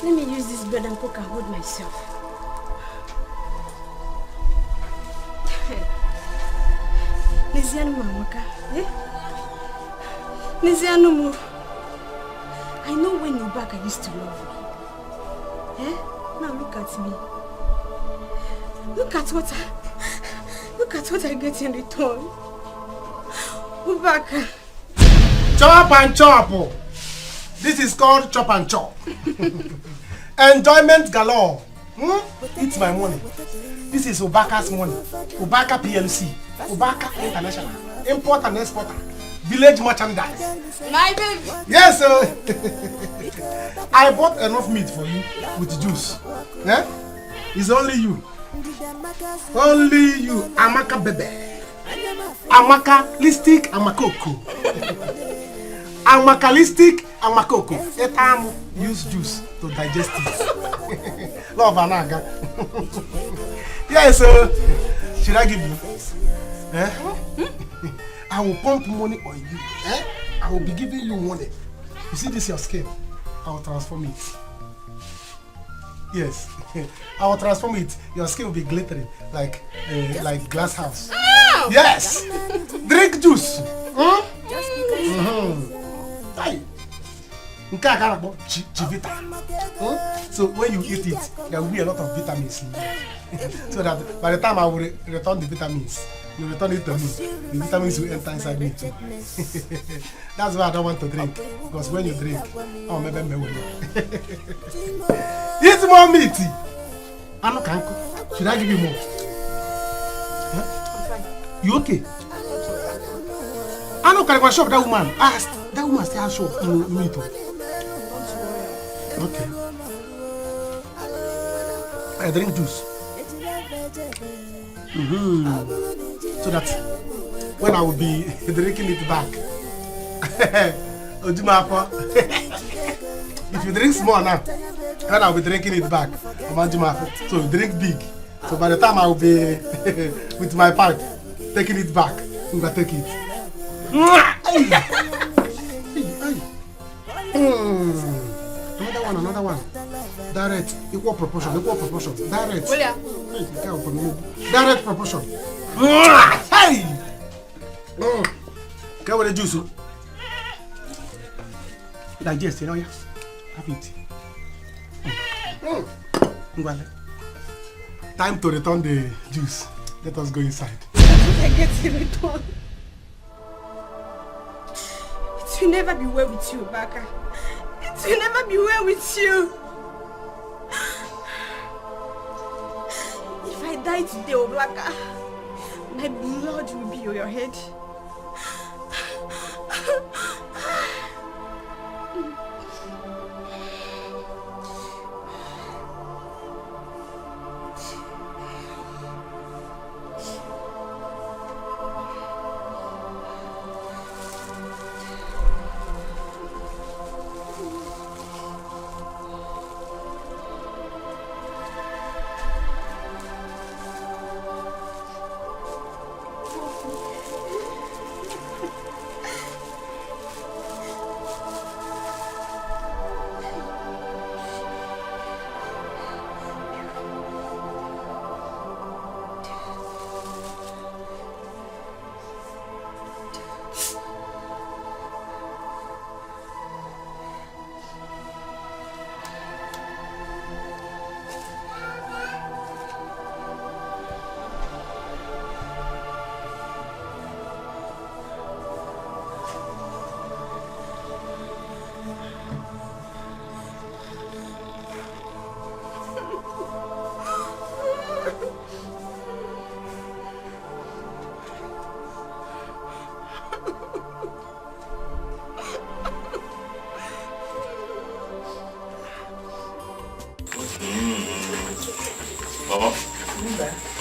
Let me use this bread and cook and hold myself. Nizianu mamaka, eh? Nizianu mo. I know when you're back, I used to love you. Eh? Now look at me. Look at what I get in return. Ubaka. Chop and chop. This is called chop and chop. Enjoyment galore. It's my money. This is Obaka's money. Obaka PLC. Obaka International. Import and exporter. Village merchandise. My baby. Yes, sir. I bought enough meat for you with juice. Yeah? It's only you. Only you. Amaka bebe. Amaka listic amakoko. Amakalistic amakoko. Etam use juice to digest it. Love anaga. Yes, sir. Should I give you? Eh? I will pump money on you. Eh? I will be giving you money. You see this your skin? I will transform it. Yes. I will transform it. Your skin will be glittering like glass house. Oh! Yes. Drink juice. Hey. So when you eat it, there will be a lot of vitamins in it. So that by the time I will return the vitamins, you return it to me. The vitamins will enter inside me too. That's why I don't want to drink. Because when you drink, oh maybe eat more meat. Should I give you more? Huh? You okay? I know can shop that woman. That woman still has shop meat. Okay. I drink juice. So that when I will be drinking it back, if you drink small now, when I will be drinking it back, so you drink big. So by the time I will be with my pipe, taking it back, we will take it. Another one. Direct, equal proportion. Direct. Direct proportion. Hey! Get with the juice. Digest, you know, yeah? Have it. Time to return the juice. Let us go inside. I get to return. It will never be well with you, Baka. It will never be well with you. If I die today, Oblaka, my blood will be on your head.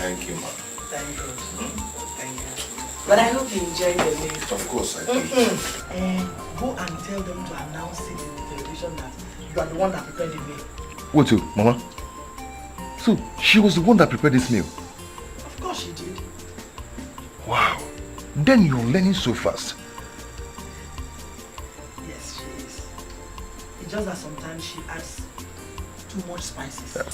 Thank you, ma. Thank God. Thank you. But I hope you enjoyed the meal. Of course I did. Go and tell them to announce it in the television that you are the one that prepared the meal. What too, Mama? So, she was the one that prepared this meal? Of course she did. Wow. Then you're learning so fast. Yes, she is. It's just that sometimes she adds too much spices. Yeah.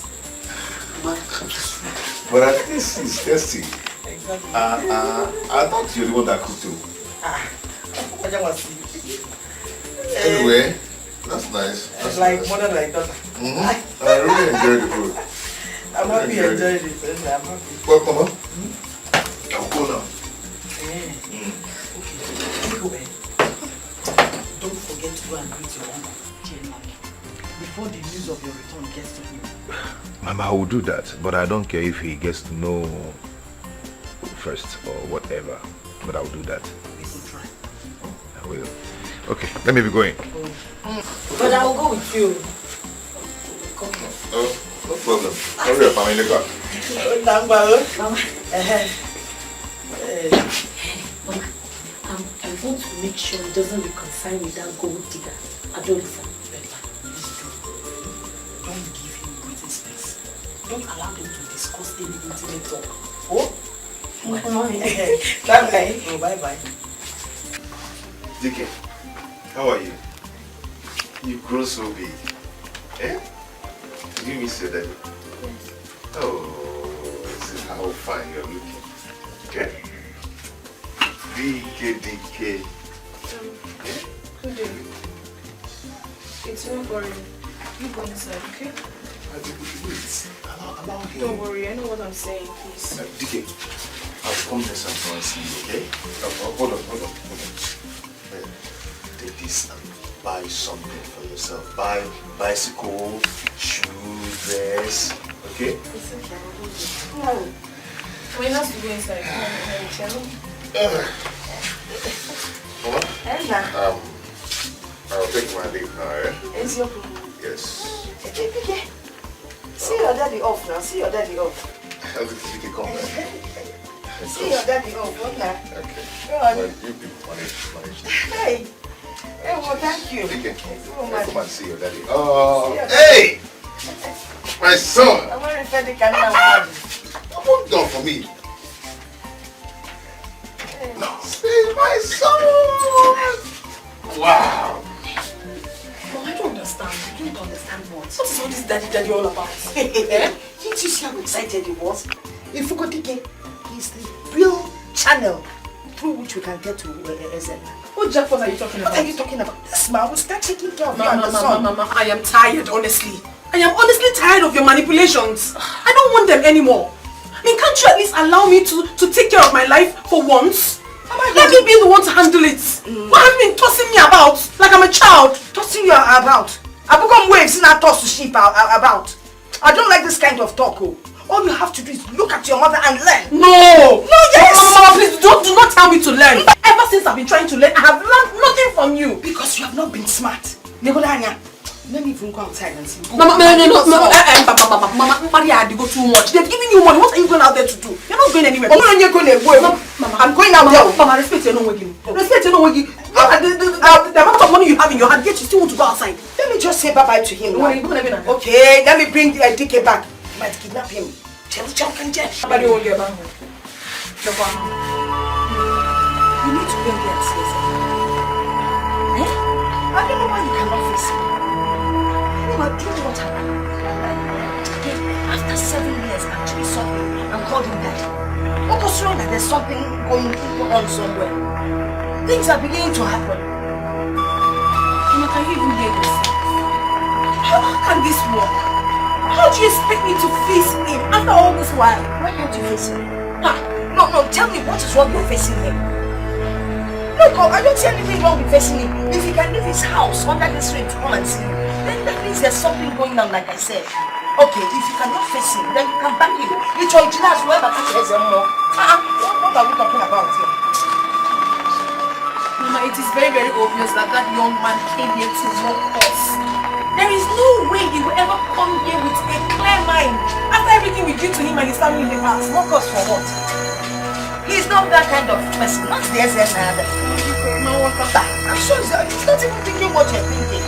But this is tasty. Exactly. I thought you were the one that cooked too. Anyway, that's nice. That's like nice. mother like daughter. I really enjoyed the food. I'm happy you enjoyed it. I'm happy. Well, Mama, I'll go now. Okay. Don't forget to go and greet your uncle. before the news of your return gets to him. Mama, I will do that, but I don't care if he gets to know first or whatever. But I will do that. We will try. I will. Okay, let me be going. But I will go with you. Come here. Oh, no problem. Hurry up, I'm in the car. Mama. I want to make sure he doesn't reconcile with that gold digger. Adolisa. Don't give him breathing space. Don't allow them to discuss any intimate talk. Oh? Bye-bye. Oh, bye-bye. DK, how are you? You grow so big. Eh? Did you miss your daddy? Yes. Oh, this is how fine you're looking. Okay? DK. Good day. It's not boring. You go inside, okay? Allow him. Don't worry, I know what I'm saying, please. DK, I'll come next time and see you, okay? Hold on. Take this and buy something for yourself. Buy bicycle, shoes, dress, okay? It's okay, I'll do it. No. We have to go inside. Mama? I'll take my leave now, eh? It's your problem. Yes. See your daddy off now. See your daddy off. DK, come back. See your daddy off. What now? Okay. Go on. Well, you people manage. Hey. Hey, well, thank you. DK, Oh, come and see your daddy. Oh, hey! My son! I'm very Frederick and now. Hold on for me. No, see my son! Wow! Mom, I don't understand. You don't understand what? What is all this daddy all about? Didn't you see how excited he was? If you go DK, he's the real channel through which we can get to Ezen. What jackpot are you talking about? What are you talking about? This man will start taking care of you and the son. Mama, I am tired, honestly. I am honestly tired of your manipulations. I don't want them anymore. I mean, can't you at least allow me to take care of my life for once? Let me be the one to handle it. Why have you been tossing me about like I'm a child? Tossing you about? I become waves in our toss to sheep about. I don't like this kind of talk. Oh. All you have to do is look at your mother and learn. No! No, yes! Mama, please do not tell me to learn. Ever since I've been trying to learn, I have learned nothing from you. Because you have not been smart. Negodanya, let me even go outside and see. Mama, no, Mama, Maria, you go too much. They've given you money. What are you going out there to do? You're not going anywhere. Mama, you're going away. Mama, I'm going out there. Mama, respect your no working. Respect your no working. The amount of money you have in your hand, yet you still want to go outside. Let me just say bye-bye to him. Okay, let me bring the DK back. You might kidnap him. Somebody won't get back. You need to go and get serious. Eh? I don't know why you cannot face him. Anyway, do you know what happened? After 7 years, I actually saw him and called him daddy. What was wrong that there's something going on somewhere? Things are beginning to happen. Mama, can you even hear yourself? How can this work? How do you expect me to face him after all this while? Why can't you face him? No, tell me what is wrong with facing him. Look, I don't see anything wrong with facing him. If he can leave his house under this rain to come and see you, then that means there's something going on, like I said. Okay, if you cannot face him, then you can back him. You try to ask whoever catches him more. What are we talking about here? Mama, it is very, very obvious that that young man came here to mock us. There is no way he will ever come here with a clear mind after everything we did to him and his family in the past. Mock us for what? He's not that kind of person. Not the SN either. I'm sure he's not even thinking what you're thinking.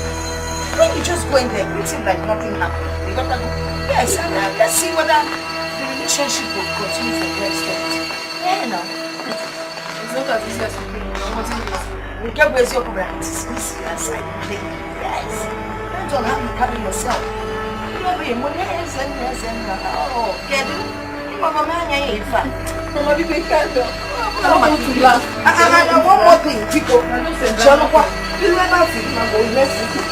When you just go in there, greet him like nothing happened. You got to go. Yes, and let's see whether the relationship will continue for the extent. Yeah, no. It's not as easy as you think. You can't waste your problem. It's easy as I think. Yes. Depends on how you carry yourself. Oh, get it? Mama, Mama, you can do. One more thing, Etiko. You never think I'm going to mess with you.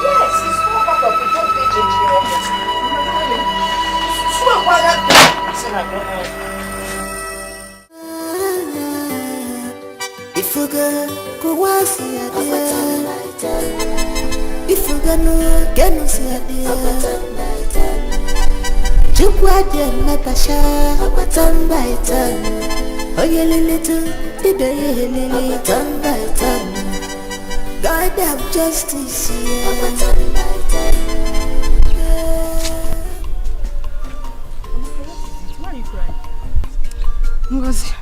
Yes, it's not part of the don't pay change the office. Sure, why not? If you go, go once again. If ifugano kenu siadia chukwa de matasha tan by tan oyeleletu ideyelele tan by tan God have justice Why are you crying? Because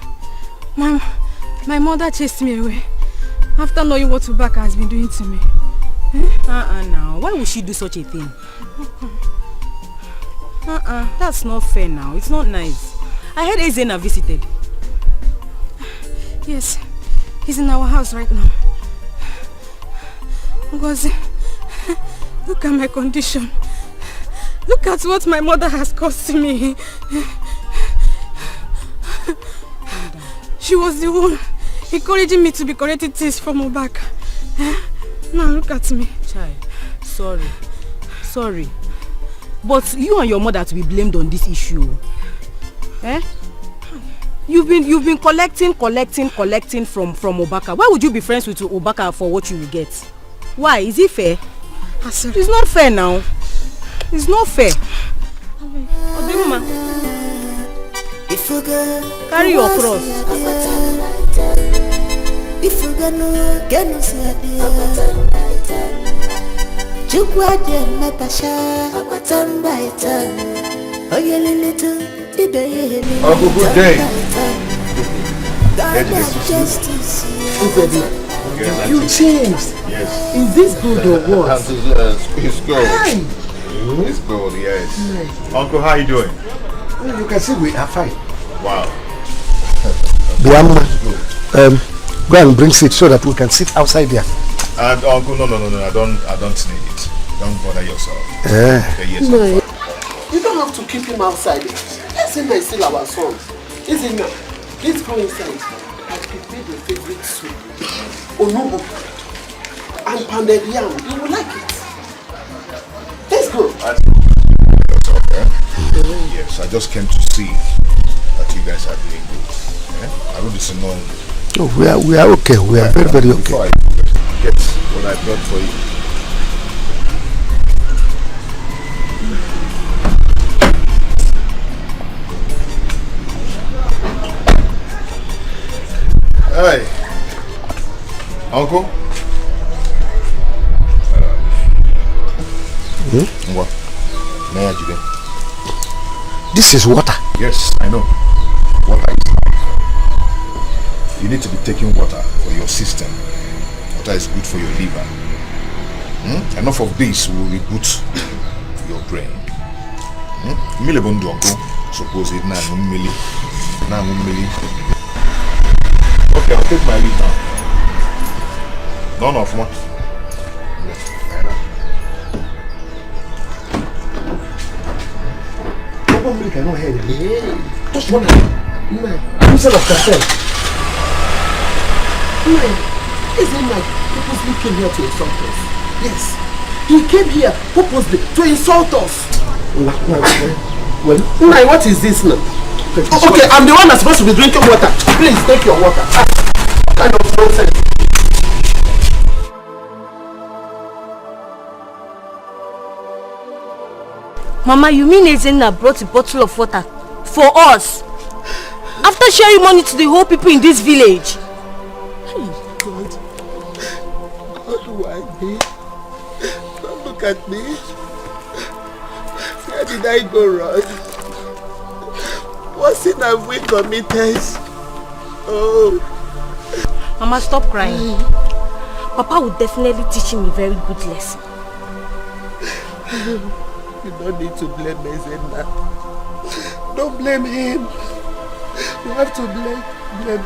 my mother chased me away after knowing what Ubaka has been doing to me. Now, why would she do such a thing? That's not fair now. It's not nice. I heard Ezena visited. Yes, he's in our house right now. Because look at my condition. Look at what my mother has caused to me. She was the one encouraging me to be correcting things from Ubaka. Now look at me. Child, sorry. But you and your mother to be blamed on this issue. You've been collecting from Ubaka. Why would you be friends with Ubaka for what you will get? Why? Is it fair? It's not fair now. It's not fair. Carry your cross. Uncle, good day. Yes, you changed. Yes. Is this good or what? It's good. It's good, yes. Uncle, how you doing? Well, you can see we are fine. Wow. Go and bring seats so that we can sit outside there. And Uncle, no, I don't need it. Don't bother yourself. Okay, yes, No, you don't have to keep him outside. Ezena is still our son. Ezena, please go inside. I prepared your favorite soup. Onubu and pounded yam. You will like it. Let's go. Yes, I just came to see that you guys are doing good. I really just know. No, we are okay. We are very, very okay. Before I get what I brought for you. Hey, Uncle. What? This is water. Yes, I know. Water is life. You need to be taking water for your system. Water is good for your liver. Enough of this will reboot your brain. Suppose it now. Okay, I'll take my leave now. None of one. Probably cannot hear it. Just one. Instead of cartel. Ezena purposely came here to insult us. Yes. He came here purposely to insult us. Well, what is this now? Okay, I'm the one that's supposed to be drinking water. Please take your water. What kind of nonsense? Mama, you mean Ezena brought a bottle of water for us? After sharing money to the whole people in this village? Hey, God, why me? Don't look at me. Where did I go wrong? What sin have we committed? Oh. Mama, stop crying. Papa will definitely teach him a very good lesson. You don't need to blame Ezena. Don't blame him. You have to blame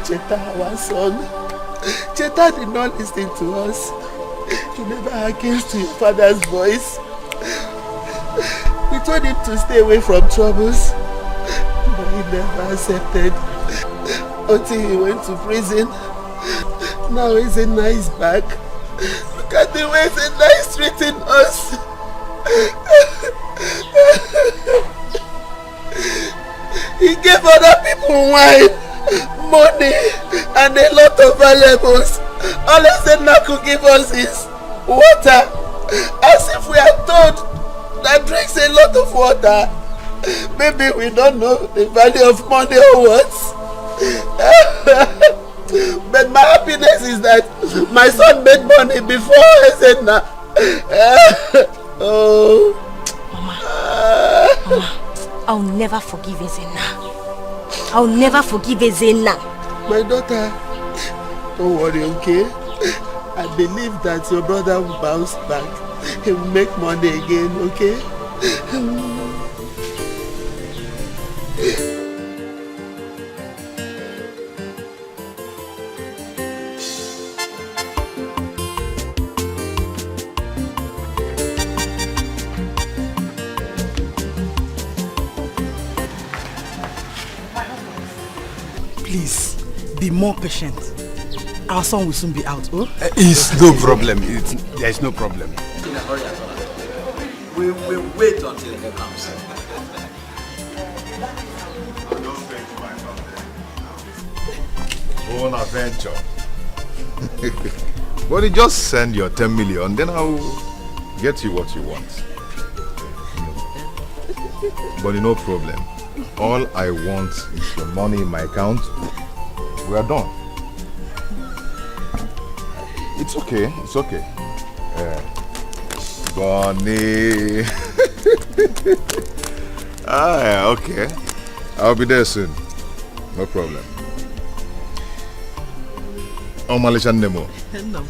Cheta, our son. Cheta did not listen to us. He never hearkens to your father's voice. We told him to stay away from troubles, but he never accepted until he went to prison. Now Ezena is back. Look at the way Ezena is treating us. He gave other people wine, money, and a lot of valuables. All Ezena could give us is water. As if we are told that drinks a lot of water. Maybe we don't know the value of money or what. But my happiness is that my son made money before I said nah. Oh. Mama, I'll never forgive Ezena. I'll never forgive Ezena. My daughter, don't worry, okay? I believe that your brother will bounce back. He will make money again, okay? Please, be more patient. Our son will soon be out, oh? It's no problem. There's no problem. In a hurry at all. We will wait until he comes. Own adventure. But you just send your 10 million, then I'll get you what you want. But no problem. All I want is the money in my account. We are done. It's okay. It's okay. Bonnie. Okay. I'll be there soon. No problem. Oh, Malaysian Nemo. No.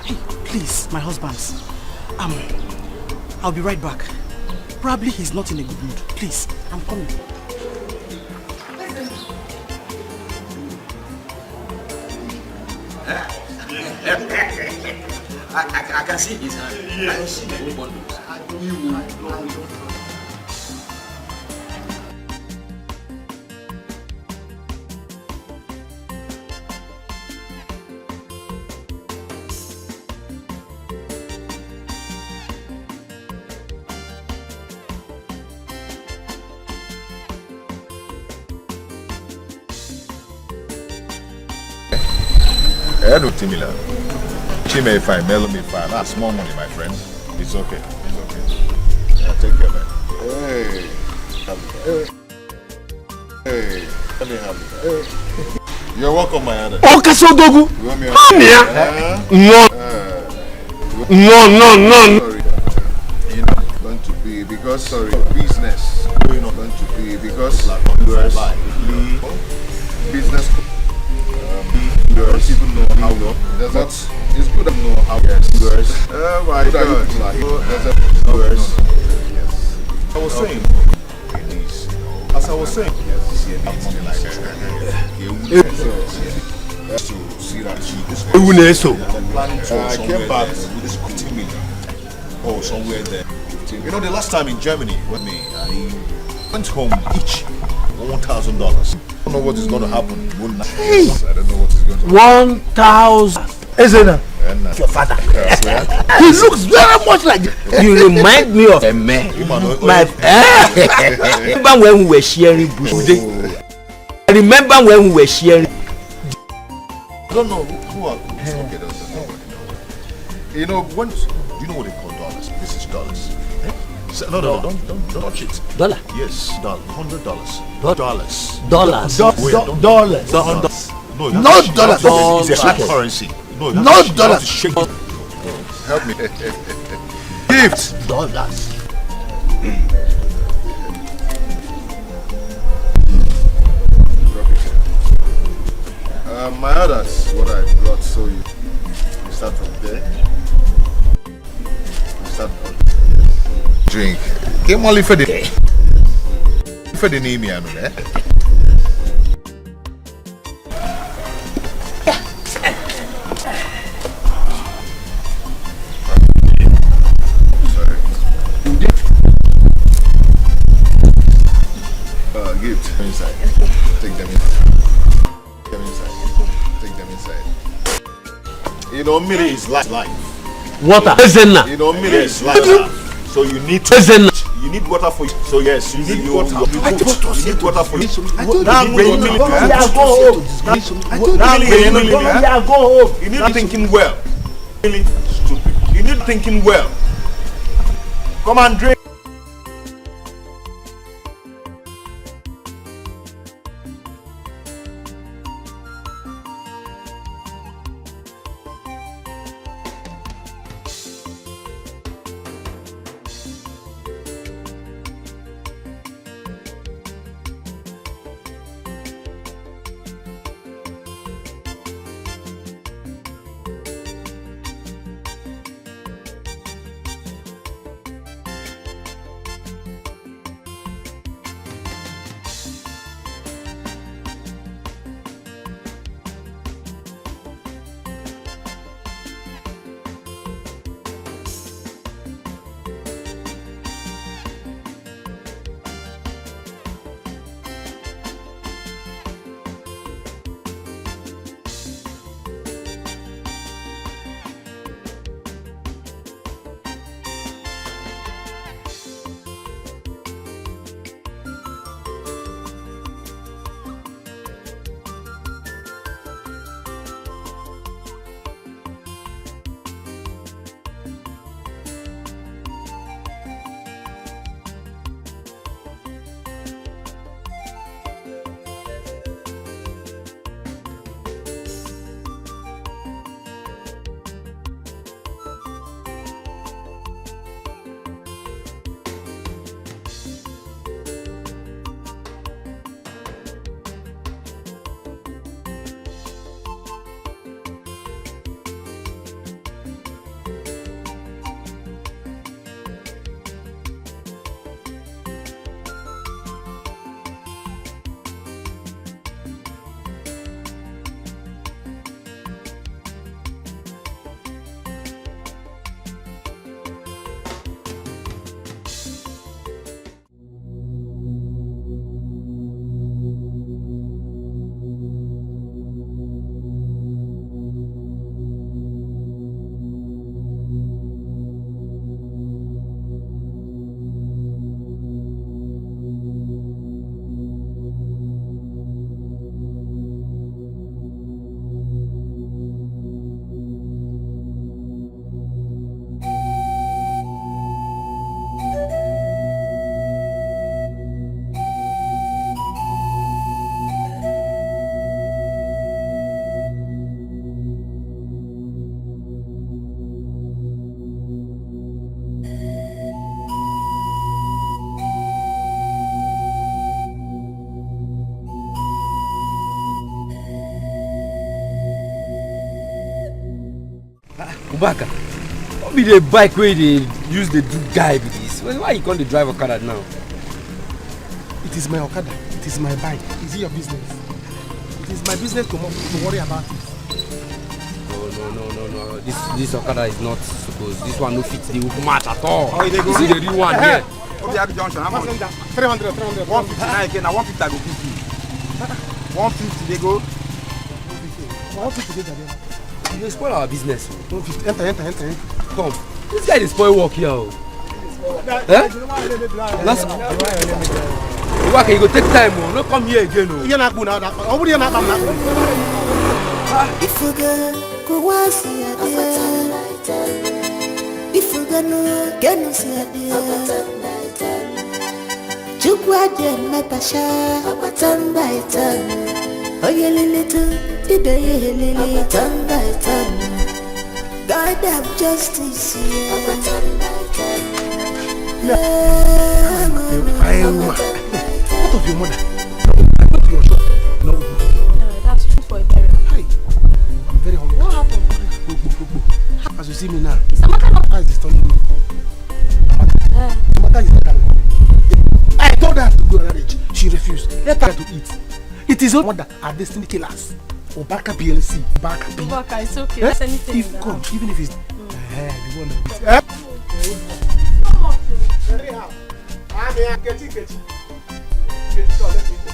Hey, please, my husbands. I'll be right back. Probably he's not in a good mood. Please, I'm coming. I can see his hand. Yes. I can see the whole bundles. No, Timila. Chime fine, Melo me fine. That's small money, my friend. It's okay. It's okay. I'll take care of it. Hey. Let me have it. You're welcome, my other. Oh, Kasodogu! No. You're not going to be because business. You're not going to be because business. People know how to. It's good to know how to. Oh my God. I was saying. As I was saying. To see that she is planning to I came back with this 15 million. Oh, somewhere there. You know, the last time in Germany with me, I went home each $1,000. I don't know what is going to happen. Hey. I don't know what is going to happen. 1,000. Ezena. Your father. He looks very much like you. Remind me of a man. Remember when we were sharing bush? Remember when we were sharing? I don't know who are. Okay, you know when? Do you know what they call dollars? This is dollars. No, don't touch it. Dollar? Yes, $100. Dollars. Dollars. No, not dollars. It's a hard currency. No, not dollars. Help me. Gifts. Dollars. My others, what I brought, so you start from there. Start from drink. Came only for the name, you know, eh? Gift. Inside. Take them inside. Take them inside. You know, Miri is life. Water. You know, Miri is life. So you need to. You You need water for you. So yes, you need water. You need water for you. I told go home. You need thinking well. Really stupid. You need thinking well. Come and drink. Ubaka, what be the bike where they use the guy with this? Why you can't drive Okada now? It is my Okada. It is my bike. Is it your business? It is my business to worry about it. No. This Okada is not supposed. This one no fit the match at all. Oh, they go. This is the real one here. Obiabi Junction, how much? 300. 159 again. Now 150 I go give you. 150 they go. 150 they go. You spoil our business. 150. Enter. Come. This guy is spoil work here. Eh? Last. Okay, you go take time. No come here again. You're not good now. You're not now. If you go once see a day. If you go no get no see a day. Chukwa de metasha. Turn by turn. Oh yeah, little. Today, lily, turn by turn. God of justice, turn by turn. What of your mother? I go to your shop. No. That's true for a parent. Hi. I'm very hungry. What happened? As you see me now, how is this turning me? Mother is not. I told her to go to marriage. She refused. Let her to eat. It is not mother are destiny killers. Obaka PLC, Obaka P. Obaka, it's okay. That's anything. If come, even if it's the one that very hard. I'm here, get it. So let me go.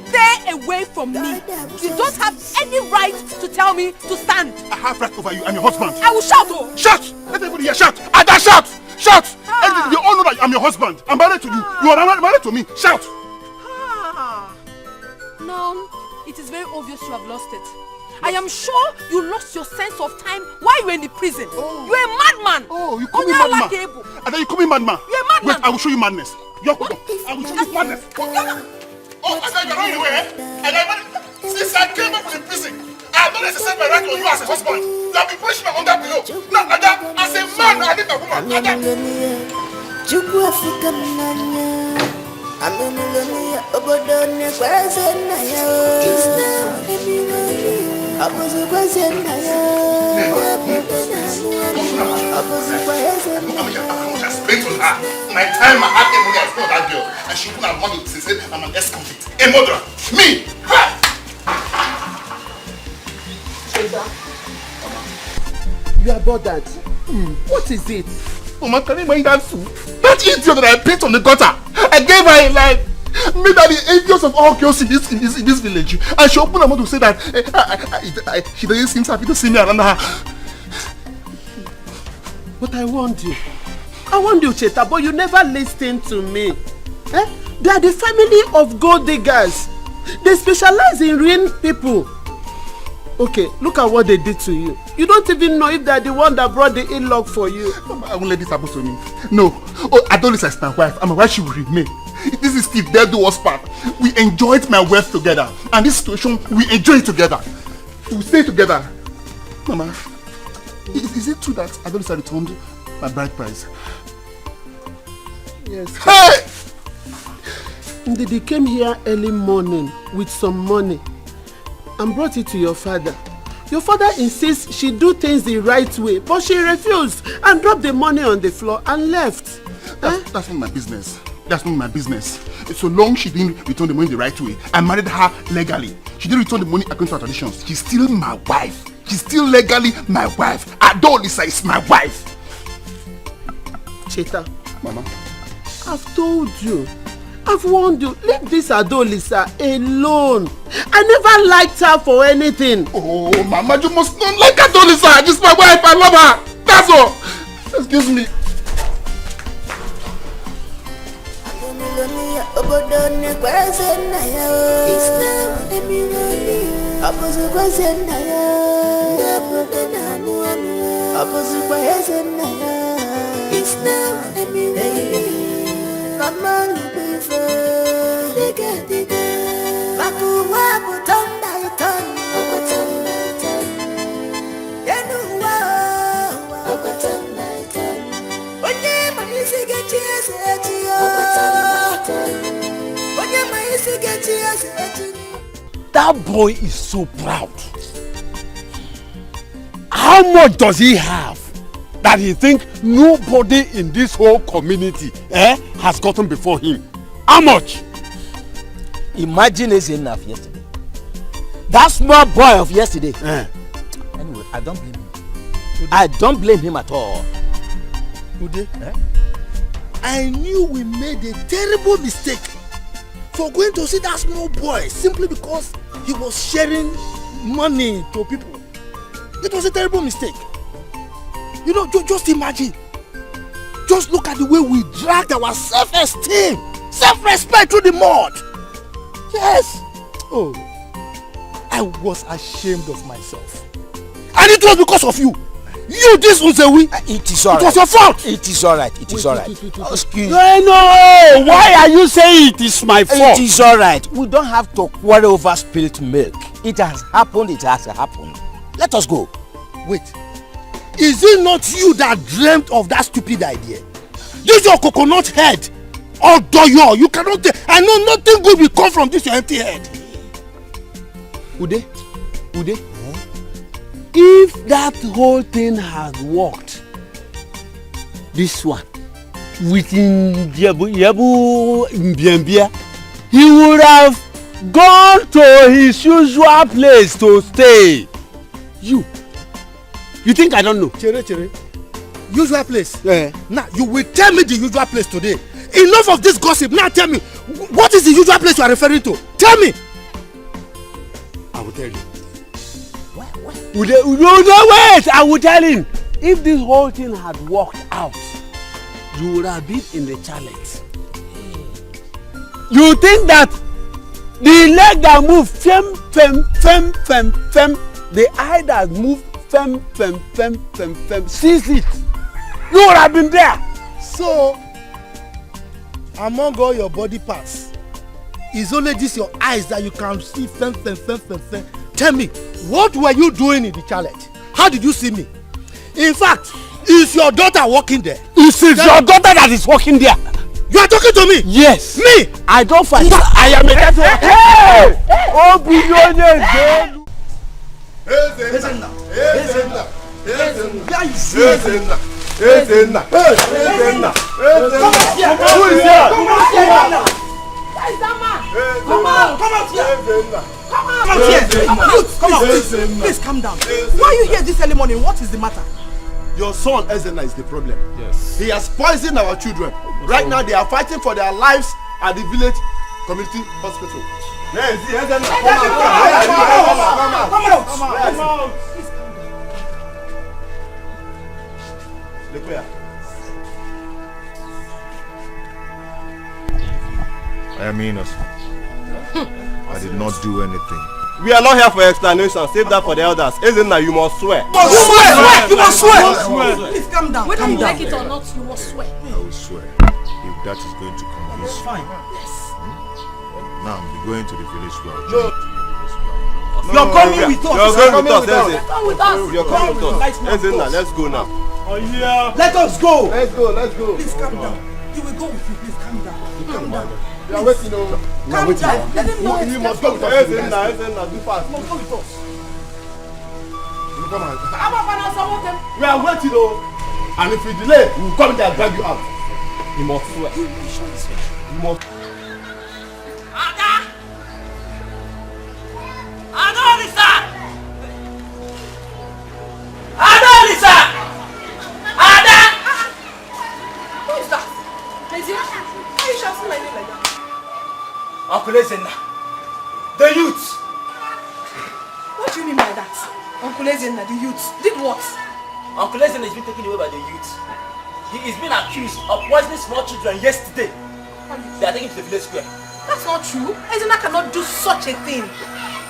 Stay away from me. You don't have any right to tell me to stand. I have right over you. I'm your husband. I will shout. Oh. Shout! Let everybody hear. Shout! Ada, shout! Shout! And you all know that I'm your husband. I'm married to you. You are married to me. Shout! Now, it is very obvious you have lost it. I am sure you lost your sense of time while you were in the prison. Oh. You're a madman. Oh, you call me madman. And then you call me madman. You're a madman. Wait, I will show you madness. I will show you madness. Oh, I thought you were running away, eh? Since I came back from the prison, I have not exercised my right on you as a husband. You have been pushing me on that below. Now, as a man, I need a woman. My time, my heart, money, I spent that girl, and she couldn't have money since I'm an ex-convict, a murderer. Me! You are bothered. What is it? Mama, can you mind that fool? That idiot that I picked on the gutter. I gave her a life. Made her the envious of all girls in this village. And she opened her mouth to say that she doesn't seem happy to see me around her. But I warned you, Cheta, but you never listened to me. They are the family of gold diggers. They specialize in ruining people. Okay, look at what they did to you. You don't even know if they're the one that brought the in-law for you. I won't let this happen to me. No. Oh, Adolisa is my wife, and my wife she will remain. This is Steve, they'll do us part. We enjoyed my wealth together. And this situation, we enjoy it together. We stay together. Mama, is it true that Adolisa returned my bride price? Yes. Hey! They came here early morning with some money and brought it to your father. Your father insists she do things the right way, but she refused and dropped the money on the floor and left. That's not my business. That's not my business. So long she didn't return the money the right way, I married her legally. She didn't return the money according to our traditions. She's still my wife. She's still legally my wife. Adolisa is my wife. Cheta, Mama, I've told you. I've warned you. Leave this Adolisa alone. I never liked her for anything. Oh, Mama, you must not like Adolisa. She's my wife. I love her. That's all. Excuse me. That boy is so proud. How much does he have that he think nobody in this whole community has gotten before him? How much? Imagine it's enough yesterday. That small boy of yesterday. Anyway, I don't blame him. I don't blame him at all. Ude, I knew we made a terrible mistake for going to see that small boy simply because he was sharing money to people. It was a terrible mistake. You know, just imagine. Just look at the way we dragged our self-esteem, self-respect through the mud. Yes. Oh, I was ashamed of myself. And it was because of you. You, this was a we. It is alright. It was your fault. It is alright. It is alright. Excuse me. No. Why are you saying it is my fault? It is alright. We don't have to quarrel over spilt milk. It has happened. It has happened. Let us go. Wait. Is it not you that dreamt of that stupid idea? This your coconut head. Oh, doyo, you cannot. I know nothing good will come from this your empty head. Ude. If that whole thing had worked, this one, with Yabu Mbiambia, he would have gone to his usual place to stay. You think I don't know? Chere. Usual place? Now, you will tell me the usual place today. Enough of this gossip. Now tell me, what is the usual place you are referring to? Tell me. I will tell you. No, wait! I will tell him. If this whole thing had worked out, you would have been in the challenge. You think that the leg that move fem, the eye that move fem, sees it. You would have been there. So, among all your body parts, it's only this your eyes that you can see fem. Tell me, what were you doing in the challenge? How did you see me? In fact, is your daughter working there? Is it your daughter that is working there? You are talking to me? Yes. Me? I don't fight. I am a network. Hey! Oh, billionaires. Please calm down. Why are you here this early morning? What is the matter? Your son Ezenna is the problem. Yes. He has poisoned our children. Right now they are fighting for their lives at the village community hospital. Yes, Ezenna, come out. Look where. I am innocent. I did not do anything. We are not here for explanation. Save that for the elders. Ezenna, you must swear. You must swear. Please calm down. Whether you like it or not, you must swear. I will swear. If that is going to convince you. Fine. Yes. Now I'm going to the village square. You're coming with us. You're coming with us. Come with us. You're coming with us. Ezenna, let's go now. Oh yeah. Let us go. Let's go. Please calm down. He will go with you. Please calm down. Calm down. We are waiting. Calm down. Let him know. You must go with us. Ezenna, do fast. You must go with us. Come on. We are waiting. And if we delay, we will come there and drag you out. You must swear. You must. Uncle Ezenna, the youth. What do you mean by that? Uncle Ezenna, the youth, did what? Uncle Ezenna has been taken away by the youth. He is being accused of poisoning small children yesterday. They are taken to the village square. That's not true. Ezenna cannot do such a thing.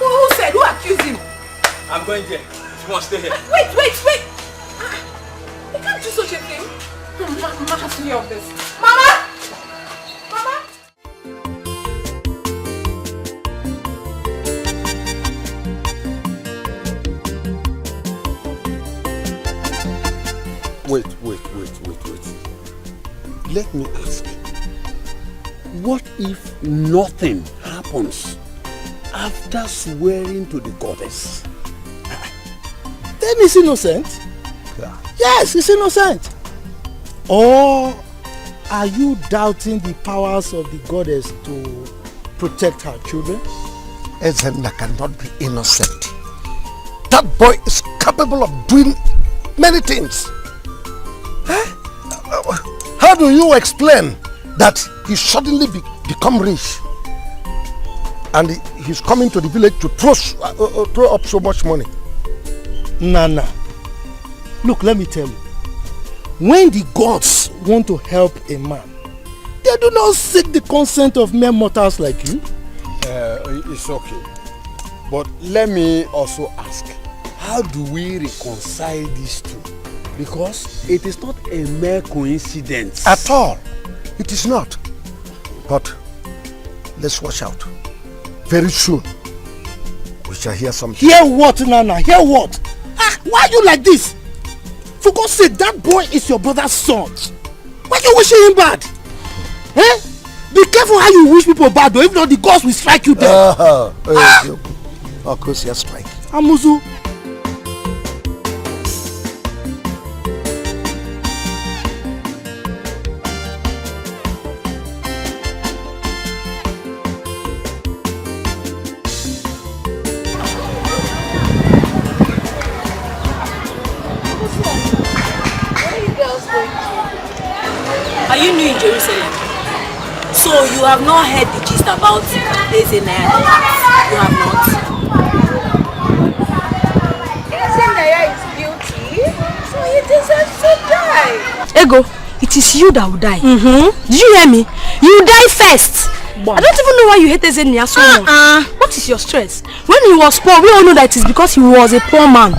Who said? Who accused him? I'm going there. If you want to stay here. Wait. You can't do such a thing. Mama has to hear of this. Mama! Wait. Let me ask. What if nothing happens after swearing to the goddess? Then he's innocent. Yeah. Yes, he's innocent. Or are you doubting the powers of the goddess to protect her children? Ezenna cannot be innocent. That boy is capable of doing many things. How do you explain that he suddenly become rich and he's coming to the village to throw up so much money? Nana, look, let me tell you. When the gods want to help a man, they do not seek the consent of mere mortals like you. It's okay. But let me also ask, how do we reconcile these two? Because it is not a mere coincidence. At all. It is not. But let's watch out. Very soon, we shall hear something. Hear what, Nana? Hear what? Why are you like this? For God's sake, that boy is your brother's son. Why are you wishing him bad? Be careful how you wish people bad, though. If not, the gods will strike you dead. Of course, yes, strike. Amuzu. Are you new in Jerusalem? So you have not heard the gist about Ezenaya? You have not? Ezenaya is guilty, so he deserves to die. Ego, it is you that will die. Did you hear me? You die first. I don't even know why you hate Ezenaya so much. What is your stress? When he was poor, we all know that it is because he was a poor man.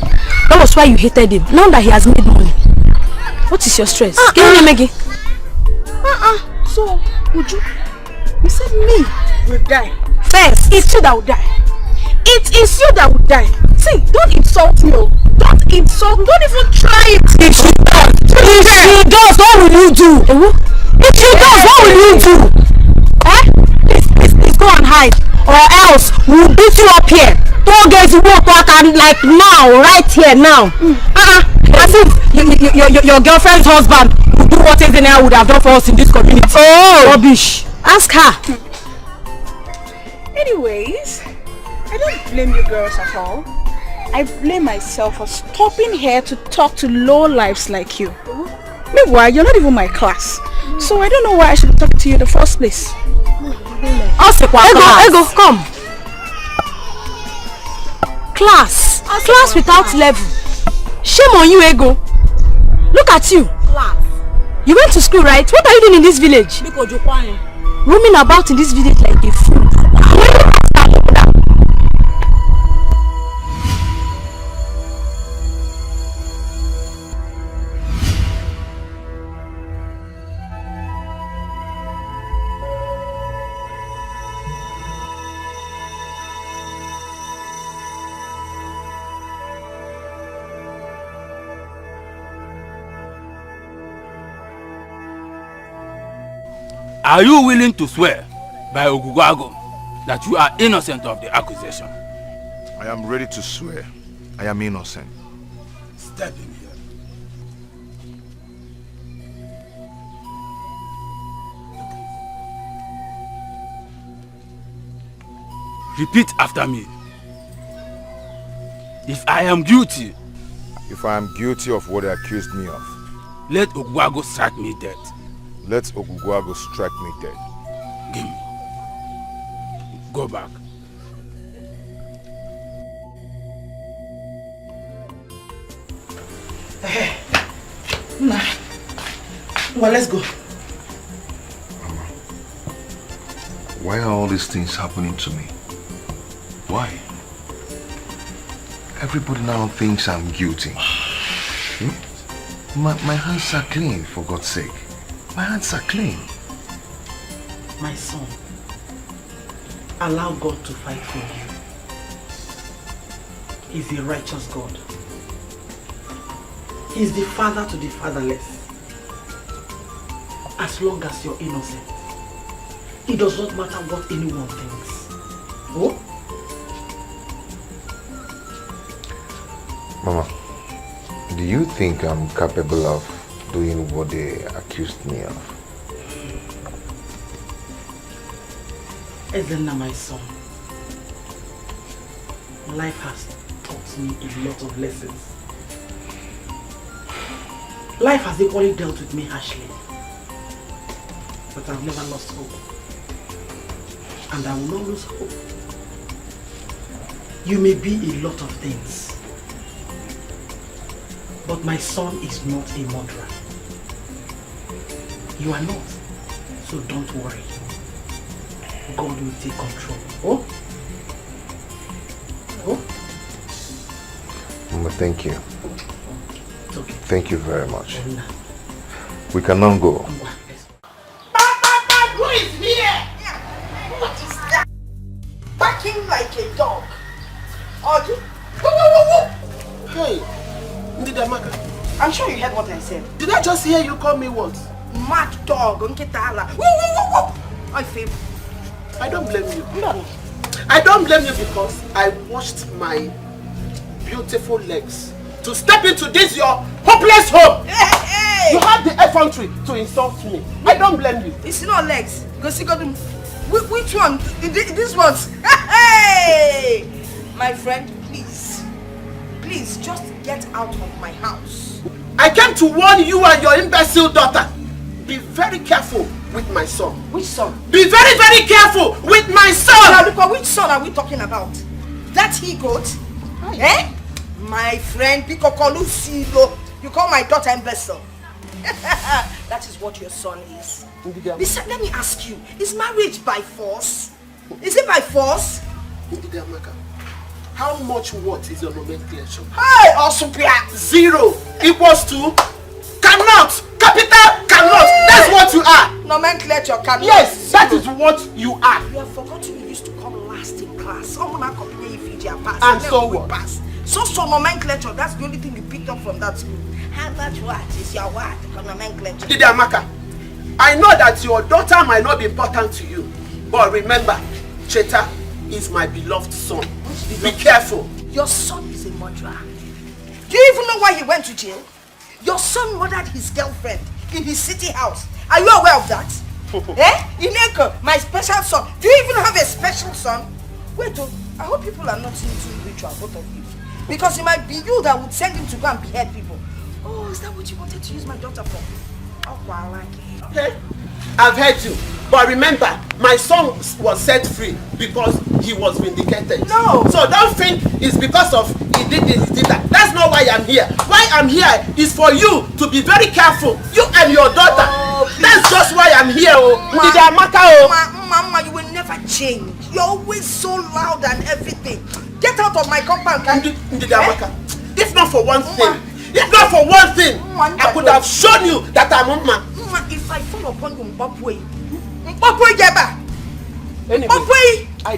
That was why you hated him. Now that he has made money. What is your stress? Can you hear me again? So, would you said me will die. First, it's you that will die. It is you that will die. See, don't insult me. Don't insult me. Don't even try it. If she does, what will you do? If she does, what will you do? Please go and hide. Or else we'll beat you up here. Don't get to work and like now, right here now. As if your girlfriend's husband would do what Ezenaya would have done for us in this community. Oh, rubbish. Ask her. Anyways, I don't blame you girls at all. I blame myself for stopping here to talk to low lives like you. Meanwhile, you're not even my class. So I don't know why I should talk to you in the first place. Ego, come. Class without level. Shame on you, Ego. Look at you. You went to school, right? What are you doing in this village? Roaming about in this village like a fool. Are you willing to swear by Ogugwago that you are innocent of the accusation? I am ready to swear. I am innocent. Step in here. Repeat after me. If I am guilty. If I am guilty of what they accused me of. Let Ogugwago strike me dead. Let Ogugwago strike me dead. Give me. Go back. Nah. Well, let's go. Why are all these things happening to me? Why? Everybody now thinks I'm guilty. My hands are clean, for God's sake. My hands are clean. My son, allow God to fight for you. He's a righteous God. He's the father to the fatherless. As long as you're innocent, it does not matter what anyone thinks. Oh? Mama, do you think I'm capable of doing what they accused me of? Ezenna, my son, life has taught me a lot of lessons. Life has equally dealt with me harshly, but I've never lost hope, and I will not lose hope. You may be a lot of things, but my son is not a murderer. You are not, so don't worry. God will take control. Oh? Oh? Mama, thank you. It's okay. Thank you very much. We can now go. Who is here? What is that? Barking like a dog. Audrey? Hey, Ndidamaka. I'm sure you heard what I said. Did I just hear you call me what? Mad dog. I don't blame you. No. I don't blame you because I washed my beautiful legs to step into this your hopeless home. Hey. You have the effrontery to insult me. I don't blame you. It's not legs. Because you got them. Which one? This one's. Hey! My friend, please. Please, just get out of my house. I came to warn you and your imbecile daughter. Be very careful with my son. Which son? Be very, very careful with my son! Now, which son are we talking about? That he goat? Eh? My friend Pikokolu Silo. You call my daughter imbecile. That is what your son is. Besides, let me ask you, is marriage by force? Is it by force? How much what is your nomenclature? Hey, Osupia! 0 equals to cannot. Capital cannot. That's what you are. Nomenclature cannot. Yes, that is what you are. You have forgotten you used to come last in class. And so what? Pass. So nomenclature, that's the only thing you picked up from that school. How much what is your what? Nomenclature. Didi Amaka, I know that your daughter might not be important to you, but remember, Cheta is my beloved son. Be careful. Your son is a murderer. Do you even know why he went to jail? Your son murdered his girlfriend in his city house. Are you aware of that? Ineko, my special son. Do you even have a special son? Wait, I hope people are not into ritual, both of you. Because it might be you that would send him to go and behead people. Oh, is that what you wanted to use my daughter for? Oh, I like it. Okay, I've heard you. But remember, my son was set free because he was vindicated. No! So don't think it's because of he did this, he did that. That's not why I'm here. Why I'm here is for you to be very careful. You and your daughter. Oh, that's just why I'm here. Mama, you will never change. You're always so loud and everything. Get out of my compound, can you? If not for one thing, I could have shown you that I'm Mama. If I fall upon you, Anyway, I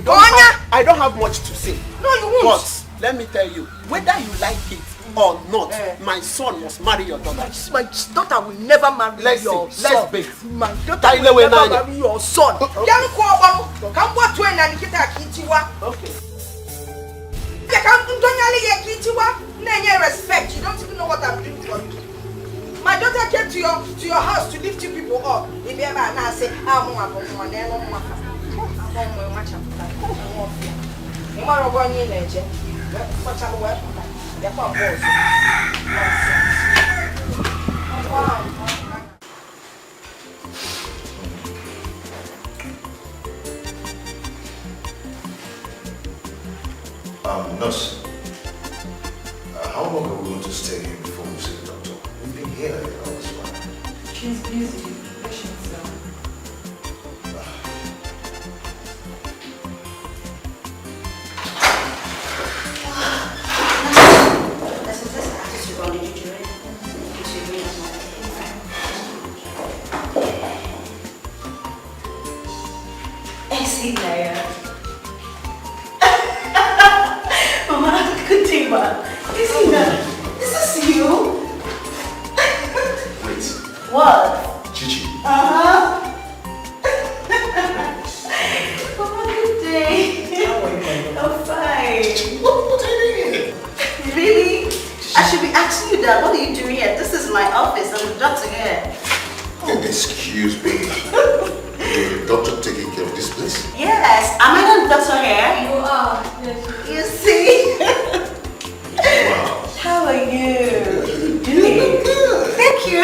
don't have much to say. No, you won't. But let me tell you, whether you like it or not, my son must marry your daughter. My daughter will never marry your son. Let's bake. My daughter will never marry your son. Okay. Respect. You don't even know what I'm doing for you. My daughter came to your house to lift you people up. If you ever now say, Nurse, how long are we going to stay here before we see the doctor? We've been here all this while. She's busy. Patients down. Mama, good day, ma. Is this you? Wait. What? Chichi. Mama, good day. How are you, my I'm fine. What are you doing here? Really? I should be asking you that. What are you doing here? This is my office. I'm the doctor here. Excuse me. The doctor taking care of this place? Yes. Am I not the doctor here? You are. Yes. You see? Wow. How are you? Doing? Thank you.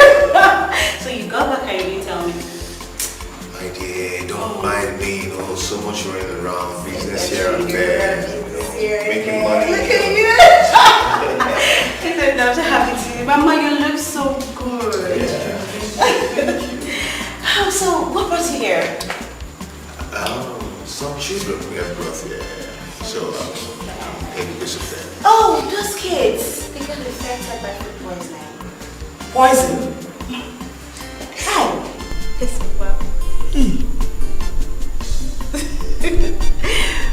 So you got back and you didn't tell me. My dear, don't mind me, so much running around, business here and there, making money. Look at you. I'm so happy to see you. Mama, you look so good. Yeah. So, what brought you here? Some children we have brought here. So, in because of that. Oh, those kids. They got infected by food poisoning. Poison? How? It's well.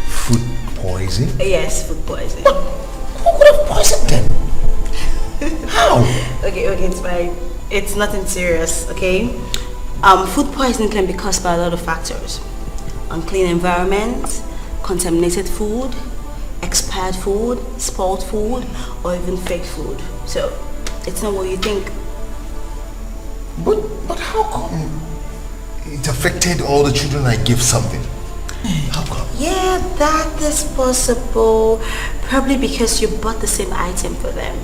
Food poison? Yes, food poisoning. Who could have poisoned them? How? Okay, it's fine. It's nothing serious, okay? Food poisoning can be caused by a lot of factors. Unclean environment, contaminated food, expired food, spoiled food, or even fake food. So, it's not what you think. But how come it affected all the children I give something? How come? Yeah, that is possible. Probably because you bought the same item for them.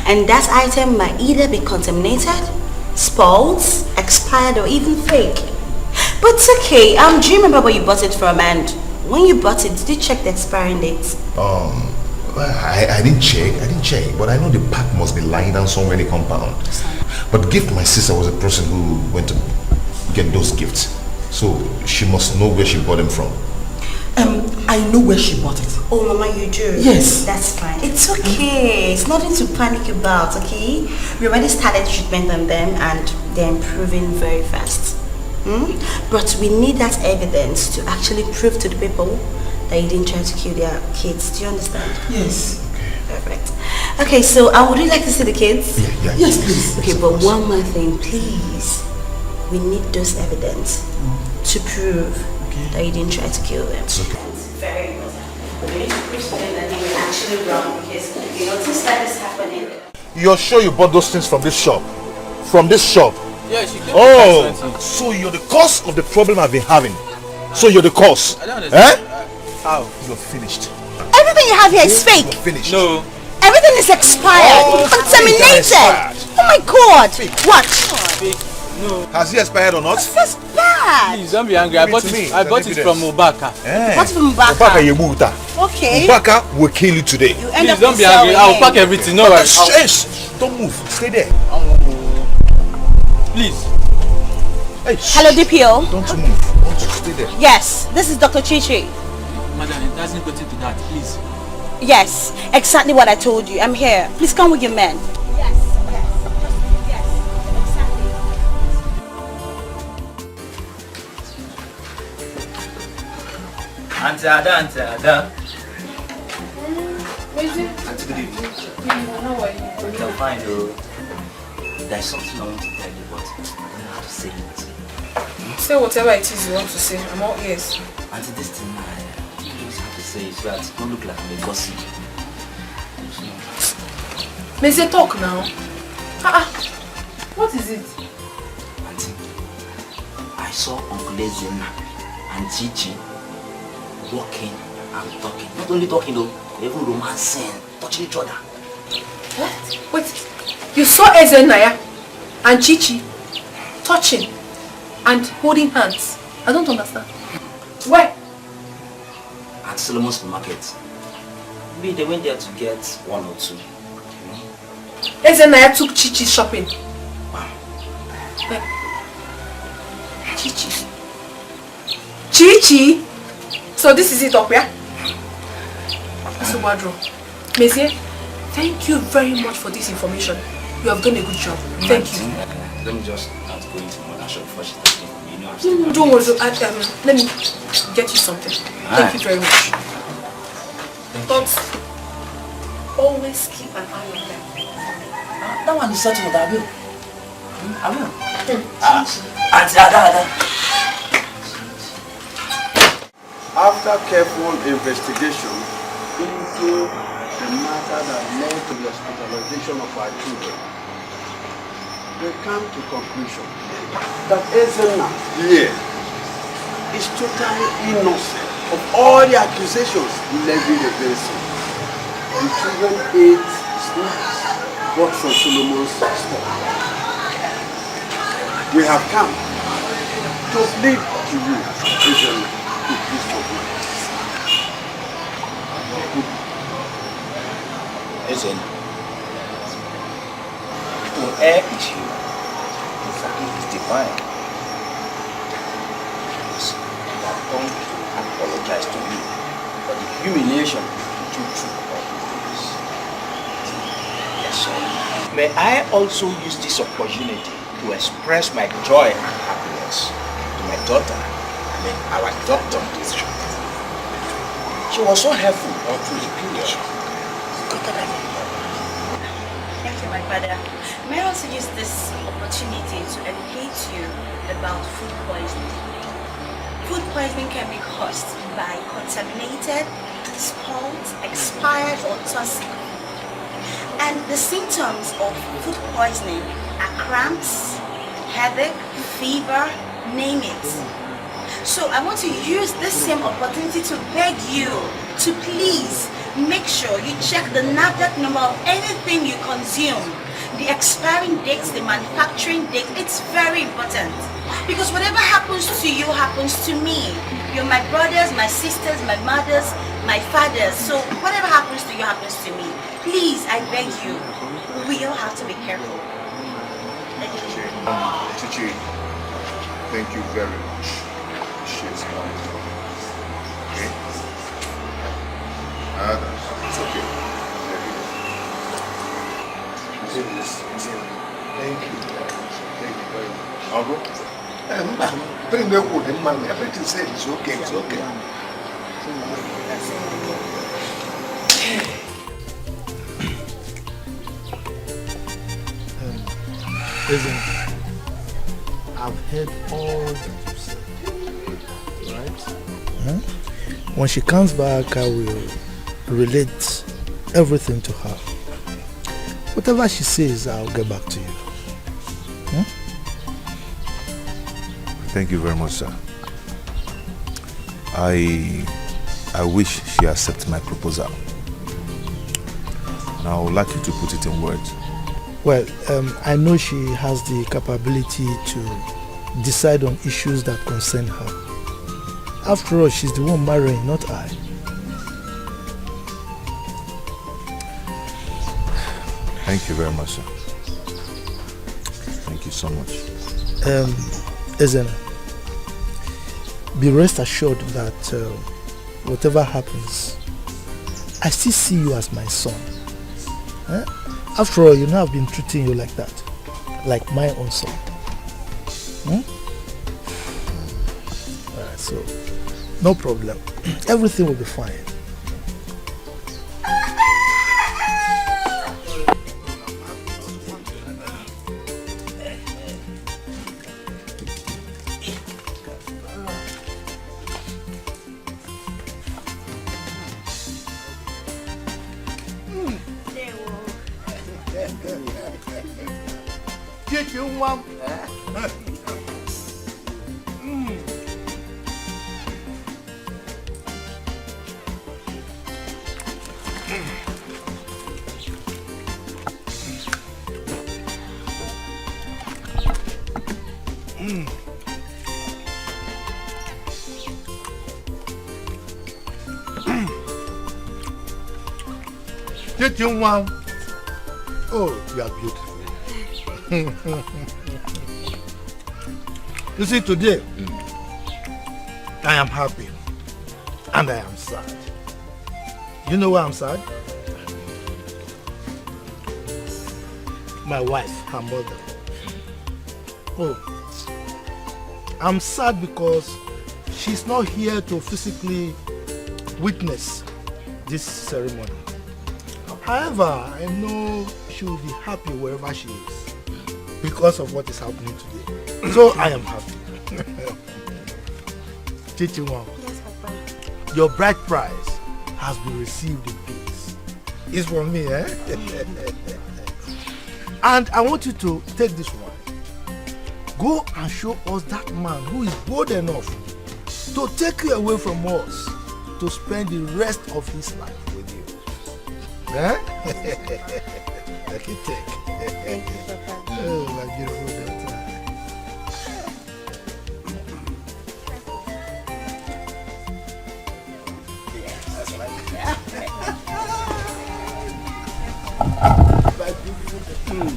And that item might either be contaminated spoiled, expired, or even fake. But it's okay. Do you remember where you bought it from? And when you bought it, did you check the expiring date? I didn't check, but I know the pack must be lying down somewhere in the compound. But Gift, my sister, was a person who went to get those gifts. So she must know where she bought them from. I know where she bought it. Oh, Mama, you do? Yes. That's fine. It's okay. It's nothing to panic about, okay? We already started treatment on them and they're improving very fast. But we need that evidence to actually prove to the people that you didn't try to kill their kids. Do you understand? Yes. Perfect. Okay, so would you like to see the kids? Yeah. Yes, please. Okay, but one more thing, please. We need those evidence to prove that you didn't try to kill them. It's okay. It's very important. We need to prove to them that they were actually wrong because you notice that is happening. You're sure you bought those things from this shop? From this shop? Yeah, she came. Oh, so you're the cause of the problem I've been having. So you're the cause. I don't understand. How? You're finished. Everything you have here is fake. You're finished. No. Everything is expired. Contaminated. Oh my God. What? No. Has it expired or not? That's bad. Please don't be angry. I bought it from Obaka. Bought it from Obaka? Obaka Yebuta. Okay. Obaka will kill you today. You end Please up don't be angry. I'll pack everything. No worries. Don't move. Stay there. Please. Hey, hello, DPO. Don't you move. Don't you stay there. Yes, this is Dr. Chichi. Madam, it doesn't go to that, please. Yes, exactly what I told you. I'm here. Please come with your men. Yes, exactly. Auntie Ada. Auntie, good evening. How are you? I'm fine, though. There's something I want to tell you, but I don't know how to say it. Say whatever it is you want to say. I'm all ears. Auntie, this thing I just have to say it so that it don't look like I'm a gossip. May they talk now? What is it? Auntie, I saw Uncle Ezena and Chichi walking and talking. Not only talking though, even romancing, touching each other. What? Wait, you saw Ezenaya and Chichi touching and holding hands? I don't understand. Where? At Solomon's supermarket. Maybe they went there to get one or two. Ezenaya took Chichi shopping. Wow. Where? Chichi. Chichi? So this is it up, yeah? Mr. Wadro, Monsieur, thank you very much for this information. You have done a good job. Thank you. Let me just have to go into mother shop before she's talking for me. You know I'm still Don't worry, let me get you something. Thank you very much. But always keep an eye on them. That one is settled, I will. I will. Auntie Ada. After careful investigation into the matter that led to the hospitalization of our children, they come to conclusion that Ezena here is totally innocent of all the accusations levied against him. The children ate snacks bought from Solomon's store. We have come to plead to you, Ezena, to please forgive us. Ezena, to err is you, to forgive is divine. Yes, I have come to apologize to you for the humiliation you took about this. Yes, sir. May I also use this opportunity to express my joy and happiness to my daughter, our doctor. She was so helpful all through the period. Thank you, my father. May I also use this opportunity to educate you about food poisoning. Food poisoning can be caused by contaminated, spoiled, expired, or toxic. And the symptoms of food poisoning are cramps, headache, fever, name it. So I want to use this same opportunity to beg you to please make sure you check the NAFDAC number of anything you consume. The expiring dates, the manufacturing date, it's very important. Because whatever happens to you happens to me. You're my brothers, my sisters, my mothers, my fathers. So whatever happens to you happens to me. Please, I beg you, we all have to be careful. Chichi, thank you very much. She's wonderful. Okay? It's okay. Thank you. Thank you very much. Uncle? Bring the wood and money. Everything said it's okay. It's okay. Listen, I've heard all that you said, right? Huh? When she comes back, I will relate everything to her. Whatever she says, I'll get back to you. Huh? Thank you very much, sir. I wish she accepts my proposal. And I would like you to put it in words. Well, I know she has the capability to decide on issues that concern her. After all, she's the one marrying, not I. Thank you very much, sir. Thank you so much. Ezena, be rest assured that whatever happens, I still see you as my son. Eh? After all, you know I've been treating you like that, like my own son. Alright, so no problem. Everything will be fine. Oh, you are beautiful. You see, today, I am happy and I am sad. You know why I'm sad? My wife, her mother. Oh, I'm sad because she's not here to physically witness this ceremony. However, I know she will be happy wherever she is because of what is happening today. So I am happy. Chichiwam, yes, Papa. Your bride prize has been received in peace. It's from me, eh? And I want you to take this one. Go and show us that man who is bold enough to take you away from us to spend the rest of his life with you. Huh? Take it, take. Thank you, Papa. Oh, my beautiful daughter. That's right. My beautiful daughter.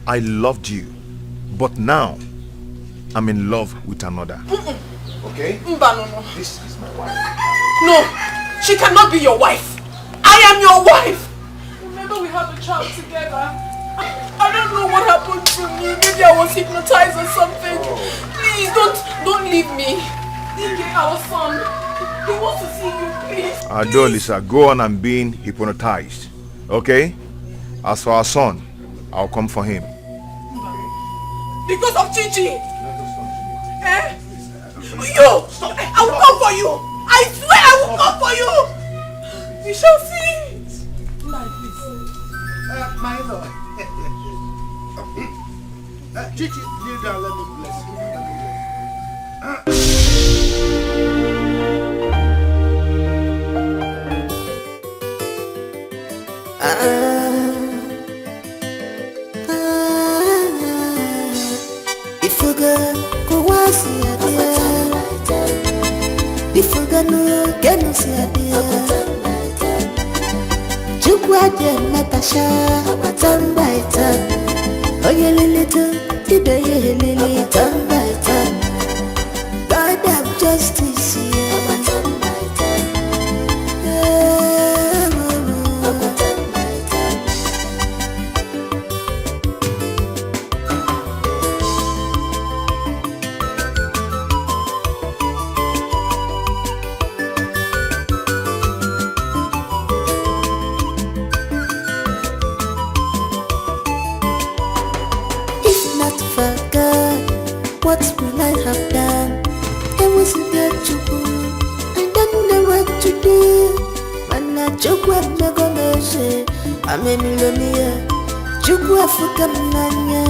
I loved you, but now I'm in love with another. Okay? No. This is my wife. No, she cannot be your wife. I am your wife. Remember we had a child together. I don't know what happened to me. Maybe I was hypnotized or something. Please don't leave me. DJ, our son, he wants to see you, please. Adolisa, go on and being hypnotized. Okay? As for our son, I'll come for him. Because of Chichi. Eh? You! I will come for you! I swear I will come for you! You shall see! My lord. Chichi, kneel down, let me bless you. If you go see a dear, if you go no get no see a dear, Chukwa de Natasha, turn by turn. Oh you little, today you lily, turn by turn. God have justice here. What will I have done? I wasn't there to go. I don't know what to do. Man, I joke what I'm gonna say. I'm a millionaire. Joke what for Kamanya.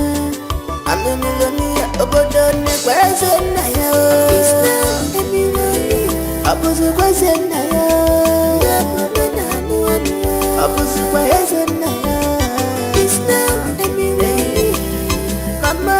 I'm a millionaire. Obodo ne kweze na yo. It's not a millionaire. Abuzu kweze na yo. Abuzu kweze na yo. It's not a millionaire. Mama.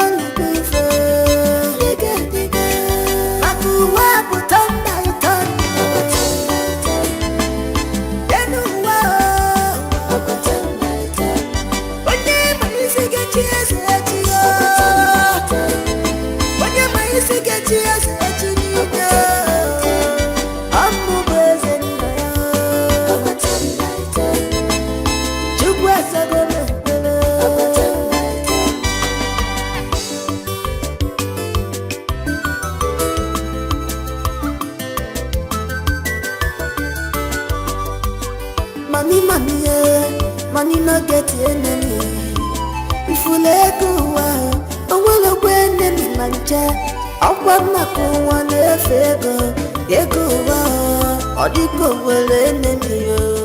Money no get enemy. If you let go, I will go enemy mancha. I want my go one if you go, or you go well enemy.